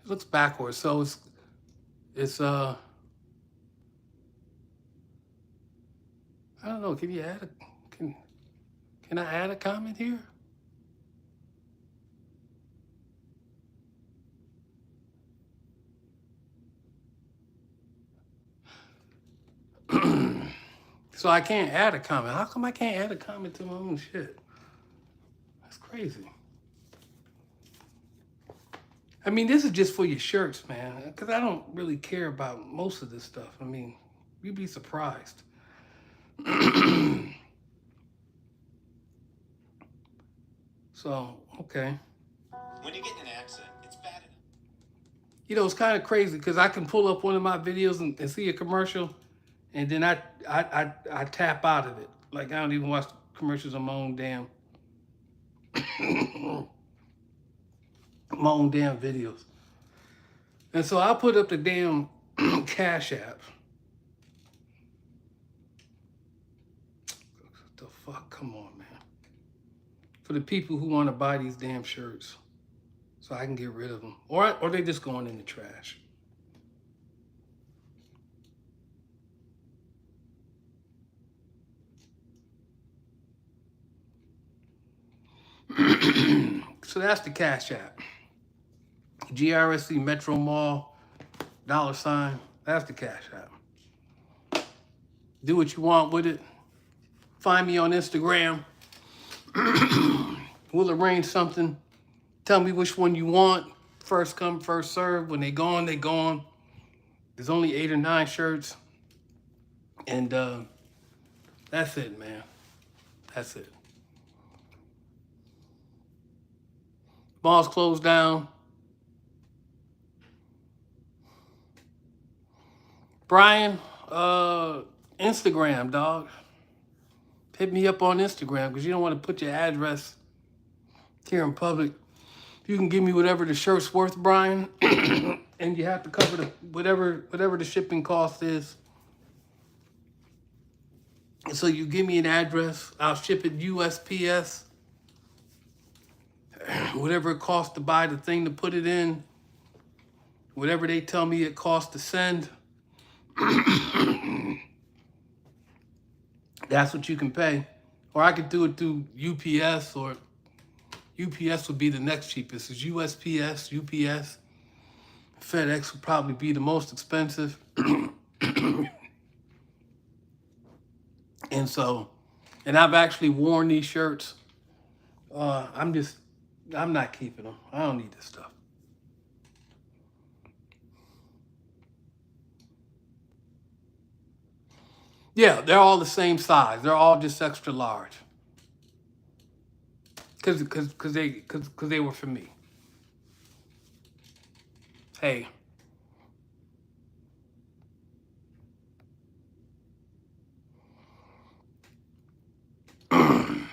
looks backwards. So it's I don't know. Can you add can I add a comment here? So I can't add a comment. How come I can't add a comment to my own shit? That's crazy. I mean, this is just for your shirts, man, because I don't really care about most of this stuff. I mean, you'd be surprised. So, okay. When you get in an accident, it's bad enough. It's kind of crazy because I can pull up one of my videos and see a commercial, and then I tap out of it. Like, I don't even watch commercials on my own damn videos. And so I put up the damn Cash App. What the fuck? Come on, man. For the people who want to buy these damn shirts so I can get rid of them. Or they just going in the trash. So that's the Cash App. GRSE Metro Mall, $. That's the Cash App. Do what you want with it. Find me on Instagram. We'll arrange something. Tell me which one you want. First come, first serve. When they gone, they gone. There's only 8 or 9 shirts. And that's it, man. That's it. Malls closed down. Brian, Instagram, dog. Hit me up on Instagram because you don't want to put your address here in public. You can give me whatever the shirt's worth, Brian, and you have to cover the whatever the shipping cost is. And so you give me an address, I'll ship it USPS, whatever it costs to buy the thing to put it in, whatever they tell me it costs to send. That's what you can pay. Or I could do it through UPS, or UPS would be the next cheapest. It's USPS, UPS. FedEx would probably be the most expensive. And I've actually worn these shirts. I'm not keeping them. I don't need this stuff. Yeah, they're all the same size. They're all just extra large. Cause they were for me. Hey. I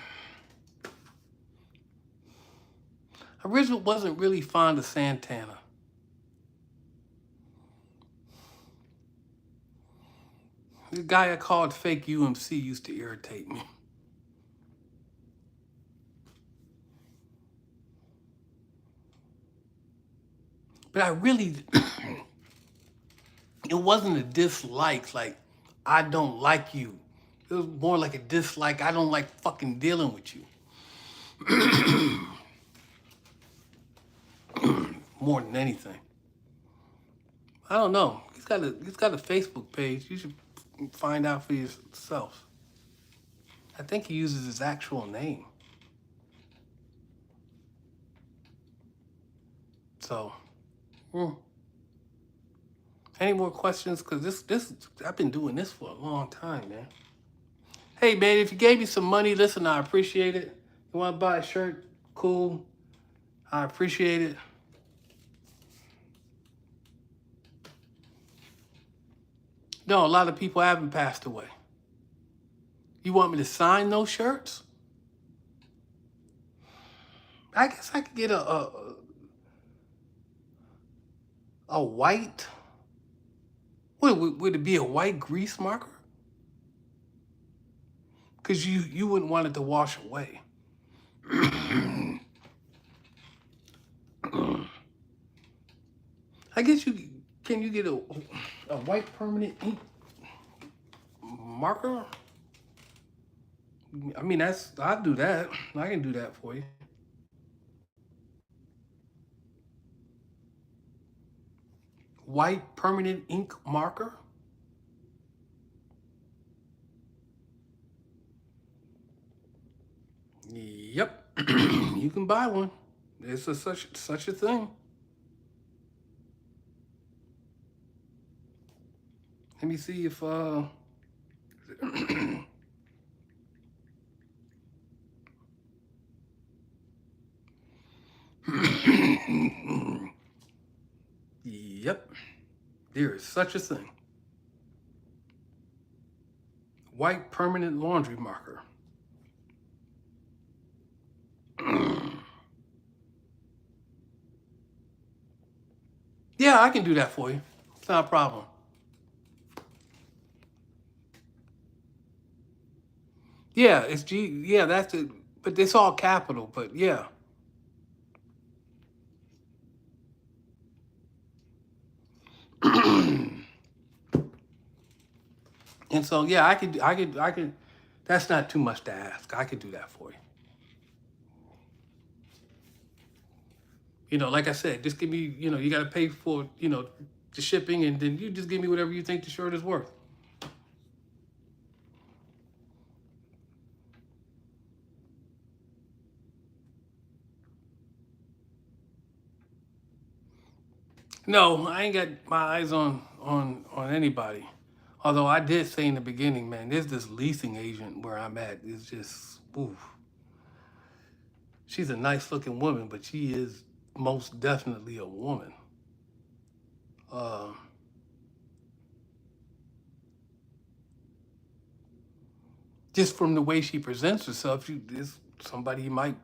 originally wasn't really fond of Santana. The guy I called fake UMC used to irritate me. But I really, it wasn't a dislike, like, I don't like you. It was more like a dislike, I don't like fucking dealing with you. More than anything. I don't know. He's got a Facebook page. You should find out for yourself. I think he uses his actual name. So, any more questions? Because this I've been doing this for a long time, man. Hey, man, if you gave me some money, listen, I appreciate it. You want to buy a shirt? Cool. I appreciate it. No, a lot of people haven't passed away. You want me to sign those shirts? I guess I could get a white. Would it be a white grease marker? Because you wouldn't want it to wash away. I guess can you get a white permanent ink marker? I mean, I'll do that. I can do that for you. White permanent ink marker? Yep. You can buy one. It's such a thing. Let me see if yep. There is such a thing. White permanent laundry marker. Yeah, I can do that for you. It's not a problem. Yeah, it's G. Yeah, that's it. But it's all capital. But yeah. And so yeah, I could. That's not too much to ask. I could do that for you. You know, like I said, just give me. You know, you got to pay for the shipping, and then you just give me whatever you think the shirt is worth. No, I ain't got my eyes on anybody. Although I did say in the beginning, man, there's this leasing agent where I'm at. It's just, ooh. She's a nice looking woman, but she is most definitely a woman. Uh, just from the way she presents herself, she is somebody you might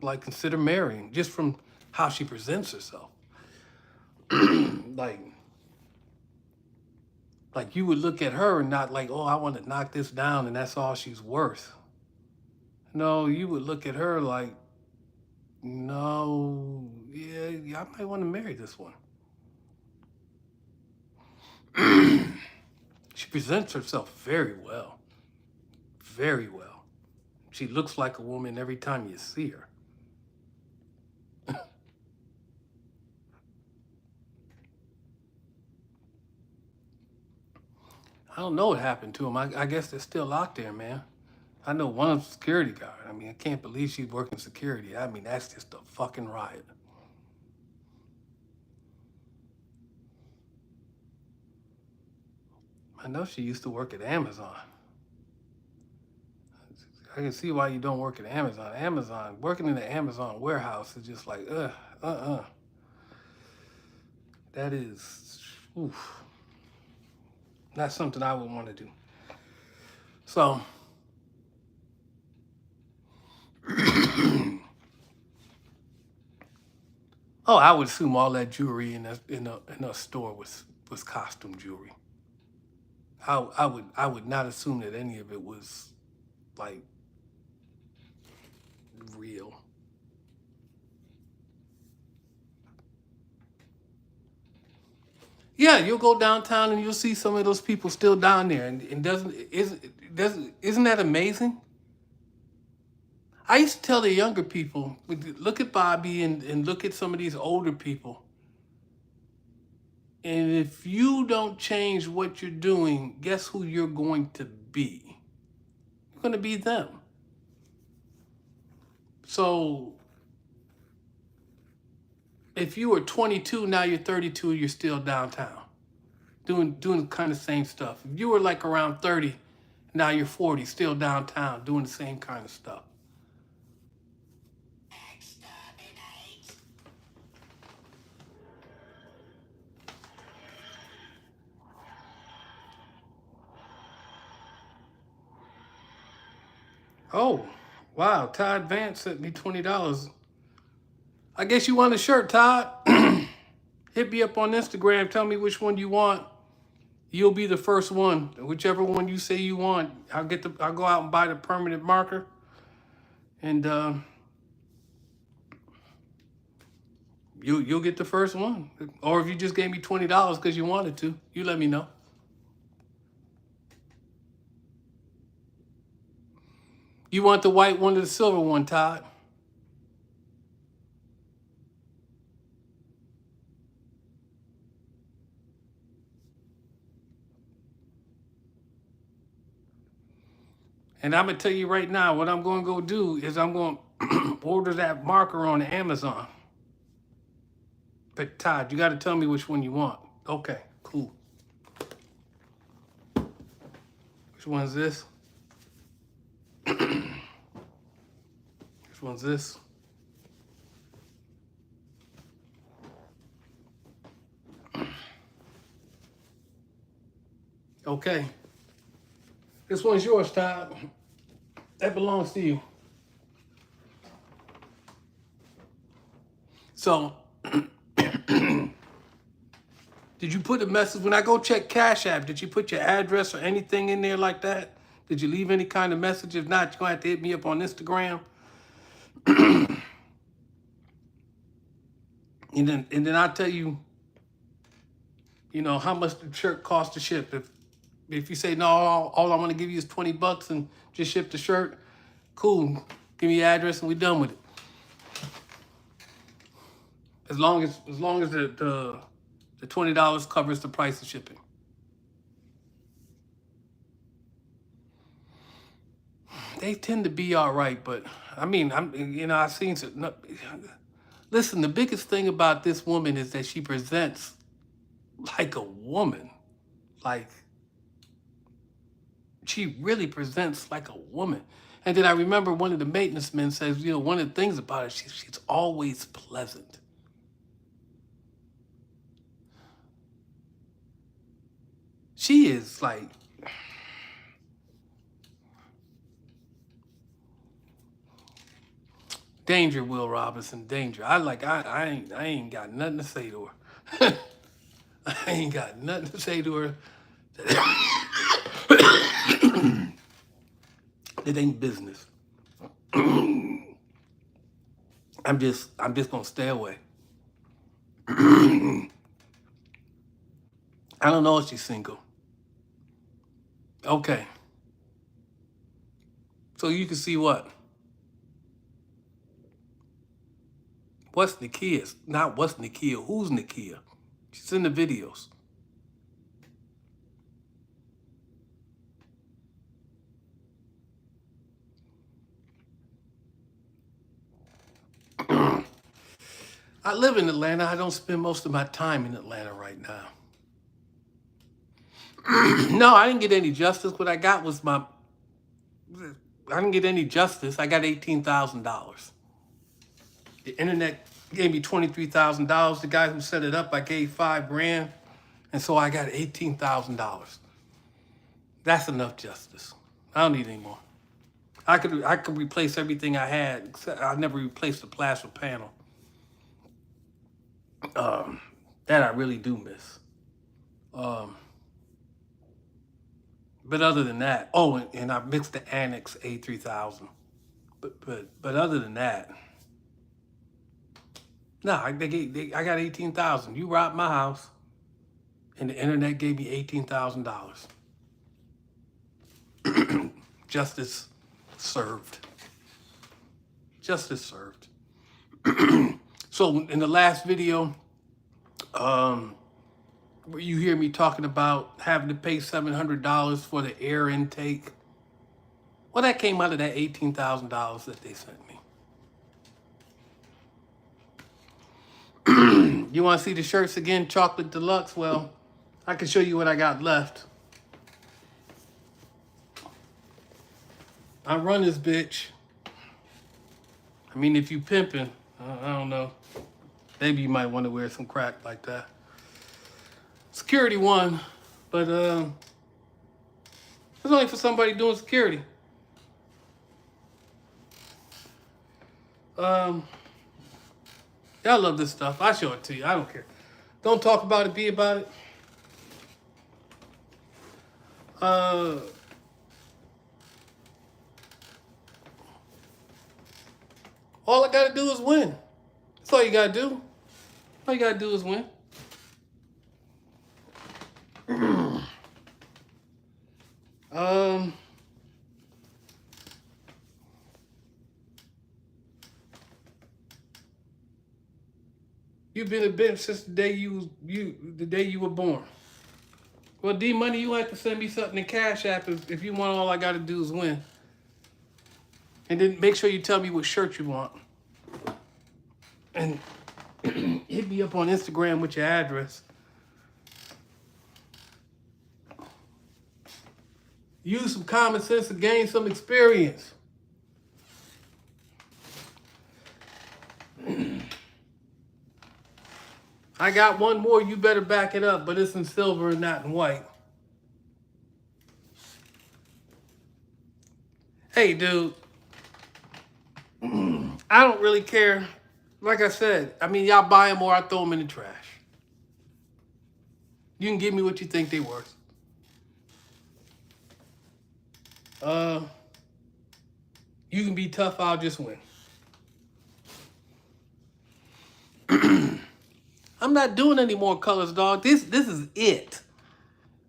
like consider marrying, just from how she presents herself. like like you would look at her and not like, oh, I want to knock this down and that's all she's worth. No, you would look at her like, no, yeah, I might want to marry this one. She presents herself very well. Very well. She looks like a woman every time you see her. I don't know what happened to him. I guess they're still out there, man. I know one security guard. I mean, I can't believe she's working security. I mean, that's just a fucking riot. I know she used to work at Amazon. I can see why you don't work at Amazon. Amazon, working in the Amazon warehouse is just like, That is, oof. Not something I would want to do. So, oh, I would assume all that jewelry in a store was costume jewelry. I would not assume that any of it was like real. Yeah, you'll go downtown and you'll see some of those people still down there, and isn't that amazing? I used to tell the younger people, look at Bobby and look at some of these older people. And if you don't change what you're doing, guess who you're going to be? You're going to be them. So if you were 22, now you're 32, you're still downtown doing the kind of same stuff. If you were like around 30, now you're 40, still downtown doing the same kind of stuff. Oh, wow. Todd Vance sent me $20. I guess you want a shirt, Todd. Hit me up on Instagram. Tell me which one you want. You'll be the first one. Whichever one you say you want, I'll go out and buy the permanent marker. And you'll get the first one. Or if you just gave me $20 because you wanted to, you let me know. You want the white one or the silver one, Todd? And I'm going to tell you right now, what I'm going to go do is I'm going to order that marker on Amazon. But Todd, you got to tell me which one you want. Okay, cool. Which one's this? Which one's this? Okay. This one's yours, Todd. That belongs to you. So, did you put a message? When I go check Cash App, did you put your address or anything in there like that? Did you leave any kind of message? If not, you're going to have to hit me up on Instagram. And then I'll tell you, how much the shirt costs to ship. If you say, no, all I want to give you is $20 and just ship the shirt, cool. Give me your address and we're done with it. As long as the $20 covers the price of shipping. They tend to be all right, but I mean, I've seen some. Listen, the biggest thing about this woman is that she presents like a woman. Like, she really presents like a woman. And then I remember one of the maintenance men says, you know, one of the things about her, she's always pleasant. She is like, danger, Will Robinson, danger. I ain't got nothing to say to her. I ain't got nothing to say to her. It ain't business. I'm just gonna stay away. I don't know if she's single. Okay. So you can see what? What's Nakia? Not what's Nakia. Who's Nakia? She's in the videos. I live in Atlanta. I don't spend most of my time in Atlanta right now. No, I didn't get any justice. What I got was I didn't get any justice. I got $18,000. The internet gave me $23,000. The guy who set it up, I gave $5,000. And so I got $18,000. That's enough justice. I don't need any more. I could replace everything I had, except I never replaced the plaster panel. That I really do miss. But other than that, oh, and I mixed the Annex A3000. But other than that, no, I got 18,000. You robbed my house, and the internet gave me $18,000. Justice served. Justice served. So in the last video, where you hear me talking about having to pay $700 for the air intake, well, that came out of that $18,000 that they sent me. You want to see the shirts again, Chocolate Deluxe? Well, I can show you what I got left. I run this bitch. I mean, if you pimping, I don't know. Maybe you might want to wear some crack like that. Security one, but it's only for somebody doing security. Y'all love this stuff. I show it to you. I don't care. Don't talk about it. Be about it. All I gotta do is win. That's all you gotta do. All you gotta do is win. You've been a bitch since the day you were born. Well, D Money, you have to send me something in Cash App if you want. All I gotta do is win. And then make sure you tell me what shirt you want. And hit me up on Instagram with your address. Use some common sense to gain some experience. I got one more, you better back it up, but it's in silver and not in white. Hey, dude. I don't really care. Like I said, I mean, y'all buy them or I throw them in the trash. You can give me what you think they worth. You can be tough, I'll just win. I'm not doing any more colors, dog. This is it.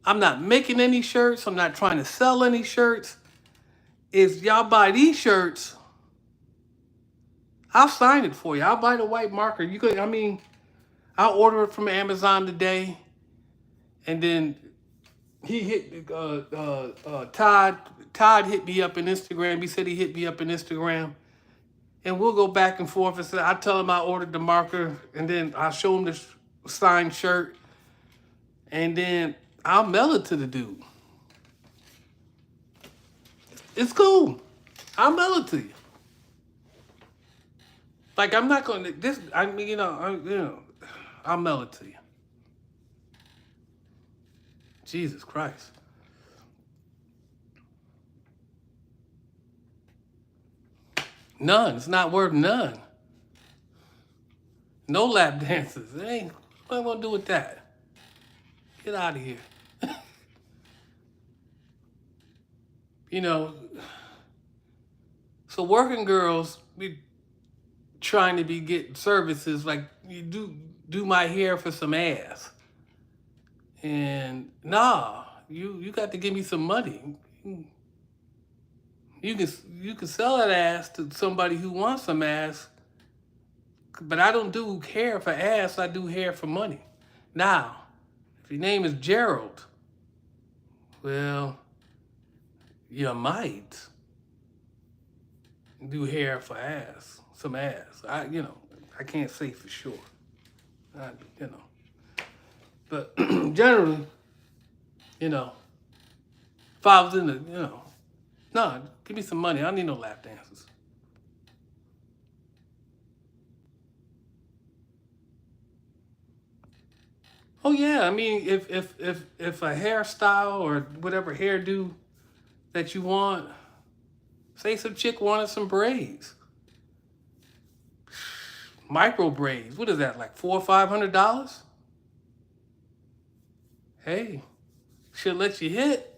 I'm not making any shirts. I'm not trying to sell any shirts. If y'all buy these shirts, I'll sign it for you. I'll buy the white marker. You could, I mean, I'll order it from Amazon today. And then he hit Todd hit me up in Instagram. He said he hit me up in Instagram. And we'll go back and forth. And say, I tell him I ordered the marker, and then I show him the signed shirt. And then I'll mail it to the dude. It's cool. I'll mail it to you. Like I'm not gonna this. I mean, I'll mail it to you. Jesus Christ. None. It's not worth none. No lap dances. It ain't. What am I gonna do with that? Get out of here. You know. So working girls be trying to be getting services like you do my hair for some ass. And nah, you got to give me some money. You can sell that ass to somebody who wants some ass, but I don't do hair for ass. I do hair for money. Now, if your name is Gerald, well, you might do hair for ass, some ass. I can't say for sure. I, you know, but generally, if I was in the, no, give me some money. I don't need no lap dances. Oh yeah, I mean, if a hairstyle or whatever hairdo that you want, say some chick wanted some braids, micro braids. What is that, like $400 or $500? Hey, she'll let you hit,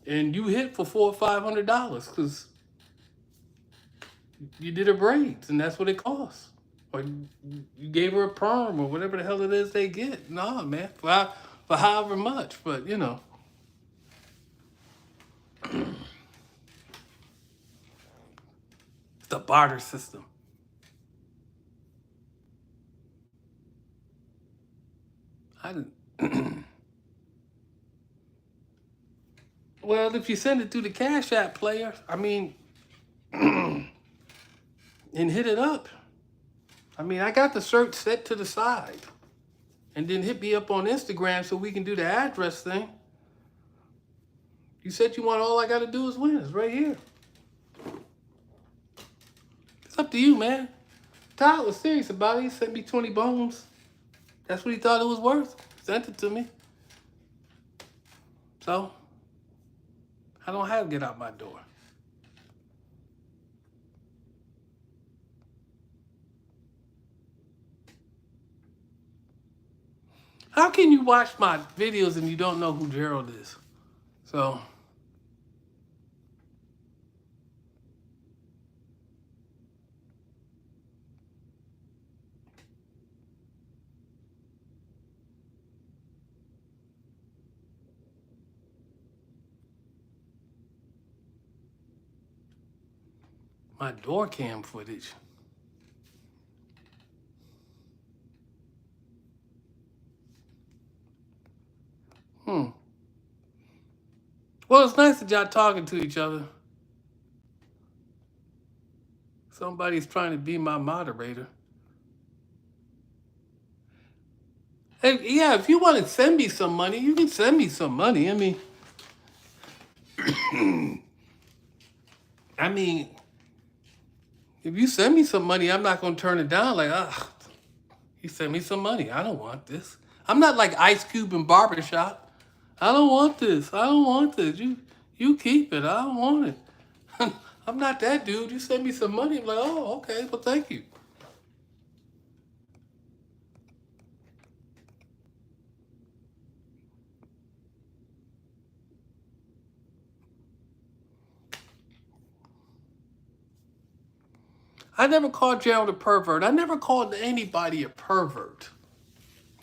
and you hit for $400 or $500 because you did her braids, and that's what it costs. Or you gave her a perm or whatever the hell it is they get. Nah, man, for however much, but it's the barter system. I didn't. Well, if you send it through the Cash App player, I mean, and hit it up. I mean, I got the search set to the side. And then hit me up on Instagram so we can do the address thing. You said you want all I got to do is win. It's right here. It's up to you, man. Todd was serious about it. He sent me 20 bones. That's what he thought it was worth. Sent it to me. So, I don't have to get out my door. How can you watch my videos and you don't know who Gerald is? So, my door cam footage. Well, it's nice that y'all talking to each other. Somebody's trying to be my moderator. Hey, yeah, if you want to send me some money, you can send me some money. I mean, if you send me some money, I'm not going to turn it down like, you send me some money. I don't want this. I'm not like Ice Cube in Barbershop. I don't want this. I don't want this. You keep it. I don't want it. I'm not that dude. You send me some money. I'm like, oh, okay. Well, thank you. I never called Gerald a pervert. I never called anybody a pervert.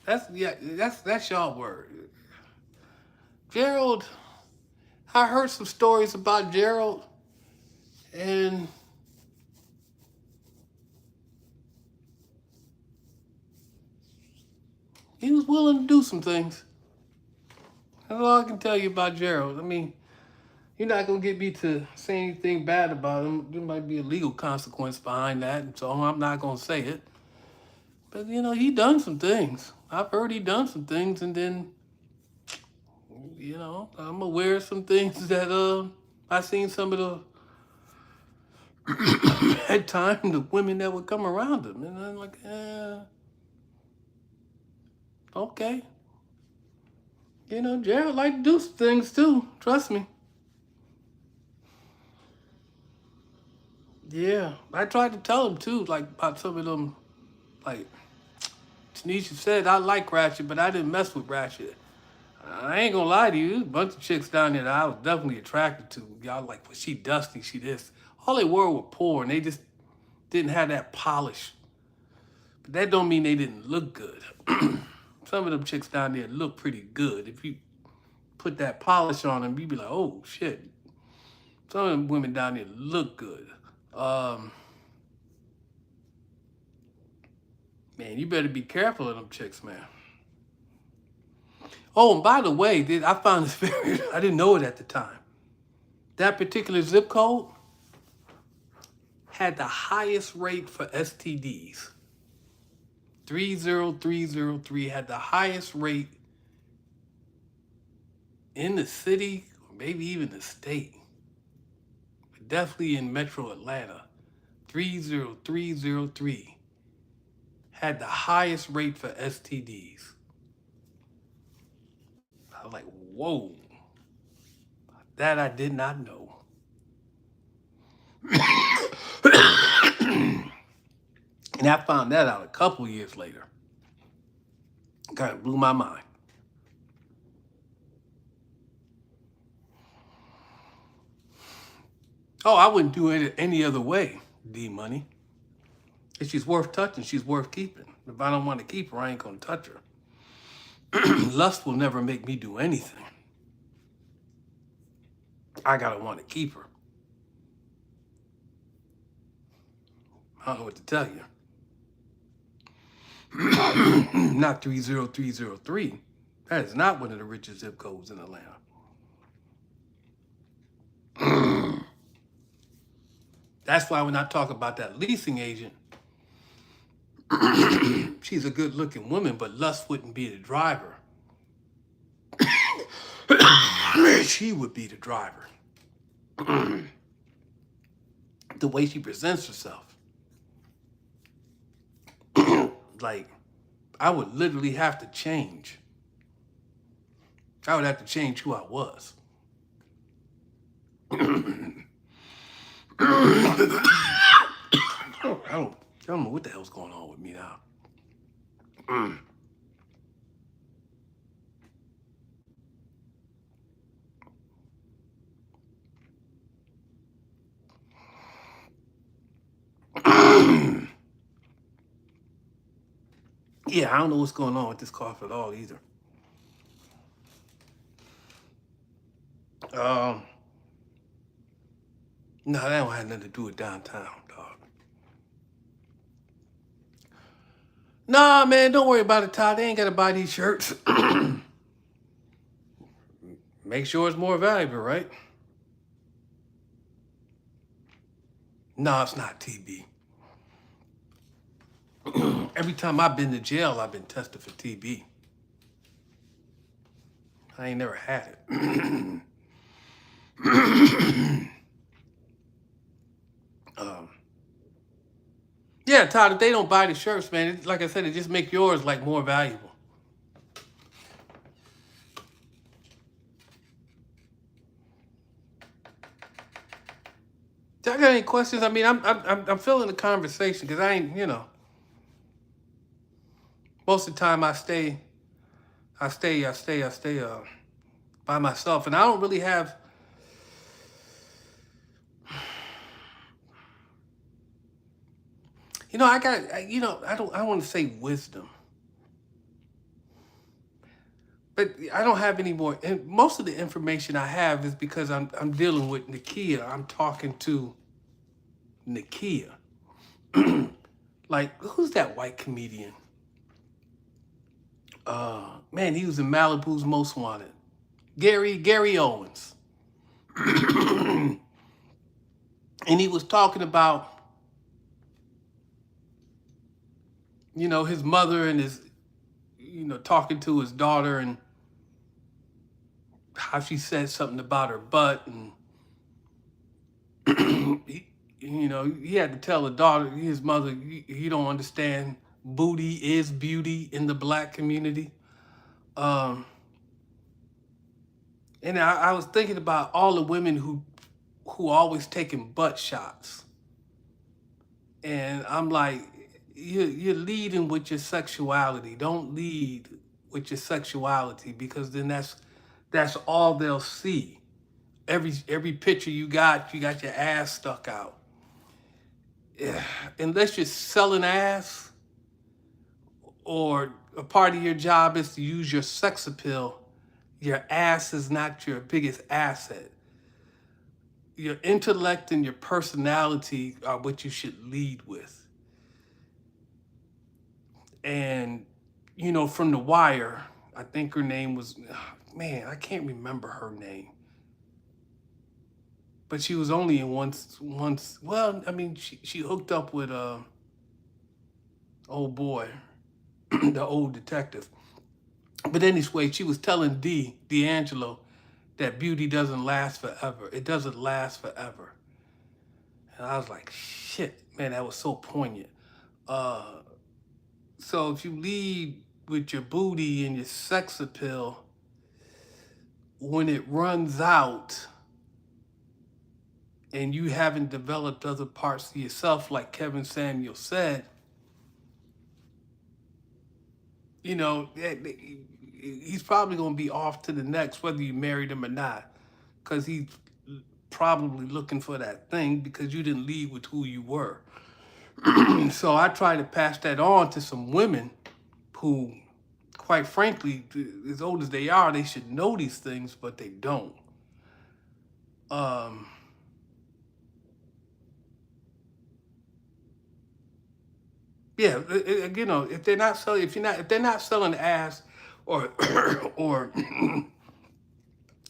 That's y'all word. Gerald, I heard some stories about Gerald, and he was willing to do some things. That's all I can tell you about Gerald. I mean, you're not going to get me to say anything bad about him. There might be a legal consequence behind that, so I'm not going to say it. But, he done some things. I've already done some things, and then, you know, I'm aware of some things that I seen some of the at time the women that would come around him, and I'm like, okay, you know, Jared like to do some things too. Trust me. Yeah, I tried to tell him too, like about some of them. Like Tanisha said, I like Ratchet, but I didn't mess with Ratchet. I ain't gonna lie to you, a bunch of chicks down there that I was definitely attracted to. Y'all like, well, she dusty, she this. All they were poor, and they just didn't have that polish. But that don't mean they didn't look good. Some of them chicks down there look pretty good. If you put that polish on them, you'd be like, oh shit. Some of them women down there look good. Man, you better be careful of them chicks, man. Oh, and by the way, I found this very, I didn't know it at the time. That particular zip code had the highest rate for STDs. 30303 had the highest rate in the city, or maybe even the state. But definitely in Metro Atlanta. 30303 had the highest rate for STDs. I was like, whoa. That I did not know. And I found that out a couple years later. Kind of blew my mind. Oh, I wouldn't do it any other way, D-Money. If she's worth touching, she's worth keeping. If I don't want to keep her, I ain't going to touch her. Lust will never make me do anything. I got to want to keep her. I don't know what to tell you. Not 30303. That is not one of the richest zip codes in Atlanta. That's why when I talk about that leasing agent, she's a good looking woman, but lust wouldn't be the driver. She would be the driver. The way she presents herself. Like, I would literally have to change. I would have to change who I was. I don't know what the hell's going on with me now. Yeah, I don't know what's going on with this cough at all either. No, that don't have nothing to do with downtown, dog. Nah, man, don't worry about it, Todd. They ain't got to buy these shirts. Make sure it's more valuable, right? No, it's not TB. Every time I've been to jail, I've been tested for TB. I ain't never had it. Yeah, Todd, if they don't buy the shirts, man, like I said, it just make yours like more valuable. Y'all got any questions? I mean, I'm feeling the conversation because I ain't, you know. Most of the time I stay by myself, and I don't really have. You know, I don't want to say wisdom, but I don't have any more. And most of the information I have is because I'm dealing with Nakia. I'm talking to Nakia. Like, who's that white comedian? Man, he was in Malibu's Most Wanted. Gary Owens. And he was talking about, you know, his mother and his, talking to his daughter and how she said something about her butt, and he had to tell the daughter, his mother, he don't understand booty is beauty in the black community. Um, and I was thinking about all the women who always taking butt shots, and I'm like, you're leading with your sexuality. Don't lead with your sexuality, because then that's all they'll see. Every picture you got your ass stuck out. Yeah. Unless you're selling ass, or a part of your job is to use your sex appeal, your ass is not your biggest asset. Your intellect and your personality are what you should lead with. And, from The Wire, I think her name was, man, I can't remember her name. But she was only in once. Well, I mean, she hooked up with old boy, the old detective. But anyway, she was telling D'Angelo, that beauty doesn't last forever. It doesn't last forever. And I was like, shit, man, that was so poignant. Uh, so if you lead with your booty and your sex appeal, when it runs out and you haven't developed other parts of yourself, like Kevin Samuel said, he's probably going to be off to the next, whether you married him or not, because he's probably looking for that thing because you didn't lead with who you were. So I try to pass that on to some women who, quite frankly, as old as they are, they should know these things, but they don't. Um, yeah, if they're not selling, if they're not selling ass, or or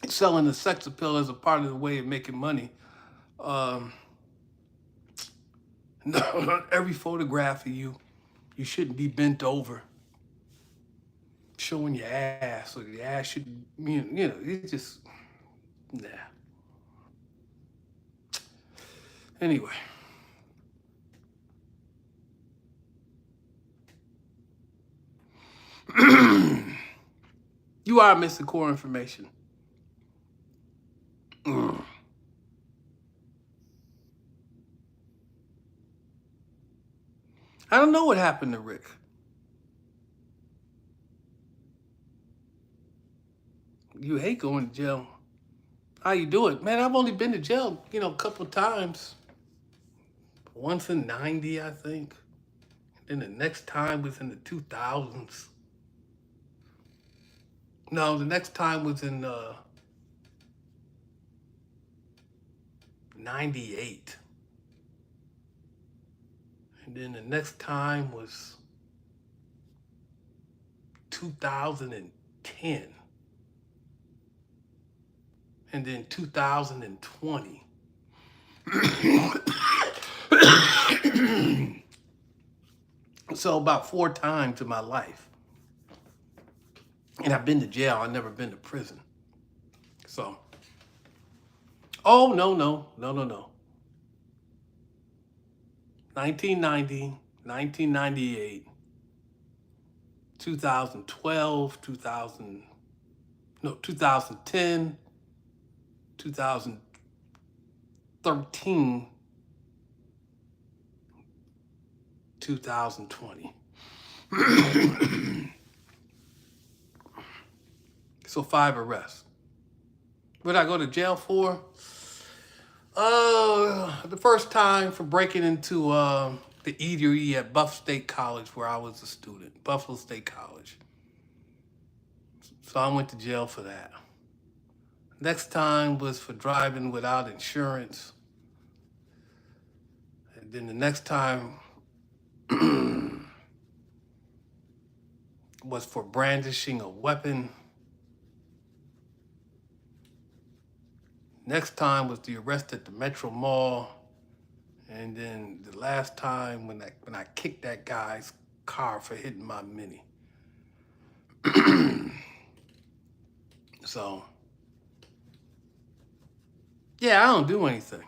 selling the sex appeal as a part of the way of making money, um, no, every photograph of you shouldn't be bent over, showing your ass, or your ass should, it's just, nah. Anyway, you are missing core information. Mm. I don't know what happened to Rick. You hate going to jail. How you do it? Man, I've only been to jail, a couple times. Once in 90, I think. Then the next time was in the 2000s. No, the next time was in 98. And then the next time was 2010. And then 2020. So about 4 times in my life. And I've been to jail. I've never been to prison. So, oh, no. 1990, 1998, 2012, 2010, 2013, 2020. So 5 arrests. What did I go to jail for? The first time for breaking into the eatery at Buff State College, where I was a student, Buffalo State College. So I went to jail for that. Next time was for driving without insurance. And then the next time was for brandishing a weapon. Next time was the arrest at the Metro Mall. And then the last time when I kicked that guy's car for hitting my Mini. So, yeah, I don't do anything.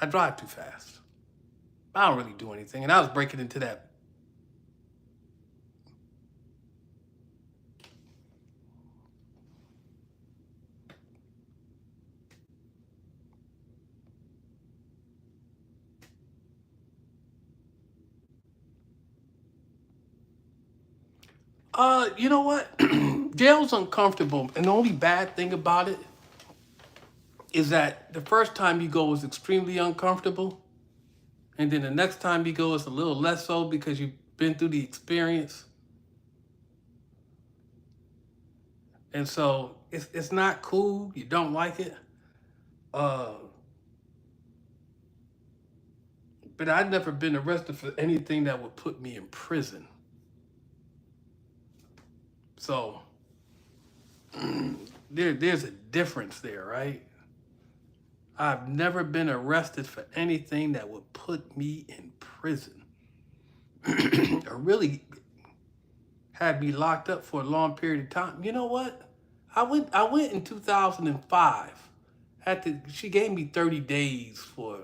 I drive too fast. I don't really do anything. And I was breaking into that. You know what? Jail's uncomfortable. And the only bad thing about it is that the first time you go is extremely uncomfortable. And then the next time you go is a little less so because you've been through the experience. And so it's not cool. You don't like it. Uh, but I've never been arrested for anything that would put me in prison. So there's a difference there, right? I've never been arrested for anything that would put me in prison or really had me locked up for a long period of time. You know what? I went in 2005. She gave me 30 days for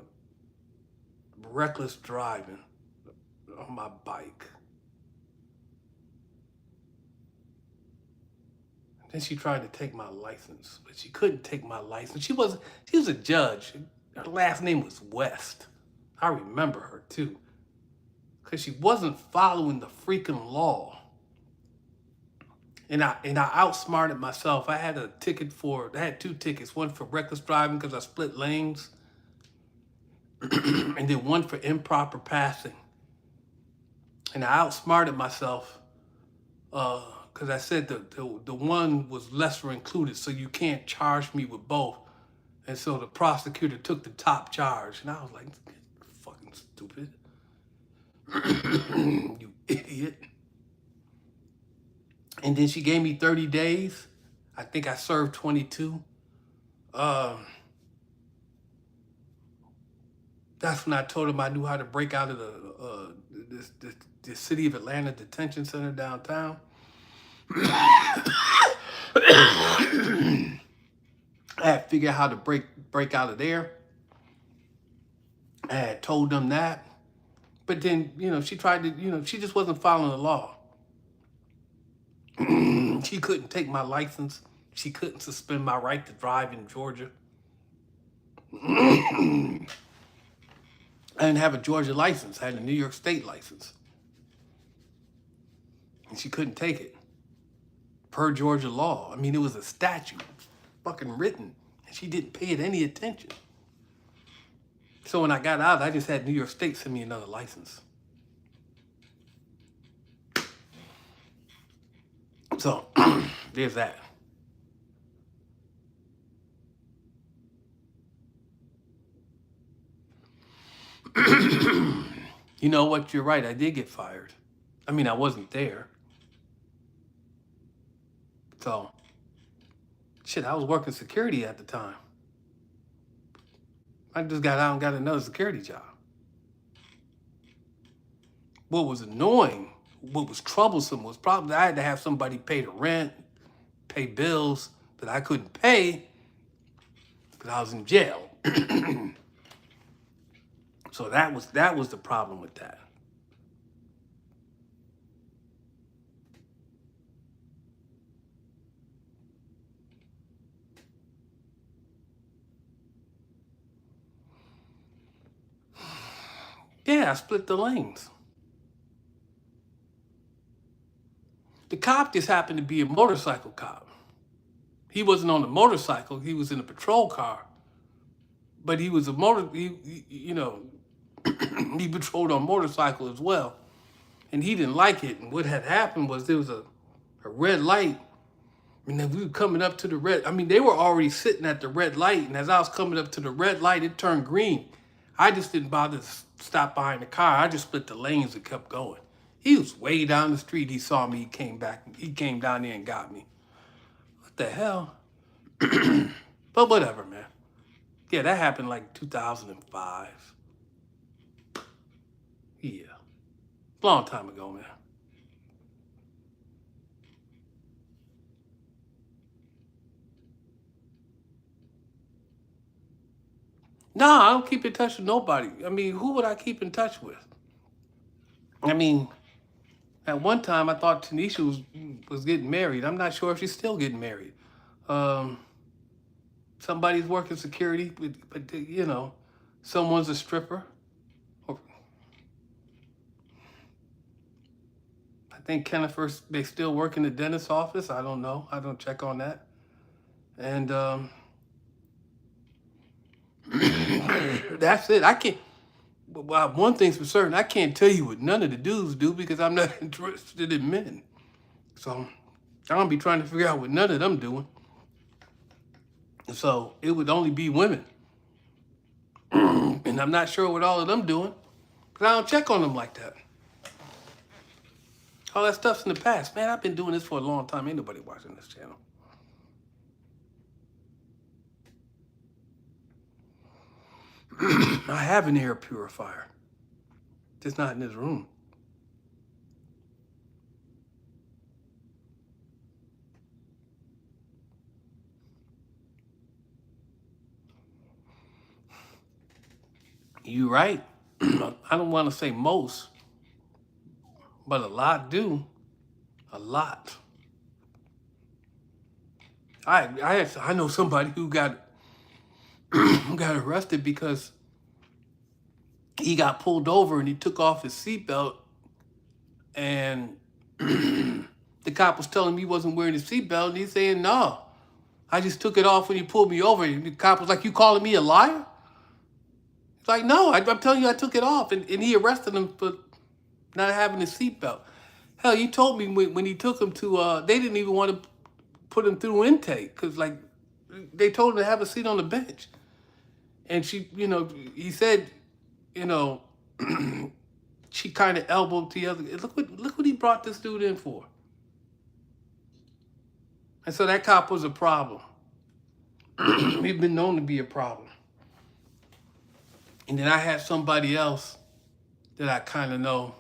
reckless driving on my bike. Then she tried to take my license, but she couldn't take my license. She was a judge. Her last name was West. I remember her too. Because she wasn't following the freaking law. And I outsmarted myself. I had two tickets, one for reckless driving because I split lanes, and then one for improper passing. And I outsmarted myself because I said the one was lesser included, so you can't charge me with both. And so the prosecutor took the top charge, and I was like, "Fucking stupid, you idiot!" And then she gave me 30 days. I think I served 22. That's when I told him I knew how to break out of the city of Atlanta detention center downtown. I had to figure out how to break out of there. I had told them that. But then, she tried to, she just wasn't following the law. She couldn't take my license. She couldn't suspend my right to drive in Georgia. I didn't have a Georgia license. I had a New York State license. And she couldn't take it. Per Georgia law. I mean, it was a statute. Fucking written. And she didn't pay it any attention. So when I got out, I just had New York State send me another license. So there's that. You know what? You're right. I did get fired. I mean, I wasn't there. So, shit, I was working security at the time. I just got out and got another security job. What was annoying, what was troublesome was probably I had to have somebody pay the rent, pay bills that I couldn't pay because I was in jail. So that was the problem with that. Yeah, I split the lanes. The cop just happened to be a motorcycle cop. He wasn't on the motorcycle, he was in a patrol car. But he was he patrolled on motorcycle as well. And he didn't like it. And what had happened was there was a red light. And then we were coming up to the red. I mean, they were already sitting at the red light. And as I was coming up to the red light, it turned green. I just didn't bother to stop behind the car. I just split the lanes and kept going. He was way down the street. He saw me. He came back. He came down there and got me. What the hell? But whatever, man. Yeah, that happened like 2005. Yeah. Long time ago, man. No, I don't keep in touch with nobody. I mean, who would I keep in touch with? I mean, at one time I thought Tanisha was getting married. I'm not sure if she's still getting married. Um, Somebody's working security, but you know, someone's a stripper. Or I think Kennifer, they still work in the dentist's office. I don't know. I don't check on that. And that's it. I can't. Well, one thing's for certain, I can't tell you what none of the dudes do because I'm not interested in men. So I don't be trying to figure out what none of them doing. So it would only be women. And I'm not sure what all of them doing because I don't check on them like that. All that stuff's in the past. Man, I've been doing this for a long time. Ain't nobody watching this channel. I have an air purifier. Just not in this room. You right. I don't want to say most, but a lot do. A lot. I know somebody who got arrested because he got pulled over and he took off his seatbelt, and the cop was telling him he wasn't wearing his seatbelt, and he's saying, "No, I just took it off when you pulled me over." And the cop was like, "You calling me a liar?" He's like, "No, I'm telling you I took it off," and he arrested him for not having his seatbelt. Hell, he told me when he took him to, they didn't even want to put him through intake because like they told him to have a seat on the bench. And she, he said, you know, she kind of elbowed the other. Look what he brought this dude in for. And so that cop was a problem. He'd been known to be a problem. And then I had somebody else that I kind of know.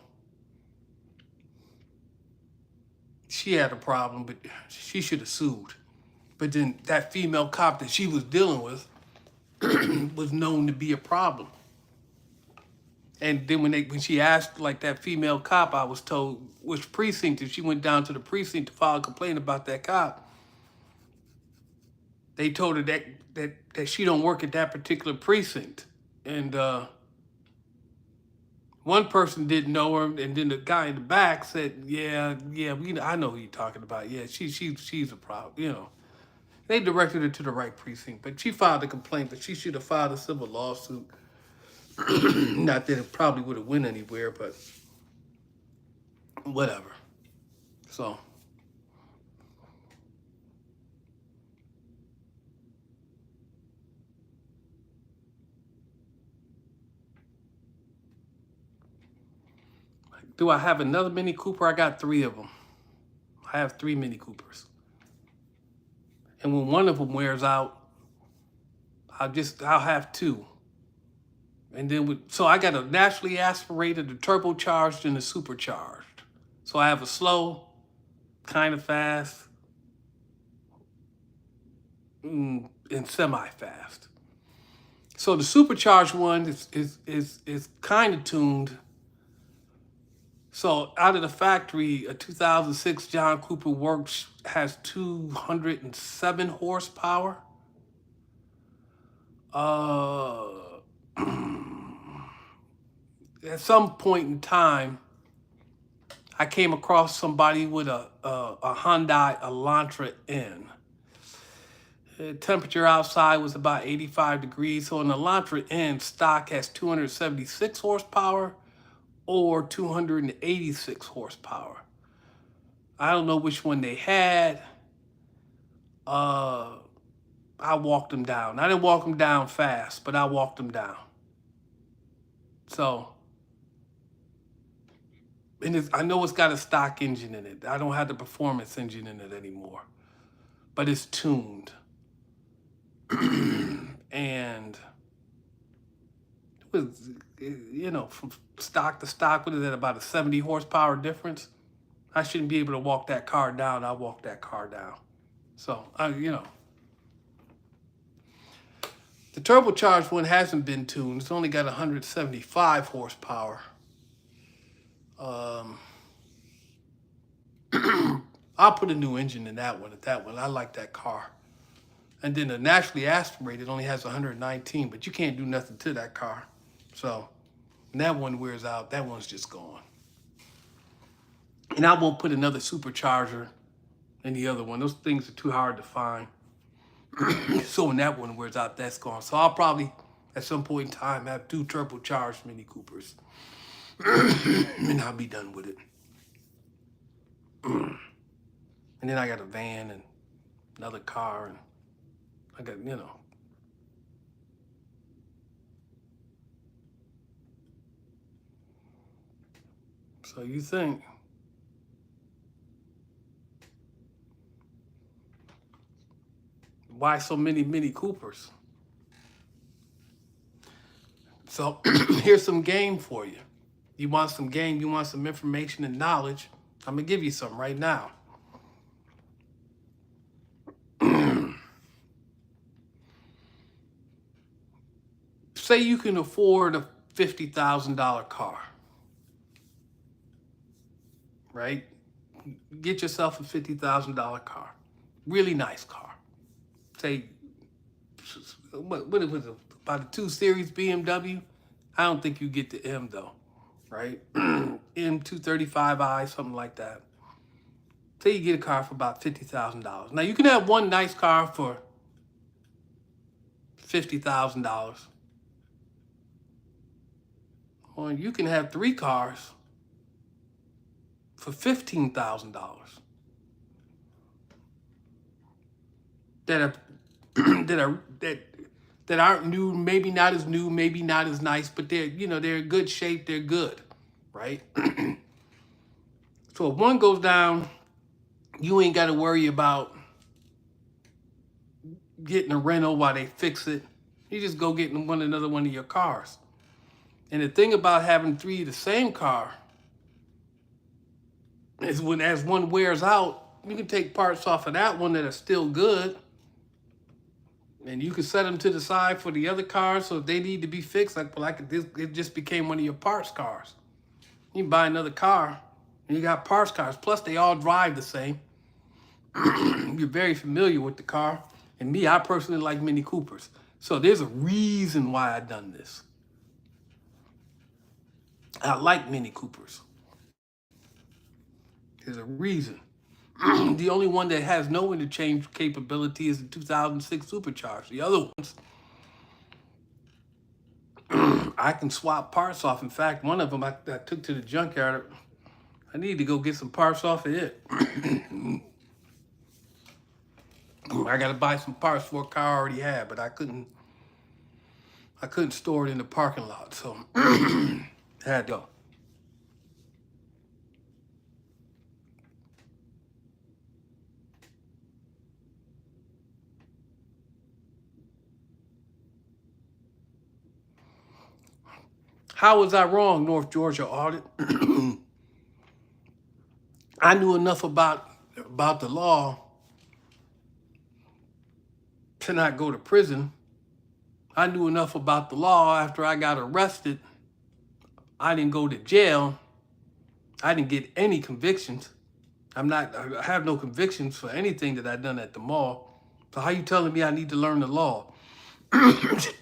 She had a problem, but she should have sued. But then that female cop that she was dealing with was known to be a problem. And then when she asked like that female cop, I was told which precinct, if she went down to the precinct to file a complaint about that cop, they told her that she don't work at that particular precinct. And one person didn't know her, and then the guy in the back said, "Yeah, I know who you're talking about. Yeah, she's a problem, They directed her to the right precinct, but she filed a complaint, but she should have filed a civil lawsuit. Not that it probably would have went anywhere, but whatever. So do I have another Mini Cooper? I got 3 of them. I have 3 Mini Coopers. And when one of them wears out, I'll have 2. And then so I got a naturally aspirated, a turbocharged, and a supercharged. So I have a slow, kind of fast, and semi-fast. So the supercharged one is kind of tuned. So out of the factory, a 2006 John Cooper Works has 207 horsepower. At some point in time, I came across somebody with a Hyundai Elantra N. The temperature outside was about 85 degrees. So an Elantra N stock has 276 horsepower or 286 horsepower. I don't know which one they had. I walked them down. I didn't walk them down fast, but I walked them down. So, and I know it's got a stock engine in it. I don't have the performance engine in it anymore, but it's tuned. And it was, from stock to stock, what is that, about a 70 horsepower difference? I shouldn't be able to walk that car down. I'll walk that car down. So, The turbocharged one hasn't been tuned. It's only got 175 horsepower. I'll put a new engine in that one. I like that car. And then the naturally aspirated only has 119, but you can't do nothing to that car. So when that one wears out, that one's just gone. And I won't put another supercharger in the other one. Those things are too hard to find. So when that one wears out, that's gone. So I'll probably, at some point in time, have 2 turbocharged Mini Coopers. And I'll be done with it. And then I got a van and another car, and I got, So you think, why so many Mini Coopers? So here's some game for you. You want some game, you want some information and knowledge, I'm going to give you some right now. Say you can afford a $50,000 car, right? Get yourself a $50,000 car. Really nice car. Say, what was it, about a 2 Series BMW? I don't think you get the M though, right? M235i, something like that. Say you get a car for about $50,000. Now you can have one nice car for $50,000. Or you can have 3 cars for $15,000 that aren't new, maybe not as new, maybe not as nice, but they're in good shape, they're good, right? So if one goes down, you ain't got to worry about getting a rental while they fix it. You just go get another one of your cars. And the thing about having 3 of the same car is when, as one wears out, you can take parts off of that one that are still good, and you can set them to the side for the other cars. So if they need to be fixed, it just became one of your parts cars. You can buy another car, and you got parts cars. Plus, they all drive the same. You're very familiar with the car. And me, I personally like Mini Coopers. So there's a reason why I done this. I like Mini Coopers. There's a reason. The only one that has no interchange capability is the 2006 Supercharged. The other ones, I can swap parts off. In fact, one of them I took to the junkyard. I need to go get some parts off of it. I got to buy some parts for a car I already had, but I couldn't store it in the parking lot, so I had to go. How was I wrong, North Georgia audit? I knew enough about the law to not go to prison. I knew enough about the law after I got arrested. I didn't go to jail. I didn't get any convictions. I have no convictions for anything that I done at the mall. So how you telling me I need to learn the law?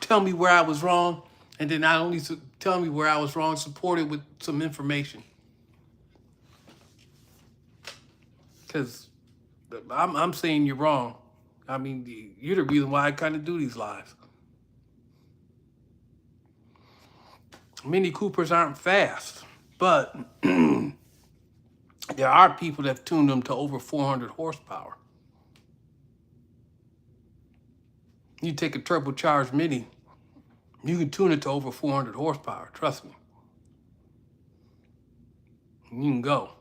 Tell me where I was wrong, and then not only tell me where I was wrong, support it with some information. Because I'm saying you're wrong. I mean, you're the reason why I kind of do these lives. Mini Coopers aren't fast, but there are people that have tuned them to over 400 horsepower. You take a turbocharged Mini, you can tune it to over 400 horsepower, trust me. You can go.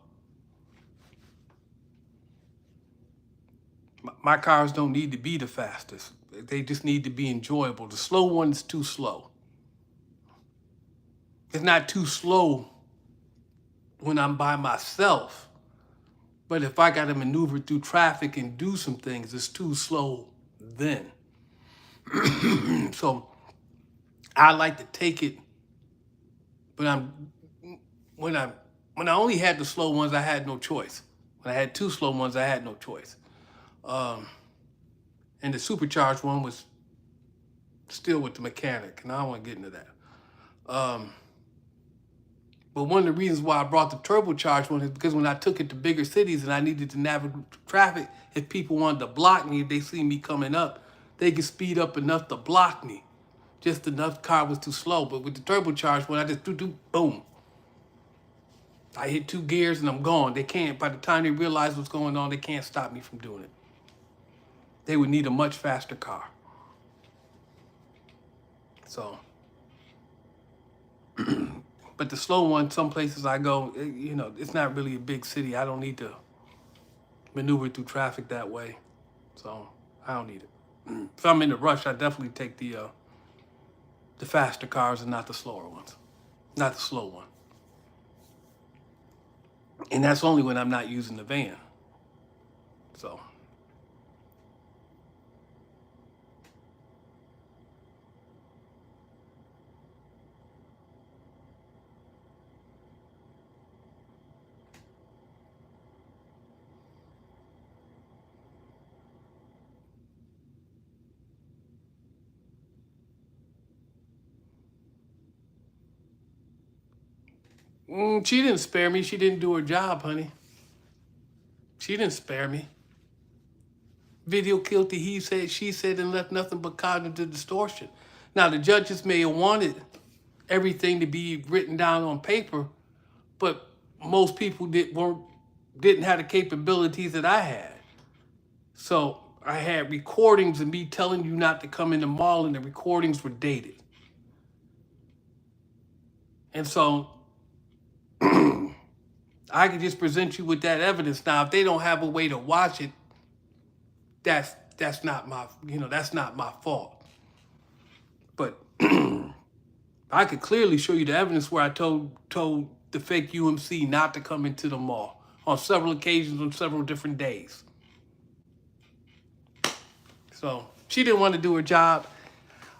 My cars don't need to be the fastest. They just need to be enjoyable. The slow one's too slow. It's not too slow when I'm by myself, but if I got to maneuver through traffic and do some things, it's too slow then. So I like to take it, but when I when I only had the slow ones, I had no choice. When I had two slow ones, I had no choice. Um, and the supercharged one was still with the mechanic, and I don't want to get into that. Um, but one of the reasons why I brought the turbocharged one is because when I took it to bigger cities and I needed to navigate traffic, if people wanted to block me, if they see me coming up, they could speed up enough to block me. Just enough car was too slow. But with the turbocharged one, I just do boom. I hit two gears and I'm gone. They can't, by the time they realize what's going on, they can't stop me from doing it. They would need a much faster car. So, but the slow one, some places I go, it's not really a big city. I don't need to maneuver through traffic that way. So I don't need it. If I'm in a rush, I definitely take the faster cars and not the slower ones. Not the slow one. And that's only when I'm not using the van. So. She didn't spare me. She didn't do her job, honey. She didn't spare me. Video killed the he said, she said, and left nothing but cognitive distortion. Now, the judges may have wanted everything to be written down on paper, but most people didn't have the capabilities that I had. So I had recordings of me telling you not to come in the mall, and the recordings were dated. And so I could just present you with that evidence. Now, if they don't have a way to watch it, that's not my fault. But I could clearly show you the evidence where I told the fake UMC not to come into the mall on several occasions on several different days. So she didn't want to do her job.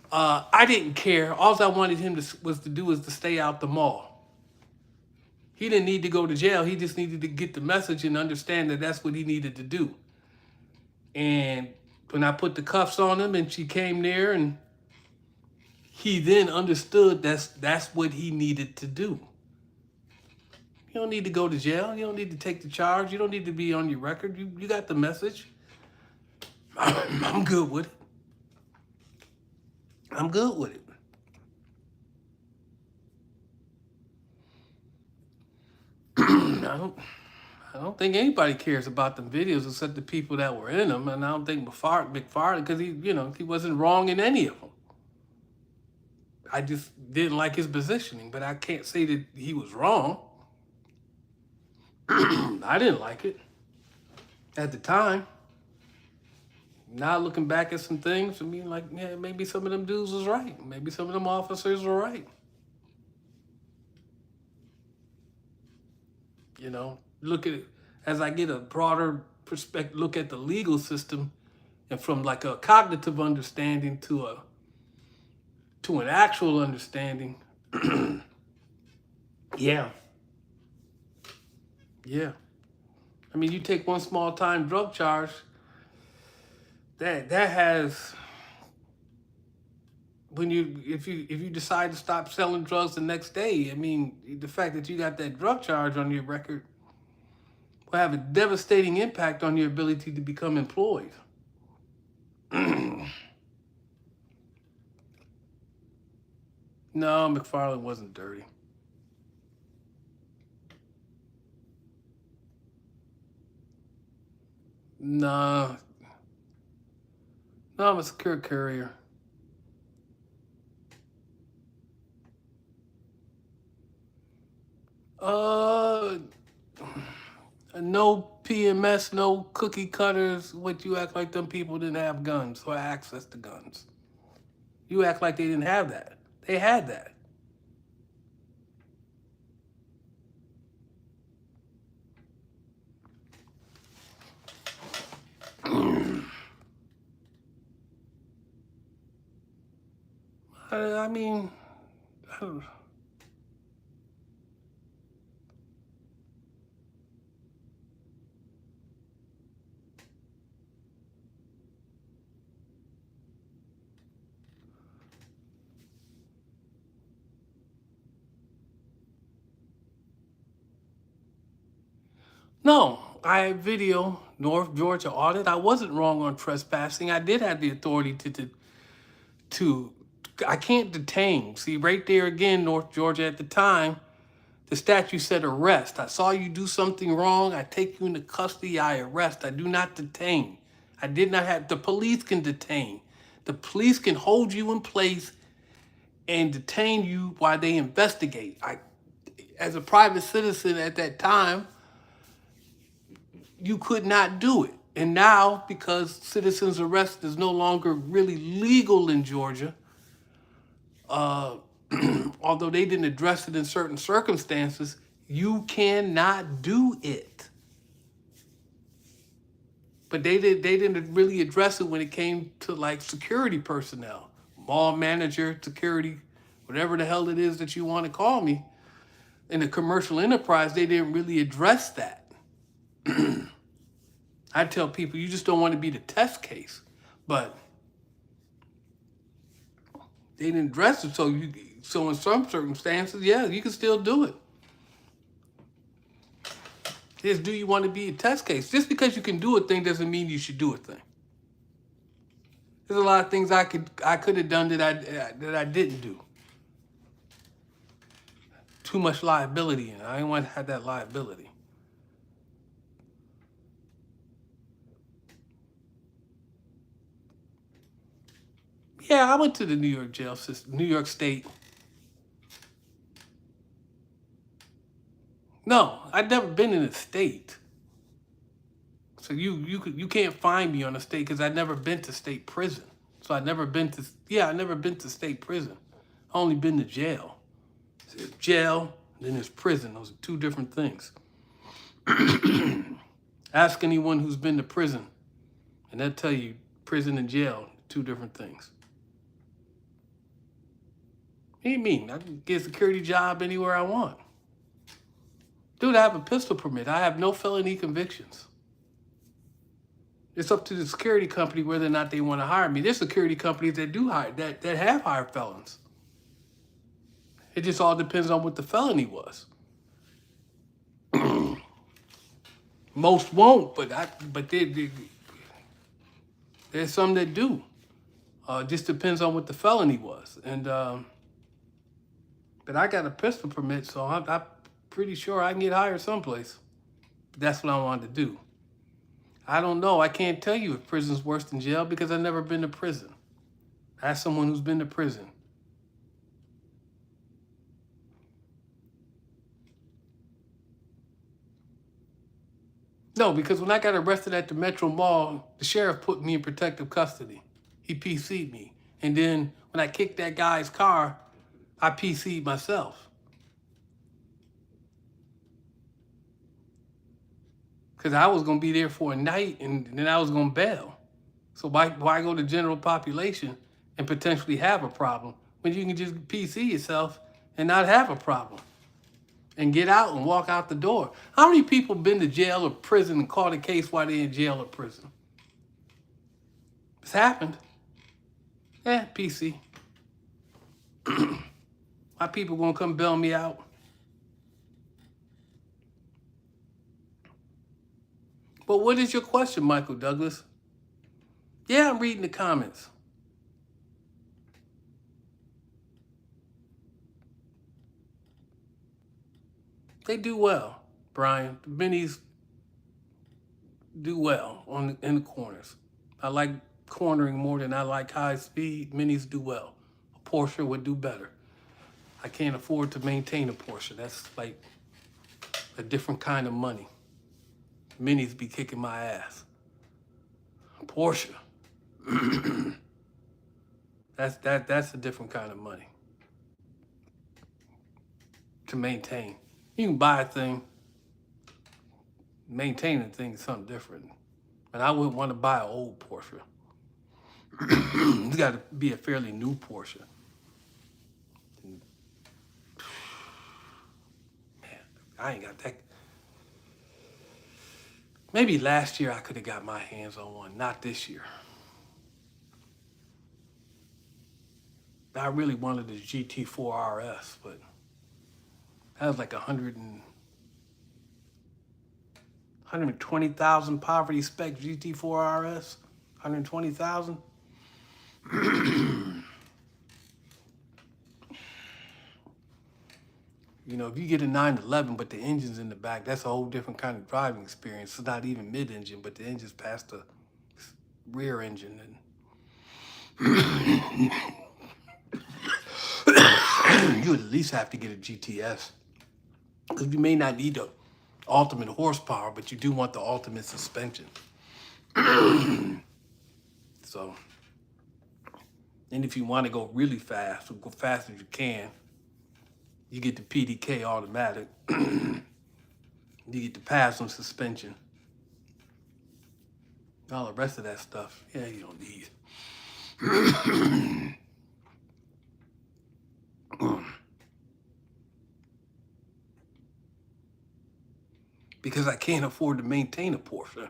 I didn't care. All I wanted him was to stay out the mall. He didn't need to go to jail. He just needed to get the message and understand that that's what he needed to do. And when I put the cuffs on him and she came there, and he then understood that's what he needed to do. You don't need to go to jail. You don't need to take the charge. You don't need to be on your record. You got the message. I'm good with it. I'm good with it. I don't think anybody cares about the videos except the people that were in them, and I don't think McFarland, because he wasn't wrong in any of them. I just didn't like his positioning, but I can't say that he was wrong. I didn't like it at the time. Now looking back at some things, I mean, like, yeah, maybe some of them dudes was right. Maybe some of them officers were right. Look at it as I get a broader perspective, look at the legal system, and from like a cognitive understanding to an actual understanding. Yeah. I mean, you take one small time drug charge, that has, if you decide to stop selling drugs the next day, I mean, the fact that you got that drug charge on your record will have a devastating impact on your ability to become employed. No, McFarland wasn't dirty. No, I'm a secure courier. No PMS, no cookie cutters. What, you act like them people didn't have guns or access to guns. You act like they didn't have that. They had that. I mean, I don't- no, I have video, North Georgia audit. I wasn't wrong on trespassing. I did have the authority to I can't detain. See, right there again, North Georgia at the time, the statute said arrest. I saw you do something wrong. I take you into custody. I arrest. I do not detain. I did not have, the police can detain. The police can hold you in place and detain you while they investigate. As a private citizen at that time, you could not do it. And now, because citizens arrest is no longer really legal in Georgia, although they didn't address it in certain circumstances, you cannot do it. But they didn't really address it when it came to like security personnel, mall manager, security, whatever the hell it is that you want to call me. In the commercial enterprise, they didn't really address that. I tell people, you just don't want to be the test case. But they didn't address it, so in some circumstances, yeah, you can still do it. Just do you want to be a test case? Just because you can do a thing doesn't mean you should do a thing. There's a lot of things I could have done that I didn't do. Too much liability in it. I didn't want to have that liability. Yeah, I went to the New York jail system, New York State. No, I'd never been in a state. So you can't find me on a state because I'd never been to state prison. So I'd never been to state prison. I only been to jail. So there's jail, then there's prison. Those are two different things. Ask anyone who's been to prison, and they'll tell you prison and jail, two different things. What do you mean? I can get a security job anywhere I want. Dude, I have a pistol permit. I have no felony convictions. It's up to the security company whether or not they want to hire me. There's security companies that do hire, that have hired felons. It just all depends on what the felony was. Most won't, but there's some that do. Just depends on what the felony was. And but I got a pistol permit, so I'm pretty sure I can get hired someplace. But that's what I wanted to do. I don't know. I can't tell you if prison's worse than jail because I've never been to prison. Ask someone who's been to prison. No, because when I got arrested at the Metro Mall, the sheriff put me in protective custody. He PC'd me. And then when I kicked that guy's car, I PC'd myself. Because I was going to be there for a night and then I was going to bail. So why go to general population and potentially have a problem when you can just PC yourself and not have a problem and get out and walk out the door? How many people been to jail or prison and caught a case while they're in jail or prison? It's happened. Yeah, PC. My people gonna come bail me out. But what is your question, Michael Douglas? Yeah, I'm reading the comments. They do well, Brian. The minis do well in the corners. I like cornering more than I like high speed. Minis do well. A Porsche would do better. I can't afford to maintain a Porsche. That's like a different kind of money. Minis be kicking my ass. Porsche. That's a different kind of money to maintain. You can buy a thing, maintaining a thing is something different. And I wouldn't want to buy an old Porsche. It's got to be a fairly new Porsche. I ain't got that. Maybe last year I could have got my hands on one, not this year. I really wanted the GT4 RS, but that was like 120,000 poverty spec GT4 RS. 120,000. You know, if you get a 911, but the engine's in the back, that's a whole different kind of driving experience. It's not even mid-engine, but the engine's past the rear engine. And you would at least have to get a GTS. Because you may not need the ultimate horsepower, but you do want the ultimate suspension. So, and if you want to go really fast, or go fast as you can, you get the PDK automatic. You get the pass on suspension. All the rest of that stuff, yeah, you don't need. Because I can't afford to maintain a Porsche.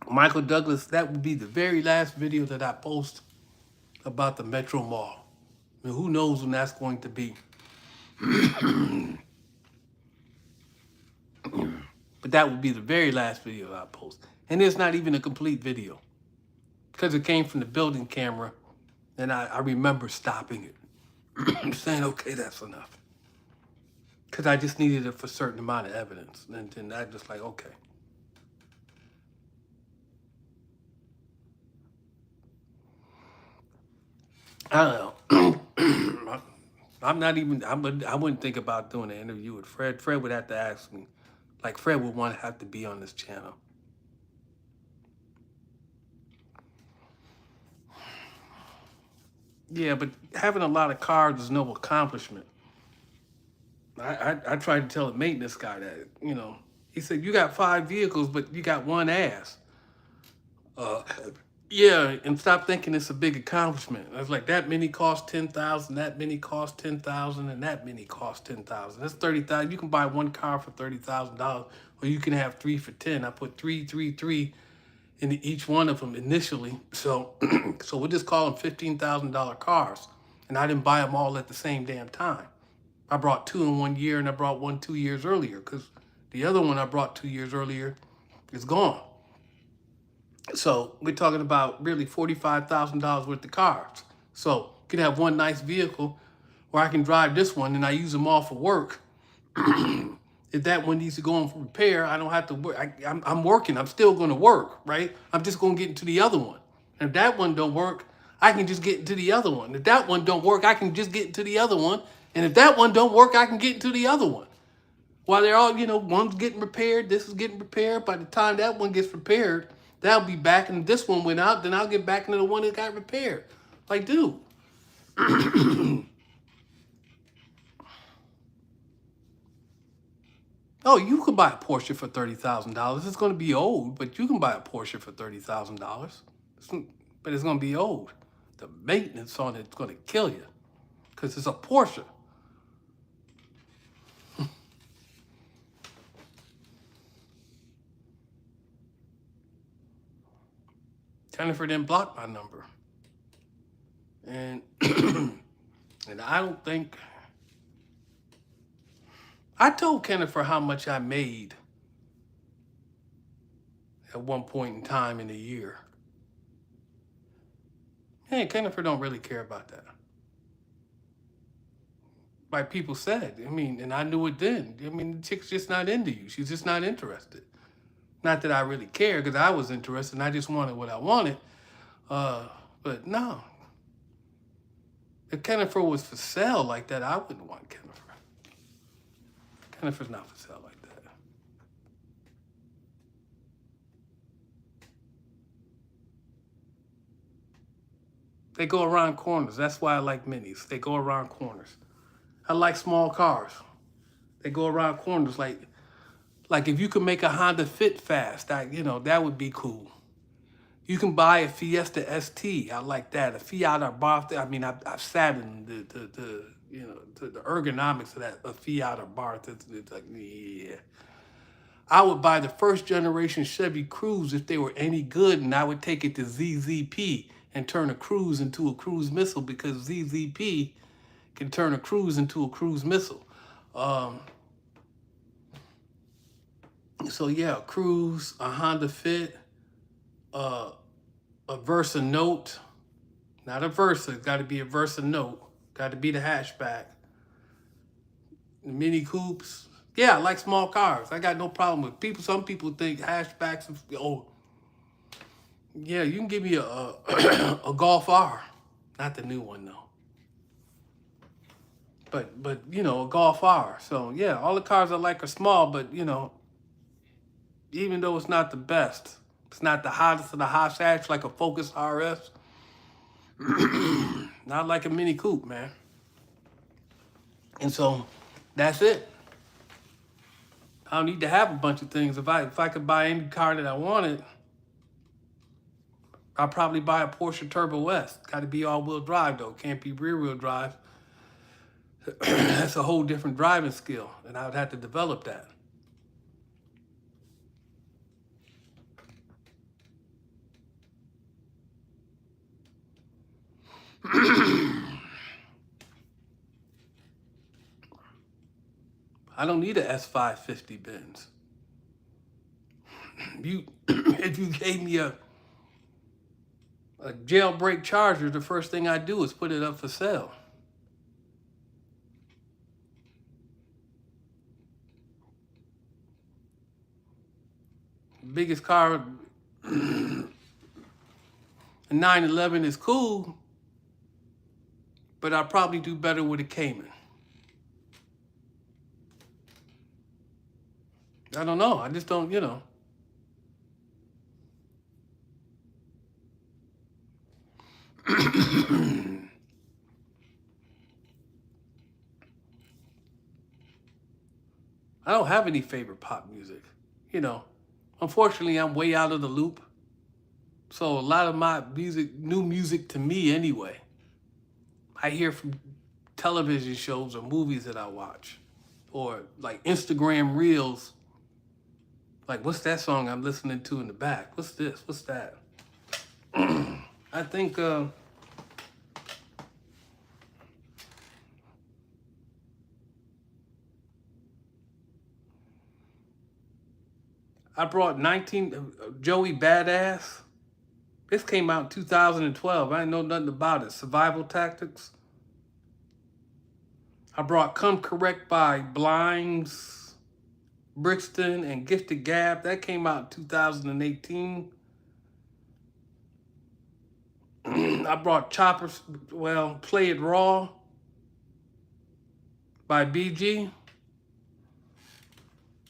Michael Douglas, that would be the very last video that I post about the Metro Mall. I mean, who knows when that's going to be. But that would be the very last video I post. And it's not even a complete video. Because it came from the building camera, and I remember stopping it. Saying, okay, that's enough. Because I just needed it for a certain amount of evidence. And then I just like, okay. I don't know. I'm not even, I wouldn't think about doing an interview with Fred. Fred would have to ask me. Like, Fred would want to have to be on this channel. Yeah, but having a lot of cars is no accomplishment. I tried to tell the maintenance guy that, you know, he said, you got 5 vehicles, but you got one ass. Yeah, and stop thinking it's a big accomplishment. I was like, that many cost 10,000, that many cost 10,000, and that many cost 10,000. That's 30,000. You can buy one car for $30,000, or you can have 3 for 10. I put 3, 3, 3 in each one of them initially. So, so we'll just call them $15,000 cars, and I didn't buy them all at the same damn time. I brought 2 in 1 year, and I brought 1 2 years earlier, because the other one I brought 2 years earlier is gone. So we're talking about really $45,000 worth of cars. So you could have one nice vehicle where I can drive this one and I use them all for work. If that one needs to go on for repair, I don't have to work. I'm working. I'm still going to work, right? I'm just going to get into the other one. And if that one don't work, I can just get into the other one. If that one don't work, I can just get into the other one. And if that one don't work, I can get into the other one. While they're all, you know, one's getting repaired, this is getting repaired. By the time that one gets repaired, that'll be back, and this one went out, then I'll get back into the one that got repaired. Like, dude. Oh, you could buy a Porsche for $30,000. It's going to be old, but you can buy a Porsche for $30,000. But it's going to be old. The maintenance on it's going to kill you because it's a Porsche. Jennifer didn't block my number. And and I don't think, I told Jennifer how much I made at one point in time in a year. Hey, Jennifer don't really care about that. Like people said, I mean, and I knew it then. I mean, the chick's just not into you. She's just not interested. Not that I really care, because I was interested and I just wanted what I wanted. But no. If Jennifer was for sale like that, I wouldn't want Jennifer. Jennifer's not for sale like that. They go around corners. That's why I like minis. They go around corners. I like small cars. They go around corners. Like if you could make a Honda fit fast, that would be cool. You can buy a Fiesta ST. I like that. A Fiat Abarth. I mean, I've sat in the you know the ergonomics of that a Fiat Abarth. It's like yeah. I would buy the first generation Chevy Cruze if they were any good, and I would take it to ZZP and turn a Cruze into a cruise missile because ZZP can turn a Cruze into a cruise missile. Um, so yeah, a Cruze, a Honda Fit, a Versa Note, not a Versa. It's got to be a Versa Note. Got to be the hatchback. The Mini Coupes. Yeah, I like small cars. I got no problem with people. Some people think hatchbacks. Oh, yeah, you can give me a a Golf R, not the new one though. But you know, a Golf R. So yeah, all the cars I like are small. But you know, even though it's not the best, it's not the hottest of the hot hatch like a Focus RS. Not like a Mini Coupe, man. And so that's it. I don't need to have a bunch of things. If I could buy any car that I wanted, I'd probably buy a Porsche Turbo S. Got to be all-wheel drive though. Can't be rear-wheel drive. That's a whole different driving skill, and I would have to develop that. I don't need a S550 Benz. If you gave me a jailbreak Charger, the first thing I do is put it up for sale. Biggest car, a 911 is cool, but I'll probably do better with a Cayman. I don't know. I just don't, you know. I don't have any favorite pop music. You know, unfortunately, I'm way out of the loop. So a lot of my music, new music to me anyway, I hear from television shows or movies that I watch, or like Instagram reels. Like, what's that song I'm listening to in the back? What's this? What's that? I think I brought Joey Badass. This came out in 2012. I didn't know nothing about it. Survival Tactics. I brought Come Correct by Blinds, Brixton, and Gifted Gab. That came out in 2018. I brought Play It Raw by BG.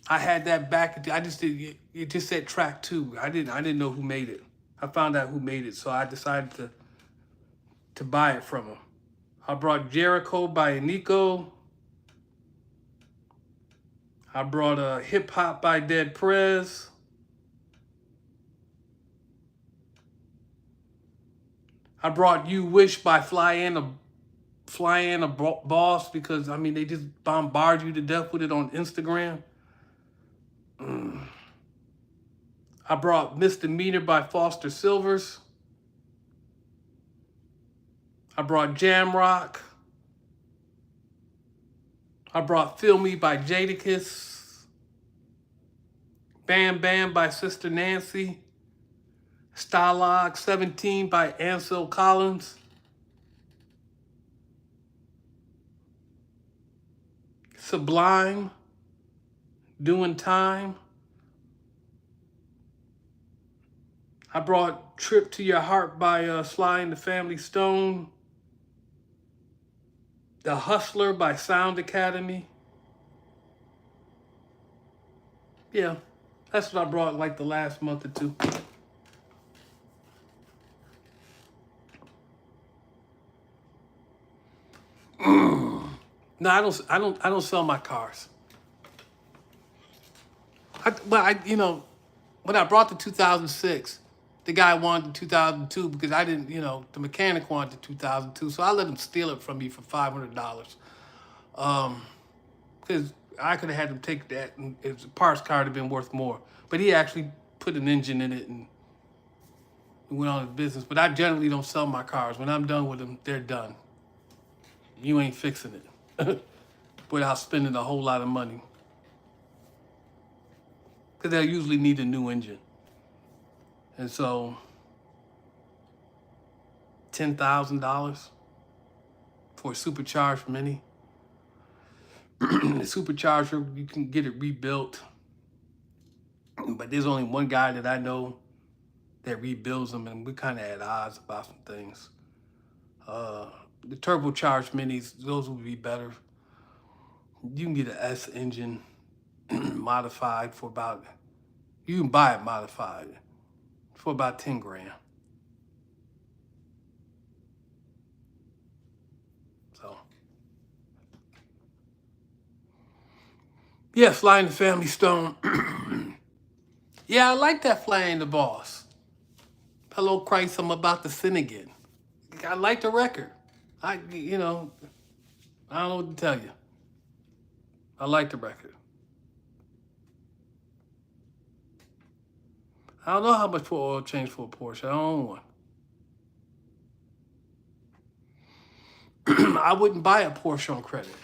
I had that back. I just did. It just said track 2. I didn't know who made it. I found out who made it, so I decided to buy it from him. I brought Jericho by Nico. I brought Hip Hop by Dead Prez. I brought You Wish by Fly Anna Boss, because I mean they just bombard you to death with it on Instagram. I brought Misdemeanor by Foster Silvers. I brought Jamrock. I brought Feel Me by Jadakiss. Bam Bam by Sister Nancy. Stalag 17 by Ansel Collins. Sublime, Doing Time. I brought Trip to Your Heart by Sly and the Family Stone. The Hustler by Sound Academy. Yeah, that's what I brought like the last month or two. No, I don't sell my cars. You know, when I brought the 2006, The guy wanted the 2002 because I didn't, the mechanic wanted the 2002. So I let him steal it from me for $500. Because I could have had him take that and his parts card have been worth more. But he actually put an engine in it and went on his business. But I generally don't sell my cars. When I'm done with them, they're done. You ain't fixing it without spending a whole lot of money. Because they'll usually need a new engine. And so, $10,000 for a supercharged Mini. The supercharger, you can get it rebuilt. But there's only one guy that I know that rebuilds them, and we're kind of at odds about some things. The turbocharged Minis, those would be better. You can get an S engine modified for about, you can buy it modified for about 10 grand. So, yeah, Flying the Family Stone. Yeah, I like that Flying the Boss. Hello, Christ, I'm about to sin again. I like the record. I don't know what to tell you. I like the record. I don't know how much for oil change for a Porsche. I don't own one. I wouldn't buy a Porsche on credit.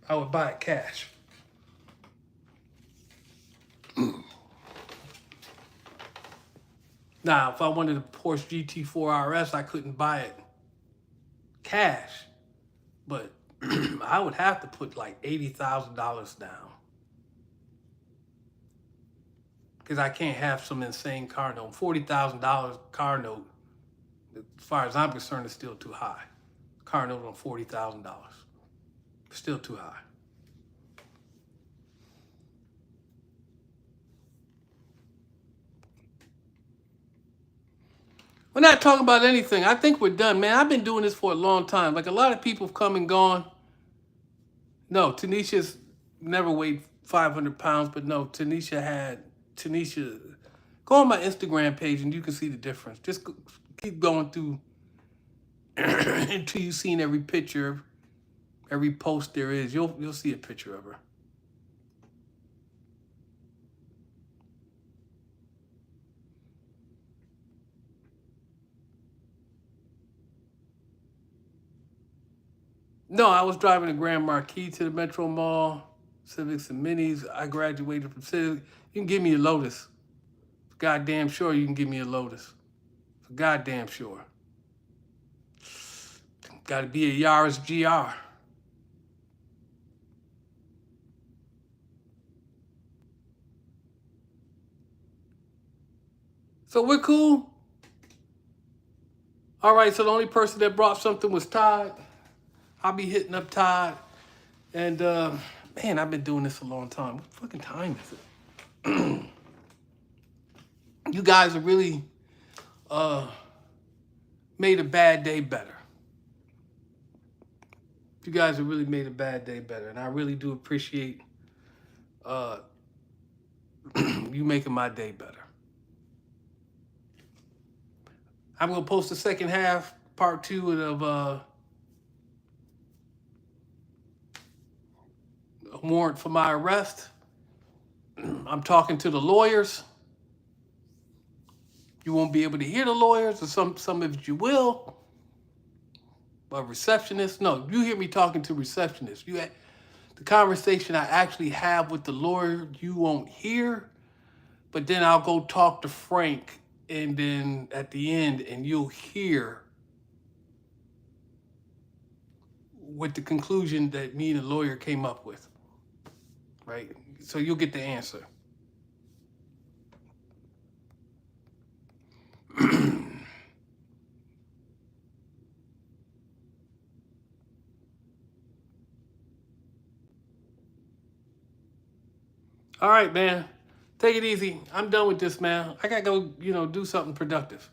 I would buy it cash. Now, if I wanted a Porsche GT4 RS, I couldn't buy it cash. But I would have to put like $80,000 down. Because I can't have some insane car note. $40,000 car note, as far as I'm concerned, is still too high. Car note on $40,000. Still too high. We're not talking about anything. I think we're done, man. I've been doing this for a long time. Like, a lot of people have come and gone. No, Tanisha's never weighed 500 pounds, but no, Tanisha, go on my Instagram page and you can see the difference. Just keep going through until you've seen every picture, every post there is. You'll see a picture of her. No, I was driving a Grand Marquis to the Metro Mall, Civics and Minis. I graduated from Civics. You can give me a Lotus. For goddamn sure you can give me a Lotus. For goddamn sure. Got to be a Yaris GR. So we're cool? All right, so the only person that brought something was Todd. I'll be hitting up Todd. And, man, I've been doing this a long time. What fucking time is it? You guys have really made a bad day better. You guys have really made a bad day better. And I really do appreciate you making my day better. I'm going to post the second half, part 2 of a warrant for my arrest. I'm talking to the lawyers. You won't be able to hear the lawyers, or some of you will. But receptionist, no, you hear me talking to receptionists. The conversation I actually have with the lawyer, you won't hear. But then I'll go talk to Frank, and then at the end, and you'll hear what the conclusion that me and the lawyer came up with. Right? So you'll get the answer. All right, man. Take it easy. I'm done with this, man. I gotta go, do something productive.